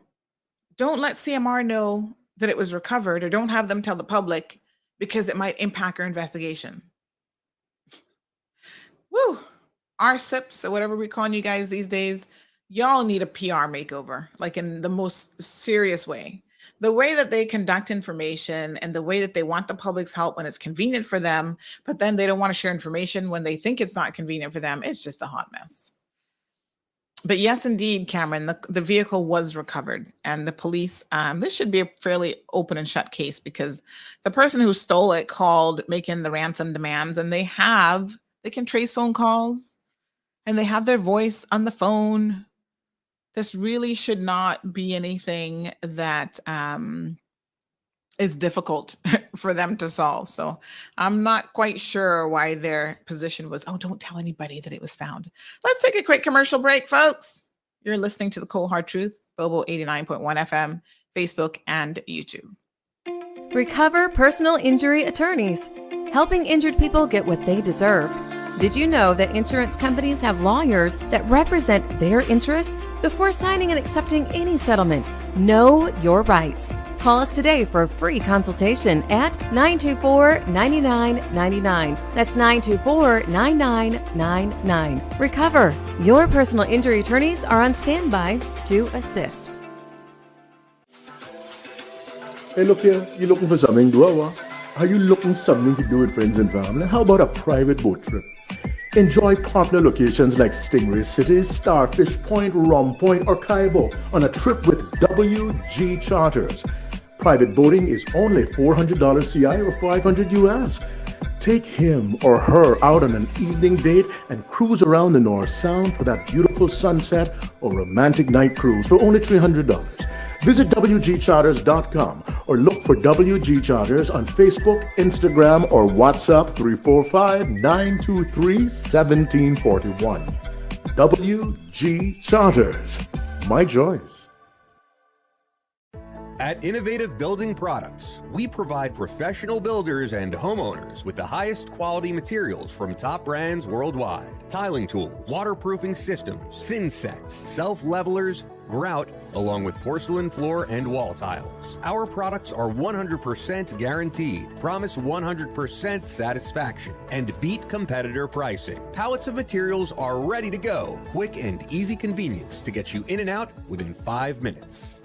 don't let CMR know that it was recovered, or don't have them tell the public because it might impact our investigation. Woo! RSIPs, or whatever we're calling you guys these days, y'all need a PR makeover, like in the most serious way. The way that they conduct information and the way that they want the public's help when it's convenient for them, but then they don't want to share information when they think it's not convenient for them, it's just a hot mess. But yes, indeed, Cameron, the vehicle was recovered, and the police, this should be a fairly open and shut case, because the person who stole it called making the ransom demands, and they can trace phone calls and they have their voice on the phone. This really should not be anything that is difficult for them to solve. So I'm not quite sure why their position was, oh, don't tell anybody that it was found. Let's take a quick commercial break, folks. You're listening to The Cold Hard Truth, Bobo 89.1 FM, Facebook, and YouTube. Recover Personal Injury Attorneys, helping injured people get what they deserve. Did you know that insurance companies have lawyers that represent their interests? Before signing and accepting any settlement, know your rights. Call us today for a free consultation at 924-9999. That's 924-9999. Recover. Your personal injury attorneys are on standby to assist. Hey, look here. You looking for something to do? Are you looking for something to do with friends and family? How about a private boat trip? Enjoy popular locations like Stingray City, Starfish Point, Rum Point, or Cayman on a trip with WG Charters. Private boating is only $400 CI or $500 US. Take him or her out on an evening date and cruise around the North Sound for that beautiful sunset or romantic night cruise for only $300. Visit WGCharters.com or look for WG Charters on Facebook, Instagram, or WhatsApp 345-923-1741. WG Charters. My choice. At Innovative Building Products, we provide professional builders and homeowners with the highest quality materials from top brands worldwide. Tiling tools, waterproofing systems, thin sets, self-levelers, grout, along with porcelain floor and wall tiles. Our products are 100% guaranteed, promise 100% satisfaction, and beat competitor pricing. Pallets of materials are ready to go. Quick and easy convenience to get you in and out within 5 minutes.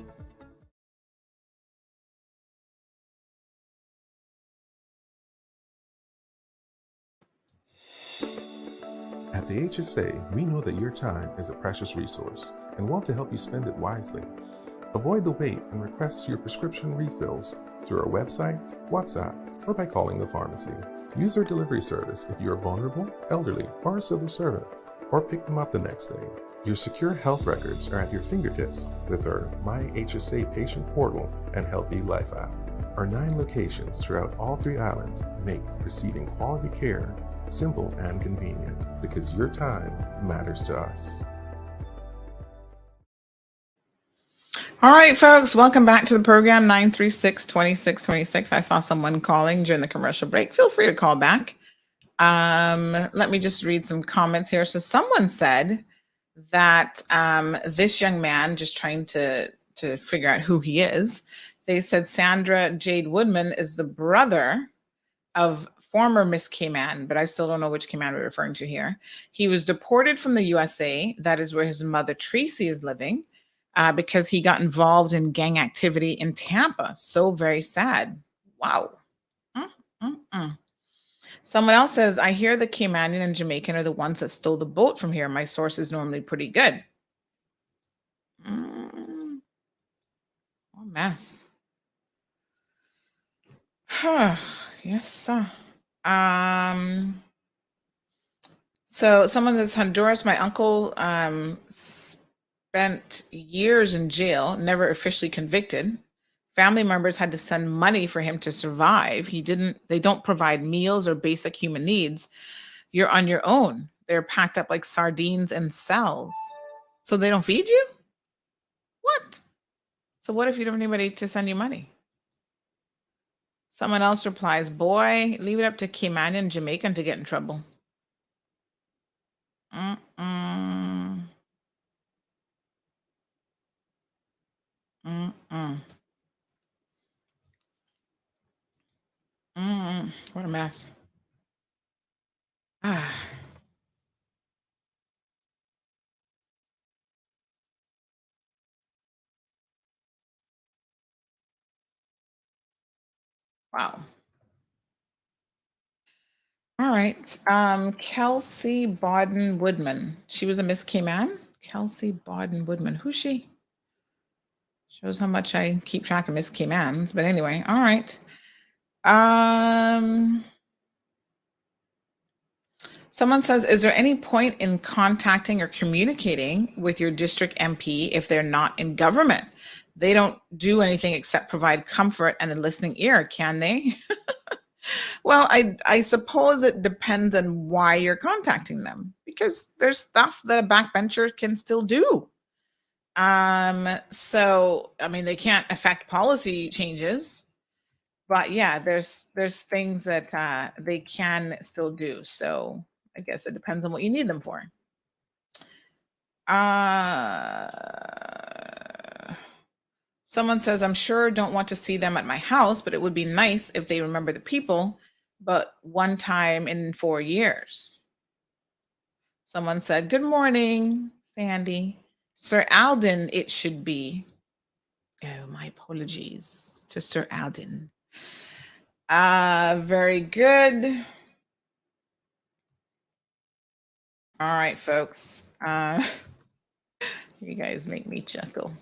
At the HSA, we know that your time is a precious resource and want to help you spend it wisely. Avoid the wait and request your prescription refills through our website, WhatsApp, or by calling the pharmacy. Use our delivery service if you are vulnerable, elderly, or a civil servant, or pick them up the next day. Your secure health records are at your fingertips with our My HSA Patient Portal and Healthy Life app. Our 9 locations throughout all 3 islands make receiving quality care simple and convenient, because your time matters to us. All right, folks, welcome back to the program, 936-2626. I saw someone calling during the commercial break. Feel free to call back. Let me just read some comments here. So someone said that this young man, just trying to figure out who he is, they said Sandra Jade Woodman is the brother of former Miss Cayman, but I still don't know which Cayman we're referring to here. He was deported from the USA. That is where his mother, Tracy, is living, because he got involved in gang activity in Tampa. So very sad. Wow. Someone else says, I hear the Caymanian and Jamaican are the ones that stole the boat from here. My source is normally pretty good. What a mess. Yes, sir. So someone says, Honduras, my uncle spent years in jail, never officially convicted. Family members had to send money for him to survive. They don't provide meals or basic human needs. You're on your own. They're packed up like sardines in cells. So they don't feed you? What? So what if you don't have anybody to send you money? Someone else replies, boy, leave it up to Cayman and Jamaican to get in trouble. What a mess. Wow. All right. Kelsey Bodden Woodman. She was a Miss Cayman. Kelsey Bodden Woodman. Who's she? Shows how much I keep track of Miss Caymans. But anyway, all right. Someone says, is there any point in contacting or communicating with your district MP if they're not in government? They don't do anything except provide comfort and a listening ear, can they? Well, I suppose it depends on why you're contacting them, because there's stuff that a backbencher can still do. So, I mean, they can't affect policy changes, but yeah, there's things that they can still do. So I guess it depends on what you need them for. Someone says, I'm sure don't want to see them at my house, but it would be nice if they remember the people, but one time in 4 years. Someone said, good morning, Sandy. Sir Alden, it should be. Oh, my apologies to Sir Alden. Very good. All right, folks. You guys make me chuckle.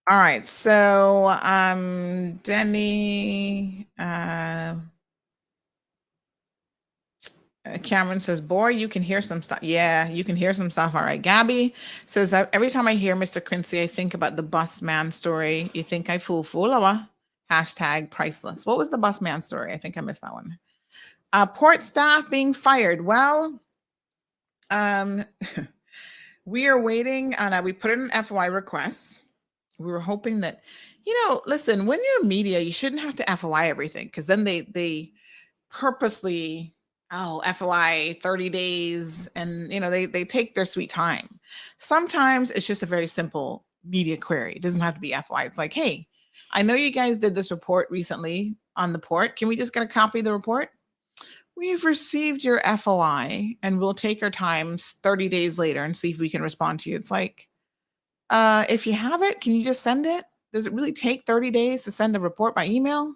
All right, so Denny, Cameron says, boy, you can hear some stuff. Yeah, you can hear some stuff. All right. Gabby says, every time I hear Mr. Quincy, I think about the bus man story. You think I fool? Hashtag priceless. What was the bus man story? I think I missed that one. Port staff being fired. Well, we are waiting on, we put in an FY request. We were hoping that Listen, when you're media, you shouldn't have to FOI everything, because then they purposely, FOI 30 days, and they take their sweet time. Sometimes it's just a very simple media query. It doesn't have to be FOI. It's like, hey, I know you guys did this report recently on the port. Can we just get a copy of the report? We've received your FOI, and we'll take our time 30 days later and see if we can respond to you. It's like, if you have it, can you just send it? Does it really take 30 days to send a report by email?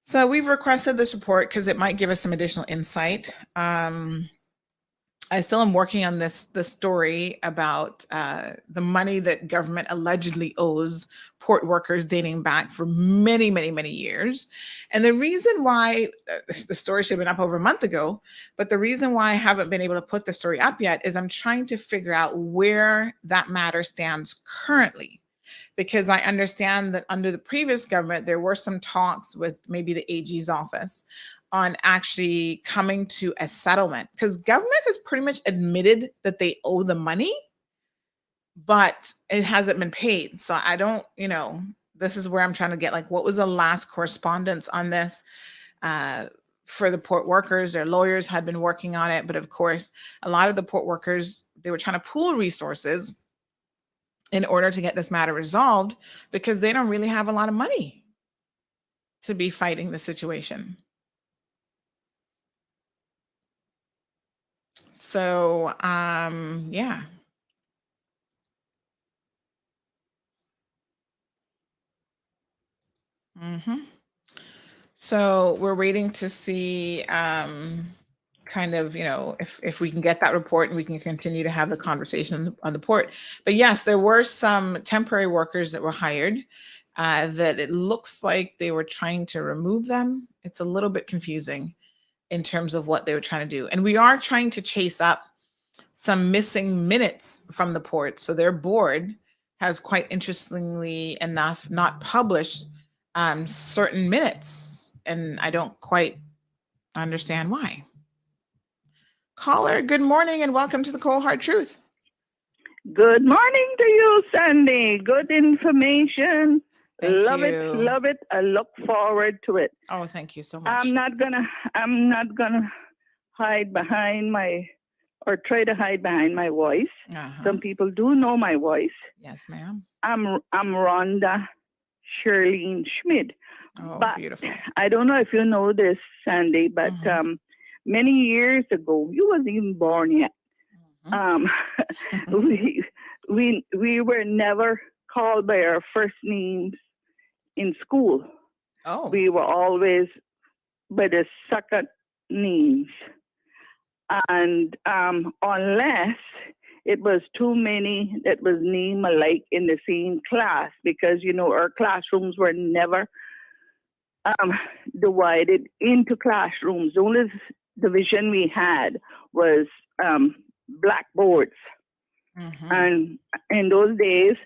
So we've requested this report because it might give us some additional insight. I still am working on this story about the money that government allegedly owes port workers dating back for many, many, many years. And the reason why the story should have been up over a month ago, but the reason why I haven't been able to put the story up yet is I'm trying to figure out where that matter stands currently. Because I understand that under the previous government, there were some talks with maybe the AG's office on actually coming to a settlement, because government has pretty much admitted that they owe the money, but it hasn't been paid. So I don't, this is where I'm trying to get, like, what was the last correspondence on this for the port workers? Their lawyers had been working on it, but of course, a lot of the port workers, they were trying to pool resources in order to get this matter resolved, because they don't really have a lot of money to be fighting the situation. So, yeah. So we're waiting to see kind of, if we can get that report and we can continue to have the conversation on the port. But yes, there were some temporary workers that were hired that it looks like they were trying to remove them. It's a little bit confusing in terms of what they were trying to do. And we are trying to chase up some missing minutes from the port. So their board has, quite interestingly enough, not published certain minutes. And I don't quite understand why. Caller, good morning and welcome to the Cold Hard Truth. Good morning to you, Sandy. Good information. Love it. I look forward to it. Oh, thank you so much. I'm not gonna hide behind or try to hide behind my voice. Some people do know my voice. Yes, ma'am. I'm Rhonda Shirlene Schmidt. Oh, but beautiful. I don't know if you know this, Sandy, but many years ago, you wasn't even born yet. We were never called by our first names in school. Oh. We were always by the second names. And unless it was too many that was named alike in the same class, because, our classrooms were never divided into classrooms. The only division we had was blackboards. And in those days,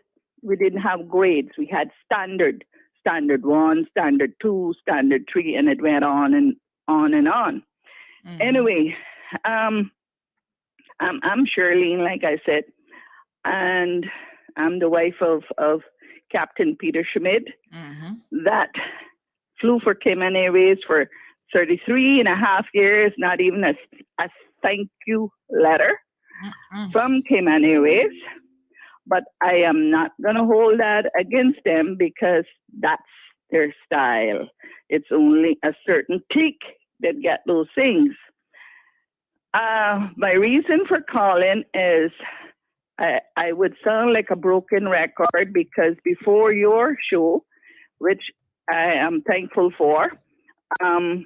we didn't have grades. We had standard 1, standard 2, standard 3, and it went on and on and on. Anyway, I'm Shirlene, like I said, and I'm the wife of Captain Peter Schmidt that flew for Cayman Airways for 33 and a half years, not even a thank you letter from Cayman Airways. But I am not going to hold that against them because that's their style. It's only a certain clique that get those things. My reason for calling is I would sound like a broken record because before your show, which I am thankful for, on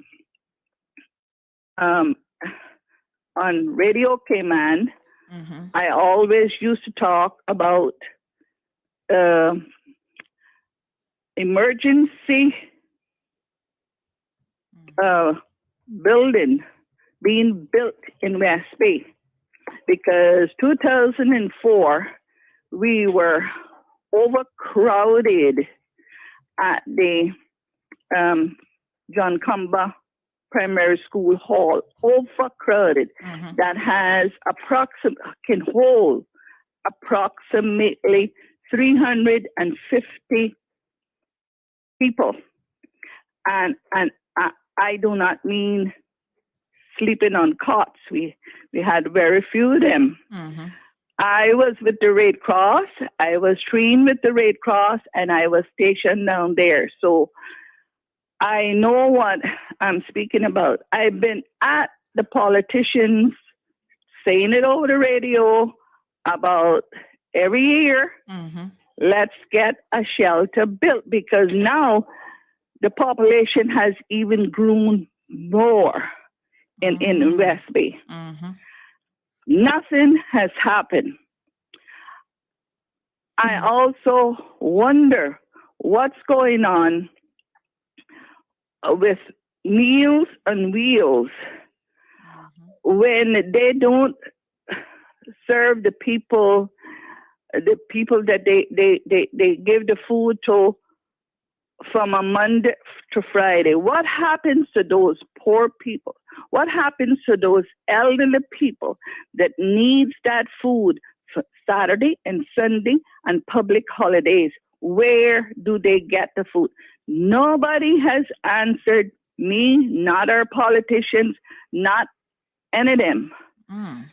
Radio Cayman, I always used to talk about emergency building being built in West Bay, because 2004 we were overcrowded at the John Cumba Primary School Hall, overcrowded. That has can hold approximately 350 people. And I do not mean sleeping on cots. We had very few of them. I was with the Red Cross. I was trained with the Red Cross, and I was stationed down there. So I know what I'm speaking about. I've been at the politicians saying it over the radio about every year, let's get a shelter built, because now the population has even grown more in West Bay. Nothing has happened. I also wonder what's going on with Meals on Wheels when they don't serve the people that they give the food to from a Monday to Friday. What happens to those poor people? What happens to those elderly people that needs that food for Saturday and Sunday and public holidays? Where do they get the food? Nobody has answered me, not our politicians, not any of them.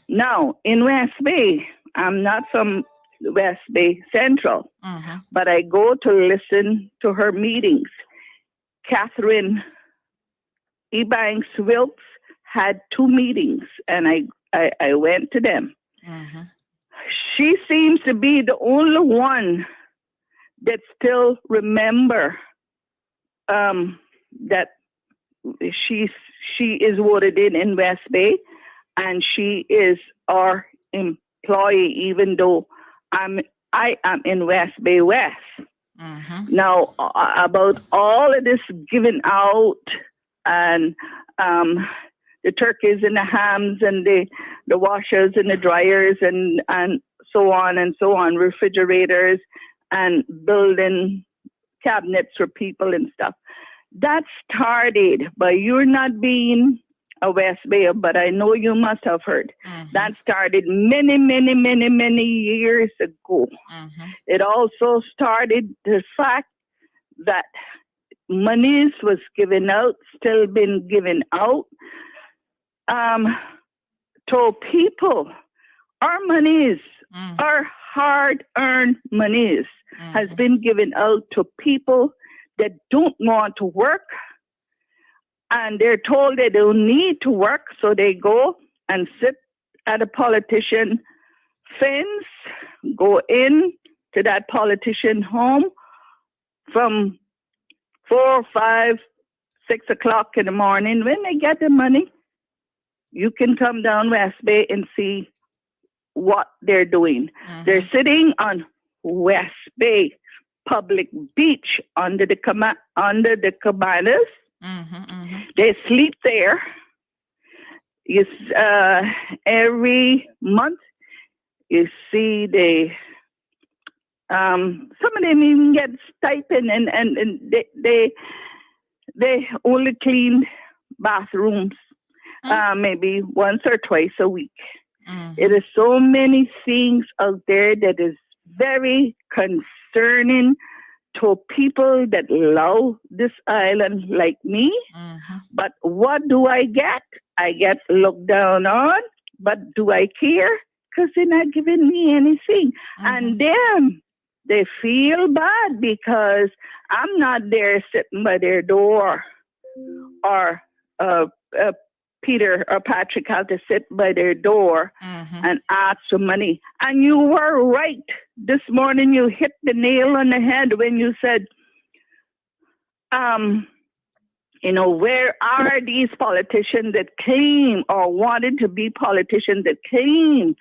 Now, in West Bay, I'm not from West Bay Central, but I go to listen to her meetings. Catherine Ebanks Wilkes had 2 meetings, and I went to them. She seems to be the only one that still remember that she is voted in West Bay, and she is our employee, even though I am in West Bay West. Now, about all of this giving out and the turkeys and the hams and the washers and the dryers and so on, refrigerators and building cabinets for people and stuff. That started by you're not being a West Bayer, but I know you must have heard. That started many, many, many, many years ago. It also started the fact that monies was given out, still been given out to people. Our monies, our hard-earned monies has been given out to people that don't want to work, and they're told they don't need to work, so they go and sit at a politician fence, go in to that politician home from 4, 5, 6 o'clock in the morning. When they get the money, you can come down West Bay and see what they're doing. They're sitting on West Bay Public Beach under the cabanas. They sleep there. Every month you see some of them even get stipend, and they only clean bathrooms maybe once or twice a week. It is so many things out there that is very concerning to people that love this island like me. But what do I get? I get looked down on, but do I care? Because they're not giving me anything. And then they feel bad because I'm not there sitting by their door, or Peter or Patrick had to sit by their door and ask for money. And you were right. This morning you hit the nail on the head when you said, where are these politicians that came or wanted to be politicians that came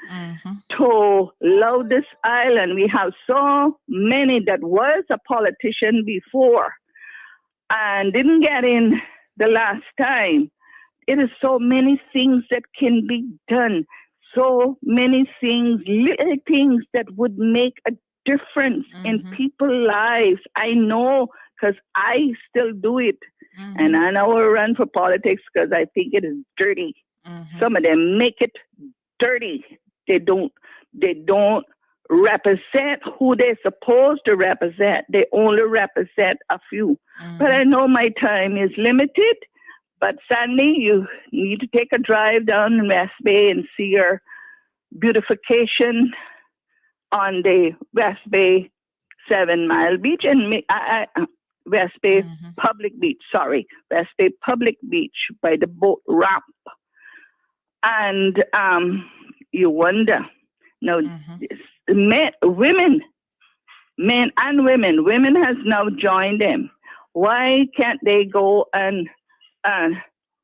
to love this island? We have so many that was a politician before and didn't get in the last time. It is so many things that can be done. So many things, little things that would make a difference in people's lives. I know, because I still do it. And I know I run for politics because I think it is dirty. Some of them make it dirty. They don't represent who they're supposed to represent. They only represent a few. But I know my time is limited. But Sandy, you need to take a drive down in West Bay and see your beautification on the West Bay 7 Mile Beach and West Bay Public Beach. Sorry, West Bay Public Beach by the boat ramp. And you wonder now, men and women. Women has now joined them. Why can't they go and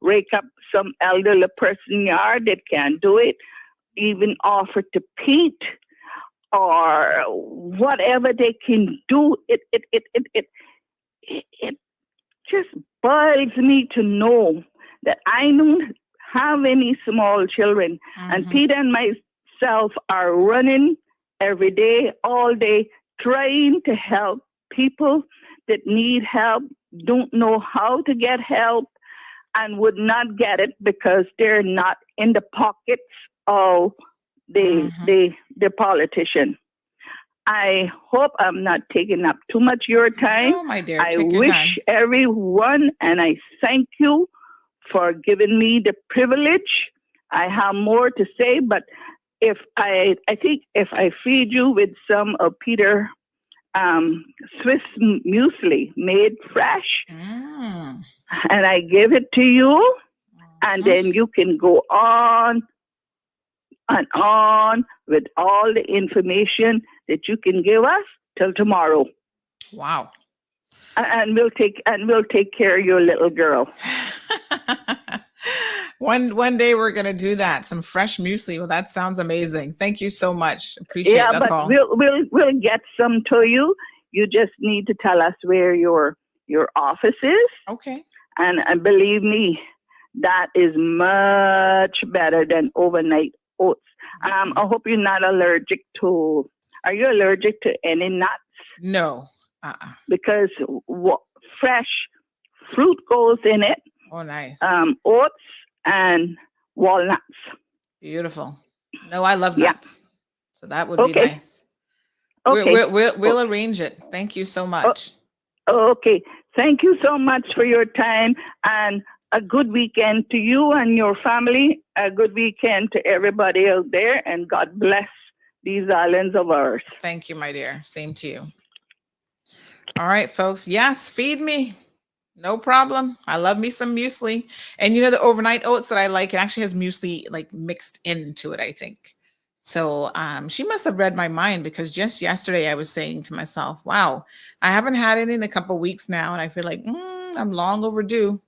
rake up some elderly person yard that can't do it? Even offer to paint or whatever they can do. It just boils me to know that I don't have any small children, and Peter and myself are running every day, all day, trying to help people that need help, don't know how to get help, and would not get it because they're not in the pockets of the politician. I hope I'm not taking up too much of your time. No, my dear, I take your wish time. everyone, and I thank you for giving me the privilege. I have more to say, but if I think if I feed you with some of Peter Swiss muesli made fresh, and I give it to you, and then you can go on and on with all the information that you can give us till tomorrow. Wow. And we'll take care of your little girl. One day we're gonna do that. Some fresh muesli. Well, that sounds amazing. Thank you so much. Appreciate that but call. we'll get some to you. You just need to tell us where your office is. Okay. And believe me, that is much better than overnight oats. I hope you're not allergic to. Are you allergic to any nuts? No. Because fresh fruit goes in it. Oh, nice. Oats and walnuts. Beautiful. No, I love nuts. So that would be nice. Okay. We'll arrange it. Thank you so much. Okay. Thank you so much for your time, and a good weekend to you and your family. A good weekend to everybody out there, and God bless these islands of ours. Thank you, my dear. Same to you. All right, folks. Yes, feed me. No problem. I love me some muesli. And you know the overnight oats that I like, it actually has muesli like mixed into it, I think. So she must have read my mind, because just yesterday I was saying to myself, wow, I haven't had any in a couple of weeks now, and I feel like I'm long overdue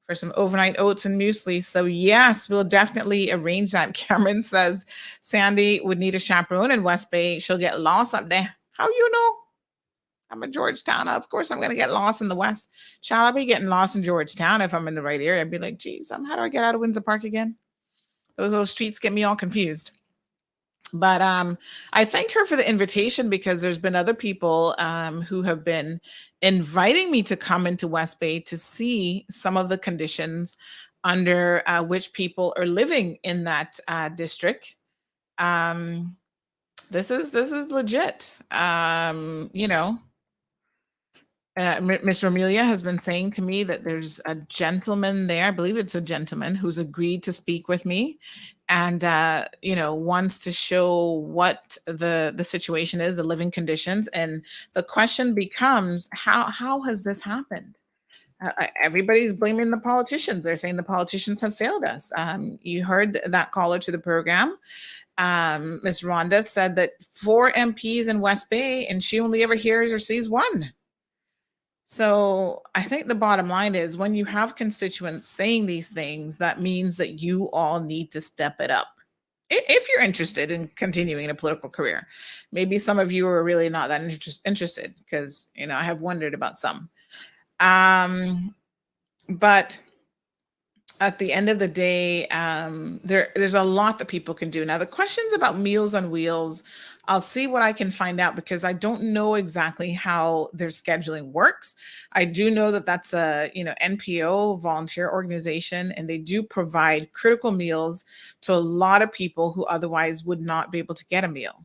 for some overnight oats and muesli. So yes, we'll definitely arrange that. Cameron says Sandy would need a chaperone in West Bay. She'll get lost up there. How you know? I'm a Georgetowner. Of course I'm going to get lost in the West. Shall I be getting lost in Georgetown if I'm in the right area? I'd be like, geez, how do I get out of Windsor Park again? Those little streets get me all confused. But I thank her for the invitation, because there's been other people who have been inviting me to come into West Bay to see some of the conditions under which people are living in that district. This is legit. Miss Romelia has been saying to me that there's a gentleman there, I believe it's a gentleman, who's agreed to speak with me, and wants to show what the situation is, the living conditions. And the question becomes, how has this happened? Everybody's blaming the politicians. They're saying the politicians have failed us. You heard that caller to the program. Ms. Rhonda said that 4 MPs in West Bay, and she only ever hears or sees one. So I think the bottom line is, when you have constituents saying these things, that means that you all need to step it up. If you're interested in continuing a political career. Maybe some of you are really not that interested, because, I have wondered about some. But at the end of the day, there's a lot that people can do. Now, the questions about Meals on Wheels, I'll see what I can find out, because I don't know exactly how their scheduling works. I do know that that's a NPO volunteer organization, and they do provide critical meals to a lot of people who otherwise would not be able to get a meal.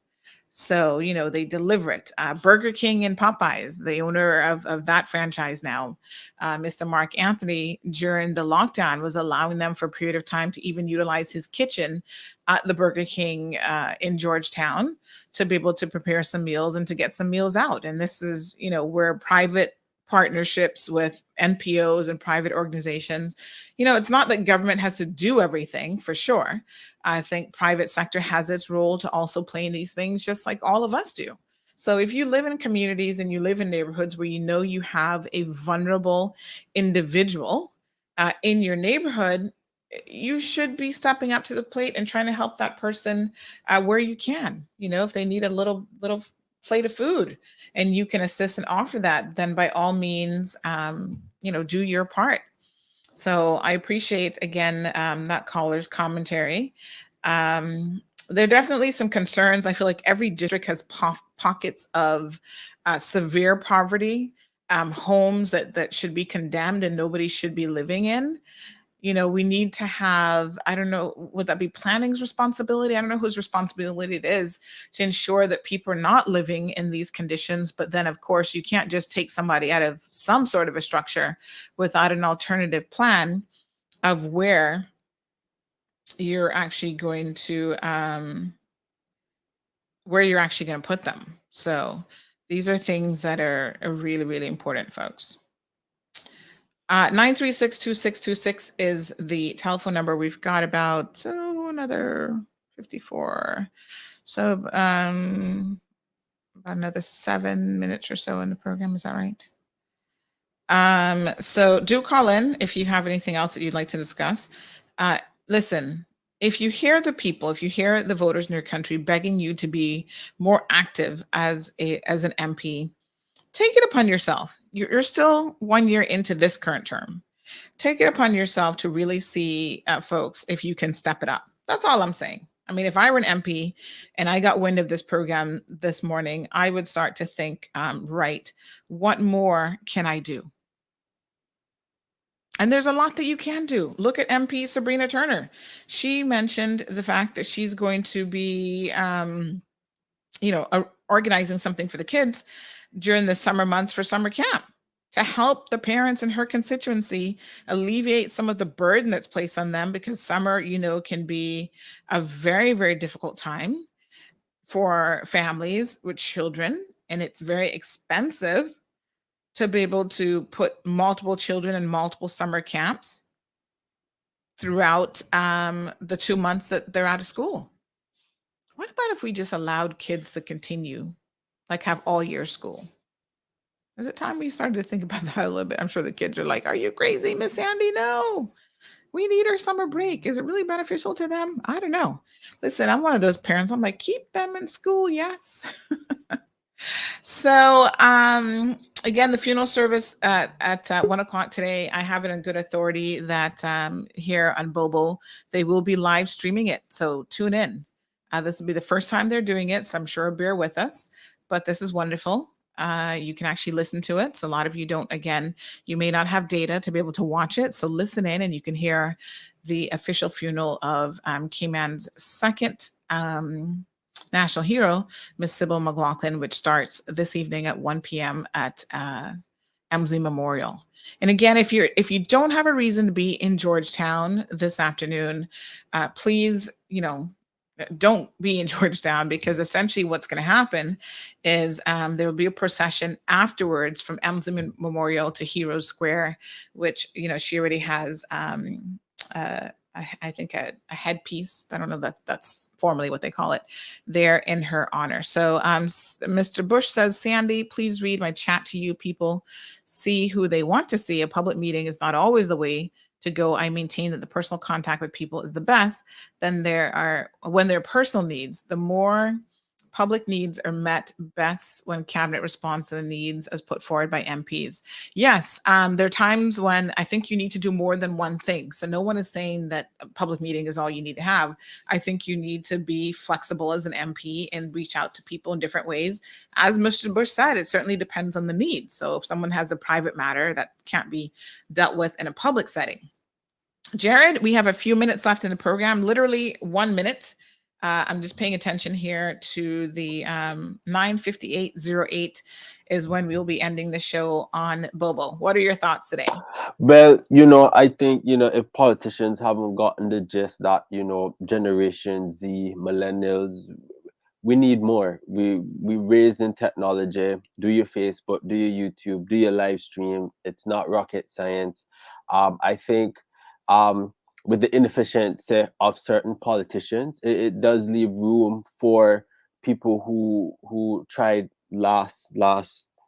So, they deliver it. Burger King and Popeyes, the owner of that franchise now, Mr. Mark Anthony, during the lockdown, was allowing them for a period of time to even utilize his kitchen at the Burger King in Georgetown to be able to prepare some meals and to get some meals out. And this is, where private partnerships with NPOs and private organizations, it's not that government has to do everything, for sure. I think private sector has its role to also play in these things, just like all of us do. So if you live in communities and you live in neighborhoods where you have a vulnerable individual in your neighborhood, you should be stepping up to the plate and trying to help that person where you can. If they need a little plate of food and you can assist and offer that, then by all means, do your part. So I appreciate, again, that caller's commentary. There are definitely some concerns. I feel like every district has pockets of severe poverty, homes that should be condemned and nobody should be living in. We need to have, I don't know, would that be planning's responsibility? I don't know whose responsibility it is to ensure that people are not living in these conditions. But then, of course, you can't just take somebody out of some sort of a structure without an alternative plan of where you're actually going to put them. So these are things that are really, really important, folks. 936-2626 is the telephone number. We've got about another 54. So about another 7 minutes or so in the program. Is that right? So do call in if you have anything else that you'd like to discuss. Listen, if you hear the people, if you hear the voters in your country begging you to be more active as an MP, take it upon yourself. You're still 1 year into this current term. Take it upon yourself to really see, folks, if you can step it up. That's all I'm saying. I mean, if I were an MP and I got wind of this program this morning, I would start to think, right, what more can I do? And there's a lot that you can do. Look at MP Sabrina Turner. She mentioned the fact that she's going to be, organizing something for the kids during the summer months for summer camp to help the parents in her constituency alleviate some of the burden that's placed on them, because summer, can be a very, very difficult time for families with children, and it's very expensive to be able to put multiple children in multiple summer camps throughout the 2 months that they're out of school. What about if we just allowed kids to continue, like have all year school? Is it time we started to think about that a little bit? I'm sure the kids are like, are you crazy, Miss Sandy? No, we need our summer break. Is it really beneficial to them? I don't know. Listen, I'm one of those parents. I'm like, keep them in school. Yes. So, again, the funeral service at 1 o'clock today, I have it on good authority that here on Bobo, they will be live streaming it. So tune in. This will be the first time they're doing it, so I'm sure bear with us, but this is wonderful. You can actually listen to it. So a lot of you don't, again, you may not have data to be able to watch it. So listen in and you can hear the official funeral of Cayman's second national hero, Miss Sybil McLaughlin, which starts this evening at 1 p.m. at Emsley Memorial. And again, if you don't have a reason to be in Georgetown this afternoon, please, don't be in Georgetown, because essentially what's going to happen is there will be a procession afterwards from Emsley Memorial to Heroes Square, which, she already has, I think a headpiece. I don't know that's formally what they call it there in her honor. So Mr. Bush says, Sandy, please read my chat to you. People see who they want to see. A public meeting is not always the way to go. I maintain that the personal contact with people is the best. Then when there are personal needs, the more public needs are met best when cabinet responds to the needs as put forward by MPs. Yes, there are times when I think you need to do more than one thing. So no one is saying that a public meeting is all you need to have. I think you need to be flexible as an MP and reach out to people in different ways. As Mr. Bush said, it certainly depends on the need. So if someone has a private matter that can't be dealt with in a public setting. Jared, we have a few minutes left in the program, literally 1 minute. I'm just paying attention here to the 9:58:08 is when we'll be ending the show on Bobo. What are your thoughts today? Well, I think, if politicians haven't gotten the gist that, Generation Z, millennials, we need more. We raised in technology. Do your Facebook, do your YouTube, do your live stream. It's not rocket science. I think with the inefficiency of certain politicians, it does leave room for people who tried last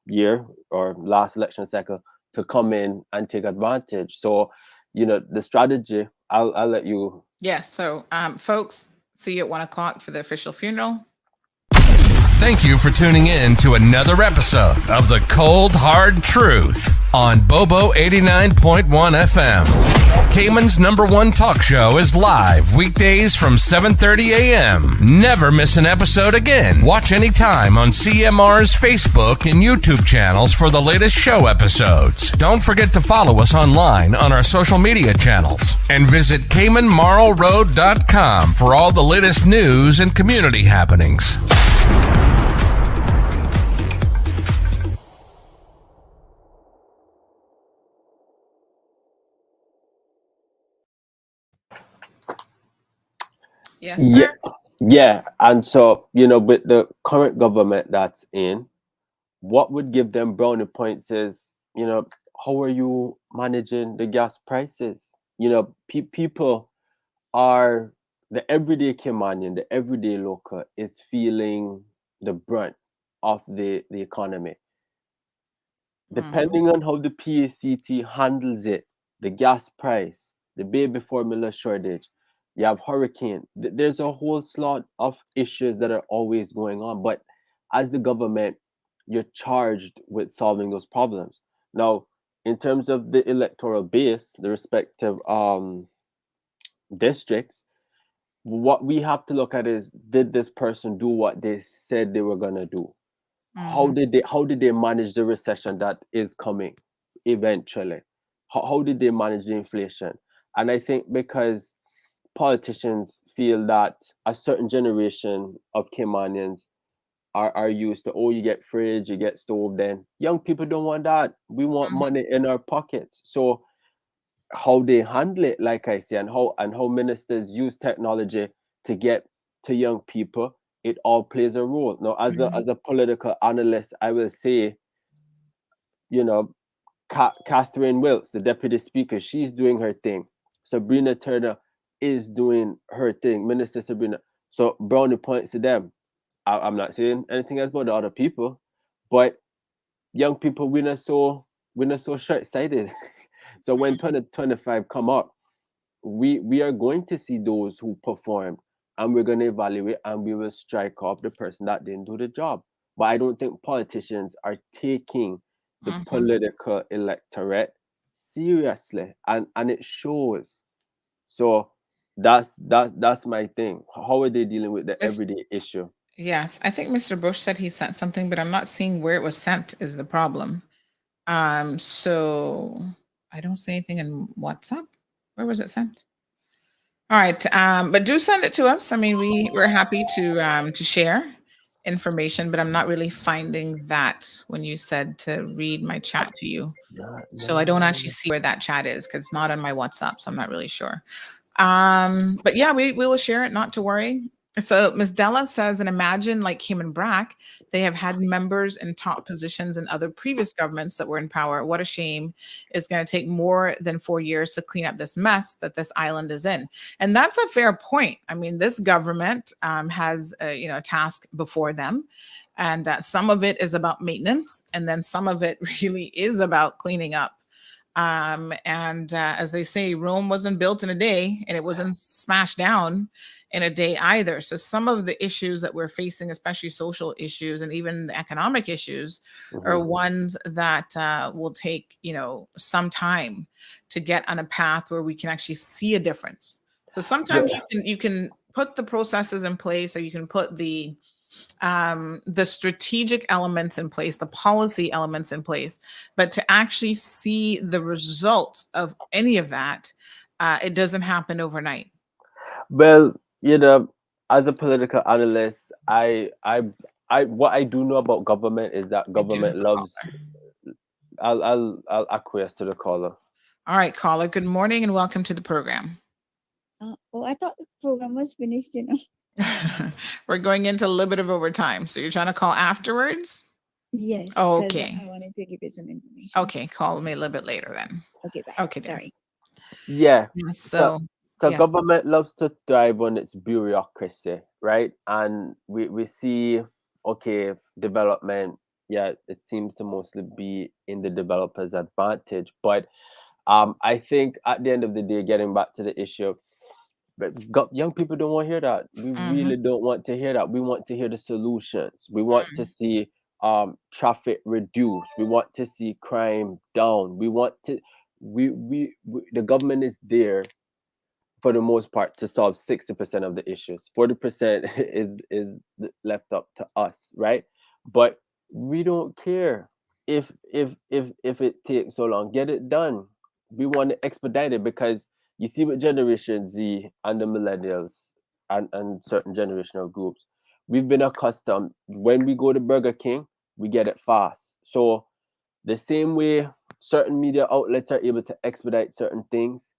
year or last election cycle to come in and take advantage. So, the strategy, I'll let you. Yes. So, folks, see you at 1:00 for the official funeral. Thank you for tuning in to another episode of The Cold Hard Truth on Bobo 89.1 FM. Cayman's #1 talk show is live weekdays from 7:30 a.m. Never miss an episode again. Watch anytime on CMR's Facebook and YouTube channels for the latest show episodes. Don't forget to follow us online on our social media channels and visit CaymanMarlRoad.com for all the latest news and community happenings. Yes, sir. Yeah. And so, with the current government that's in, what would give them brownie points is, how are you managing the gas prices? People are, the everyday Caymanian, the everyday local is feeling the brunt of the economy. Depending on how the PACT handles it, the gas price, the baby formula shortage, you have hurricane. There's a whole slot of issues that are always going on. But as the government, you're charged with solving those problems. Now, in terms of the electoral base, the respective districts, what we have to look at is, did this person do what they said they were gonna do? How did they manage the recession that is coming eventually? How did they manage the inflation? And I think because politicians feel that a certain generation of Caymanians are used to, you get fridge, you get stove, then young people don't want that. We want money in our pockets. So how they handle it, like I say, and how ministers use technology to get to young people, it all plays a role. Now, as a political analyst, I will say, Catherine Wilkes, the deputy speaker, she's doing her thing. Sabrina Turner is doing her thing. Minister Sabrina. So brownie points to them. I'm not saying anything else about the other people, but young people, we're not so short-sighted. So when 2025 come up, we are going to see those who performed, and we're going to evaluate, and we will strike off the person that didn't do the job. But I don't think politicians are taking the political electorate seriously, and it shows. So that's my thing. How are they dealing with the everyday issue? Yes, I think Mr. Bush said he sent something, but I'm not seeing where it was sent is the problem. So I don't see anything in WhatsApp. Where was it sent? All right, but do send it to us. I mean, we're happy to share information, but I'm not really finding that when you said to read my chat to you. So I don't actually see where that chat is because it's not on my WhatsApp, so I'm not really sure. But yeah, we will share it, not to worry. So Ms. Della says, and imagine like Cayman Brac, they have had members in top positions in other previous governments that were in power. What a shame. It's going to take more than 4 years to clean up this mess that this island is in. And that's a fair point. I mean, this government has a task before them. And some of it is about maintenance. And then some of it really is about cleaning up. As they say, Rome wasn't built in a day, and it wasn't smashed down in a day either. So some of the issues that we're facing, especially social issues and even the economic issues, are ones that will take, some time to get on a path where we can actually see a difference. So sometimes you can put the processes in place, or you can put the strategic elements in place, the policy elements in place, but to actually see the results of any of that, it doesn't happen overnight. Well, As a political analyst, what I do know about government is that government loves. I'll acquiesce to the caller. All right, caller. Good morning and welcome to the program. I thought the program was finished, We're going into a little bit of overtime, so you're trying to call afterwards? Yes. Oh, 'cause okay. I wanted to give you some information. Okay, call me a little bit later then. Okay, bye. Okay, then. Sorry. Yeah. Yes, So yes. government loves to thrive on its bureaucracy, right? And we see, okay, development, yeah, it seems to mostly be in the developer's advantage. But I think at the end of the day, getting back to the issue, but young people don't want to hear that. We really don't want to hear that. We want to hear the solutions. We want to see traffic reduced. We want to see crime down. We want to we the government is there for the most part to solve 60% of the issues. 40% is left up to us, right? But we don't care if it takes so long. Get it done. We want to expedite it because you see with Generation Z and the millennials and certain generational groups, we've been accustomed when we go to Burger King, we get it fast. So the same way certain media outlets are able to expedite certain things,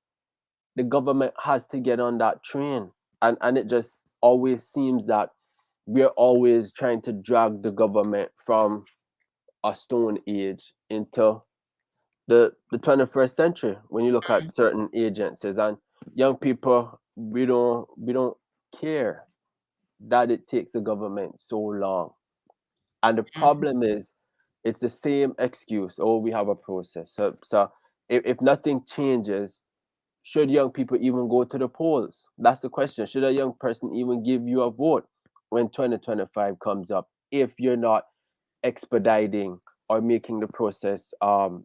the government has to get on that train. And it just always seems that we're always trying to drag the government from a stone age into the 21st century when you look at certain agencies. And young people, we don't care that it takes the government so long. And the problem is it's the same excuse. Oh, we have a process. So if nothing changes, should young people even go to the polls? That's the question. Should a young person even give you a vote when 2025 comes up if you're not expediting or making the process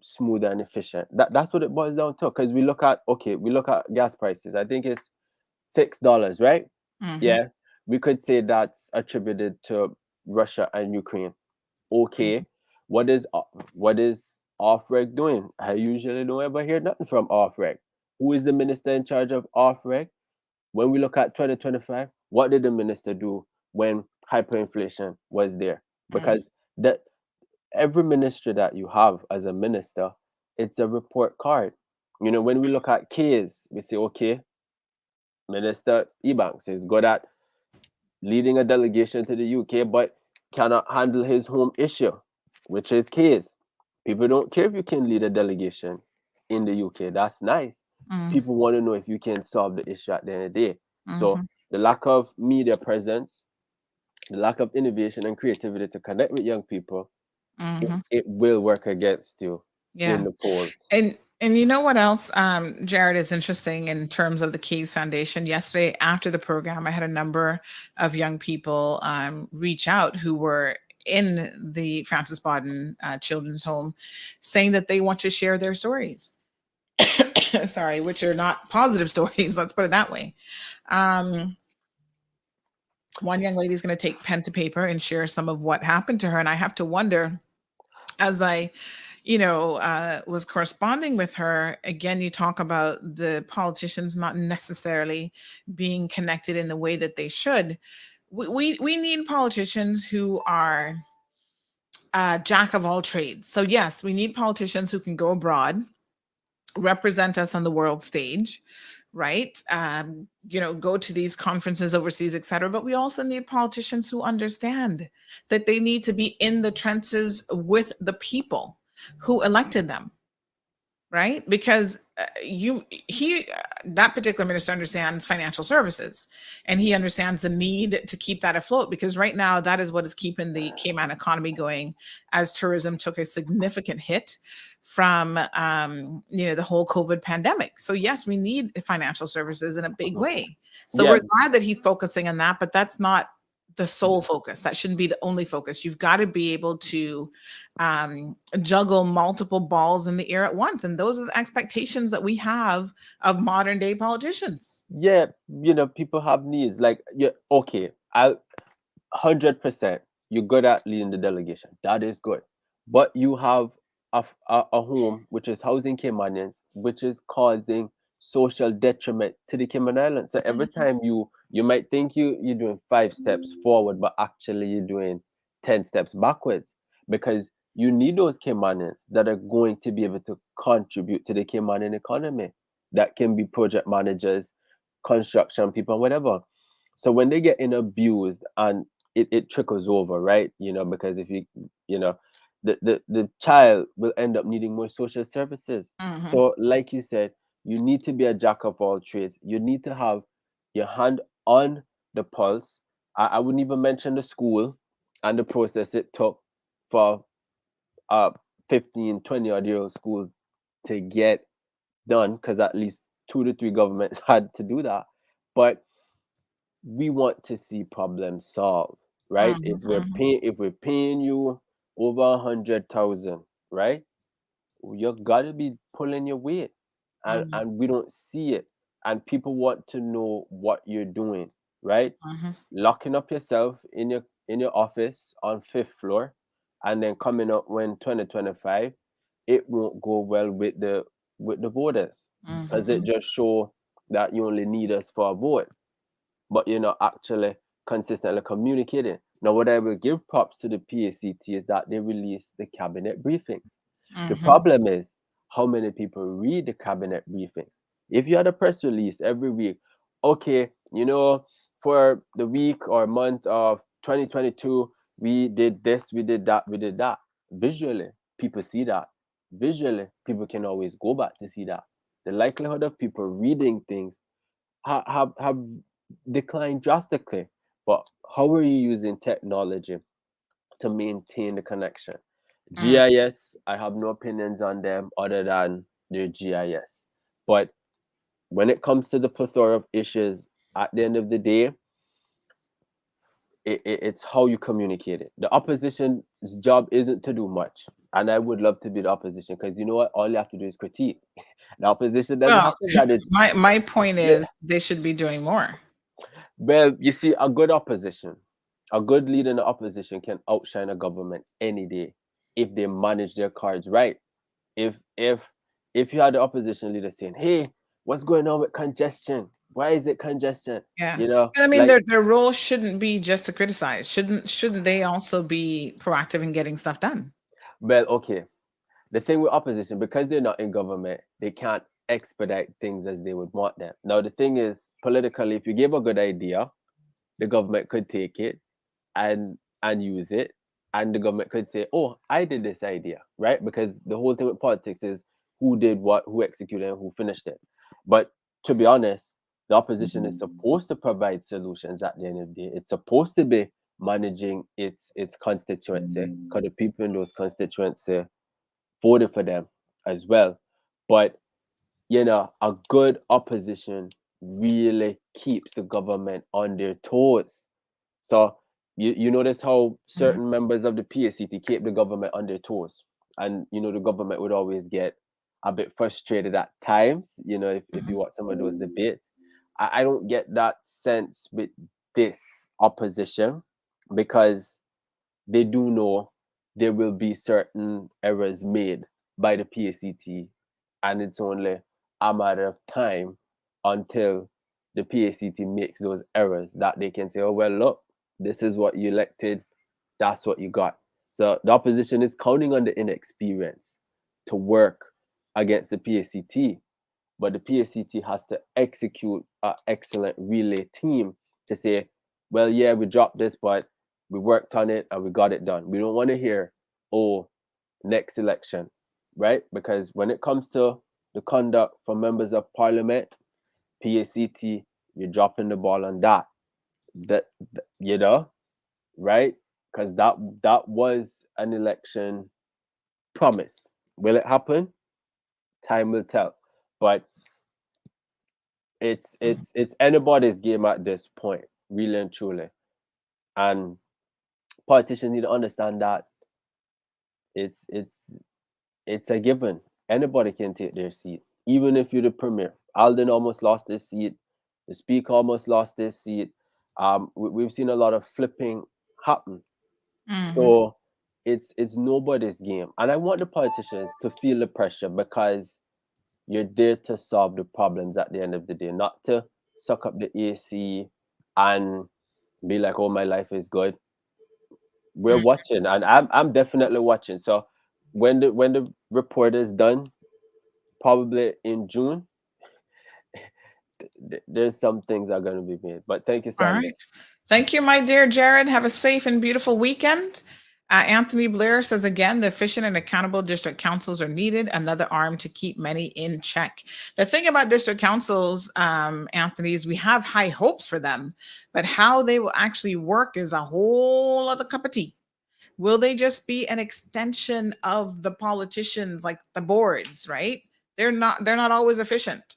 smooth and efficient? That's what it boils down to. Because we look at gas prices. I think it's $6, right? Yeah. We could say that's attributed to Russia and Ukraine. Okay. What is off-reg doing? I usually don't ever hear nothing from off-reg. Who is the minister in charge of off-reg? When we look at 2025, what did the minister do when hyperinflation was there? Because that every ministry that you have as a minister, it's a report card. You know, when we look at K's, we say, okay, Minister Ebanks is good at leading a delegation to the UK, but cannot handle his home issue, which is K's. People don't care if you can lead a delegation in the UK. That's nice. People want to know if you can solve the issue at the end of the day. So the lack of media presence, the lack of innovation and creativity to connect with young people, it will work against you in the polls. And you know what else, Jared, is interesting in terms of the Keys Foundation? Yesterday, after the program, I had a number of young people reach out who were in the Francis Bodden Children's Home saying that they want to share their stories. Sorry, which are not positive stories. Let's put it that way. One young lady is going to take pen to paper and share some of what happened to her. And I have to wonder, as I was corresponding with her, again, you talk about the politicians not necessarily being connected in the way that they should. We need politicians who are jack of all trades. So yes, we need politicians who can go abroad, represent us on the world stage, right? Go to these conferences overseas, et cetera. But we also need politicians who understand that they need to be in the trenches with the people who elected them, right? Because that particular minister understands financial services, and he understands the need to keep that afloat, because right now that is what is keeping the Cayman economy going, as tourism took a significant hit from the whole COVID pandemic. So yes, we need financial services in a big way. So we're glad that he's focusing on that, but that's not the sole focus. That shouldn't be the only focus. You've got to be able to juggle multiple balls in the air at once. And those are the expectations that we have of modern day politicians. Yeah, people have needs. Like, okay, 100%, you're good at leading the delegation. That is good. But you have a home which is housing Caymanians, which is causing social detriment to the Cayman Islands. So every time you might think you're doing 5 steps forward, but actually you're doing 10 steps backwards, because you need those Caymanians that are going to be able to contribute to the Caymanian economy. That can be project managers, construction people, whatever. So when they get abused and it trickles over, right? Because if the child will end up needing more social services. So like you said, you need to be a jack of all trades. You need to have your hand on the pulse. I wouldn't even mention the school and the process it took for 15, 20 odd year old school to get done, because at least 2 to 3 governments had to do that. But we want to see problems solved, right? If we're paying you over 100,000, right, you gotta be pulling your weight, and we don't see it, and people want to know what you're doing, right? Locking up yourself in your office on 5th floor, and then coming up when 2025, it won't go well with the voters, because it just show that you only need us for a vote, but you're not actually consistently communicating. Now, what I will give props to the PACT is that they release the cabinet briefings. The problem is how many people read the cabinet briefings. If you had a press release every week, okay, for the week or month of 2022, we did this, we did that, we did that. Visually, people see that. Visually, people can always go back to see that. The likelihood of people reading things have declined drastically. But how are you using technology to maintain the connection? GIS, I have no opinions on them other than their GIS. But when it comes to the plethora of issues, at the end of the day, it's how you communicate it. The opposition's job isn't to do much. And I would love to be the opposition, because you know what? All you have to do is critique. The opposition doesn't have to manage. My point is they should be doing more. Well, you see, a good opposition, a good leader in the opposition can outshine a government any day if they manage their cards right. If you had the opposition leader saying, "Hey, what's going on with congestion? Why is it congestion?" And I mean, their role shouldn't be just to criticize. Shouldn't they also be proactive in getting stuff done? Well, okay. The thing with opposition, because they're not in government, they can't expedite things as they would want them. Now, the thing is, politically, if you give a good idea, the government could take it and use it, and the government could say, "Oh, I did this idea," right? Because the whole thing with politics is who did what, who executed, and who finished it. But to be honest, the opposition is supposed to provide solutions at the end of the day. It's supposed to be managing its constituency, because the people in those constituency voted for them as well. But a good opposition really keeps the government on their toes. So you notice how certain members of the PACT keep the government on their toes, and the government would always get a bit frustrated at times. If you watch some of those debates, I don't get that sense with this opposition, because they do know there will be certain errors made by the PACT, and it's only a matter of time until the PACT makes those errors that they can say, "Oh, well, look, this is what you elected, that's what you got." So the opposition is counting on the inexperience to work against the PACT, but the PACT has to execute an excellent relay team to say, "Well, yeah, we dropped this, but we worked on it and we got it done." We don't want to hear, "Oh, next election," right? Because when it comes to the conduct for members of parliament, PACT, you're dropping the ball on that. Right? Because that was an election promise. Will it happen? Time will tell. But it's anybody's game at this point, really and truly. And politicians need to understand that it's a given. Anybody can take their seat, even if you're the premier. Alden almost lost his seat. The speaker almost lost his seat. We've seen a lot of flipping happen. So it's nobody's game. And I want the politicians to feel the pressure, because You're there to solve the problems at the end of the day, not to suck up the AC and be like, oh, my life is good. We're watching, and I'm definitely watching. So when the report is done, probably in June, there's some things are going to be made. But thank you, All Sandy. right. Thank you, my dear Jared. Have a safe and beautiful weekend. Anthony Blair says again, the efficient and accountable district councils are needed, another arm to keep many in check. The thing about district councils, Anthony, is we have high hopes for them, but how they will actually work is a whole other cup of tea. Will they just be an extension of the politicians, like the boards, right? They're not always efficient.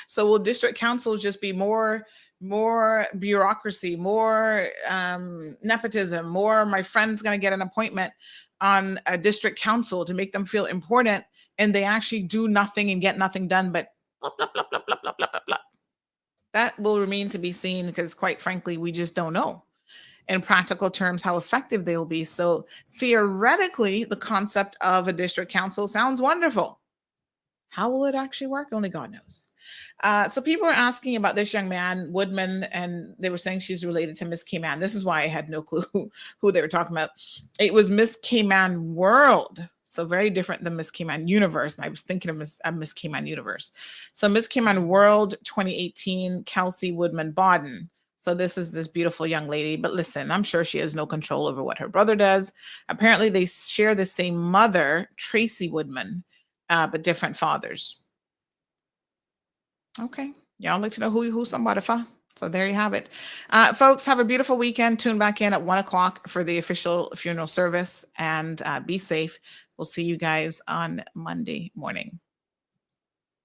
So will district councils just be more bureaucracy, more nepotism, more my friend's going to get an appointment on a district council to make them feel important, and they actually do nothing and get nothing done but blah, blah, blah, blah, blah, blah, blah, blah, blah. That will remain to be seen, because quite frankly, we just don't know in practical terms how effective they will be. So theoretically, the concept of a district council sounds wonderful. How will it actually work? Only God knows. So people are asking about this young man, Woodman, and they were saying she's related to Miss Cayman. This is why I had no clue who they were talking about. It was Miss Cayman World. So very different than Miss Cayman Universe. And I was thinking of Miss Cayman Universe. So Miss Cayman World 2018, Kelsey Woodman Bodden. So this is this beautiful young lady. But listen, I'm sure she has no control over what her brother does. Apparently they share the same mother, Tracy Woodman, but different fathers. Okay. Y'all like to know who somebody for. So there you have it. Folks, have a beautiful weekend. Tune back in at 1:00 for the official funeral service, and be safe. We'll see you guys on Monday morning.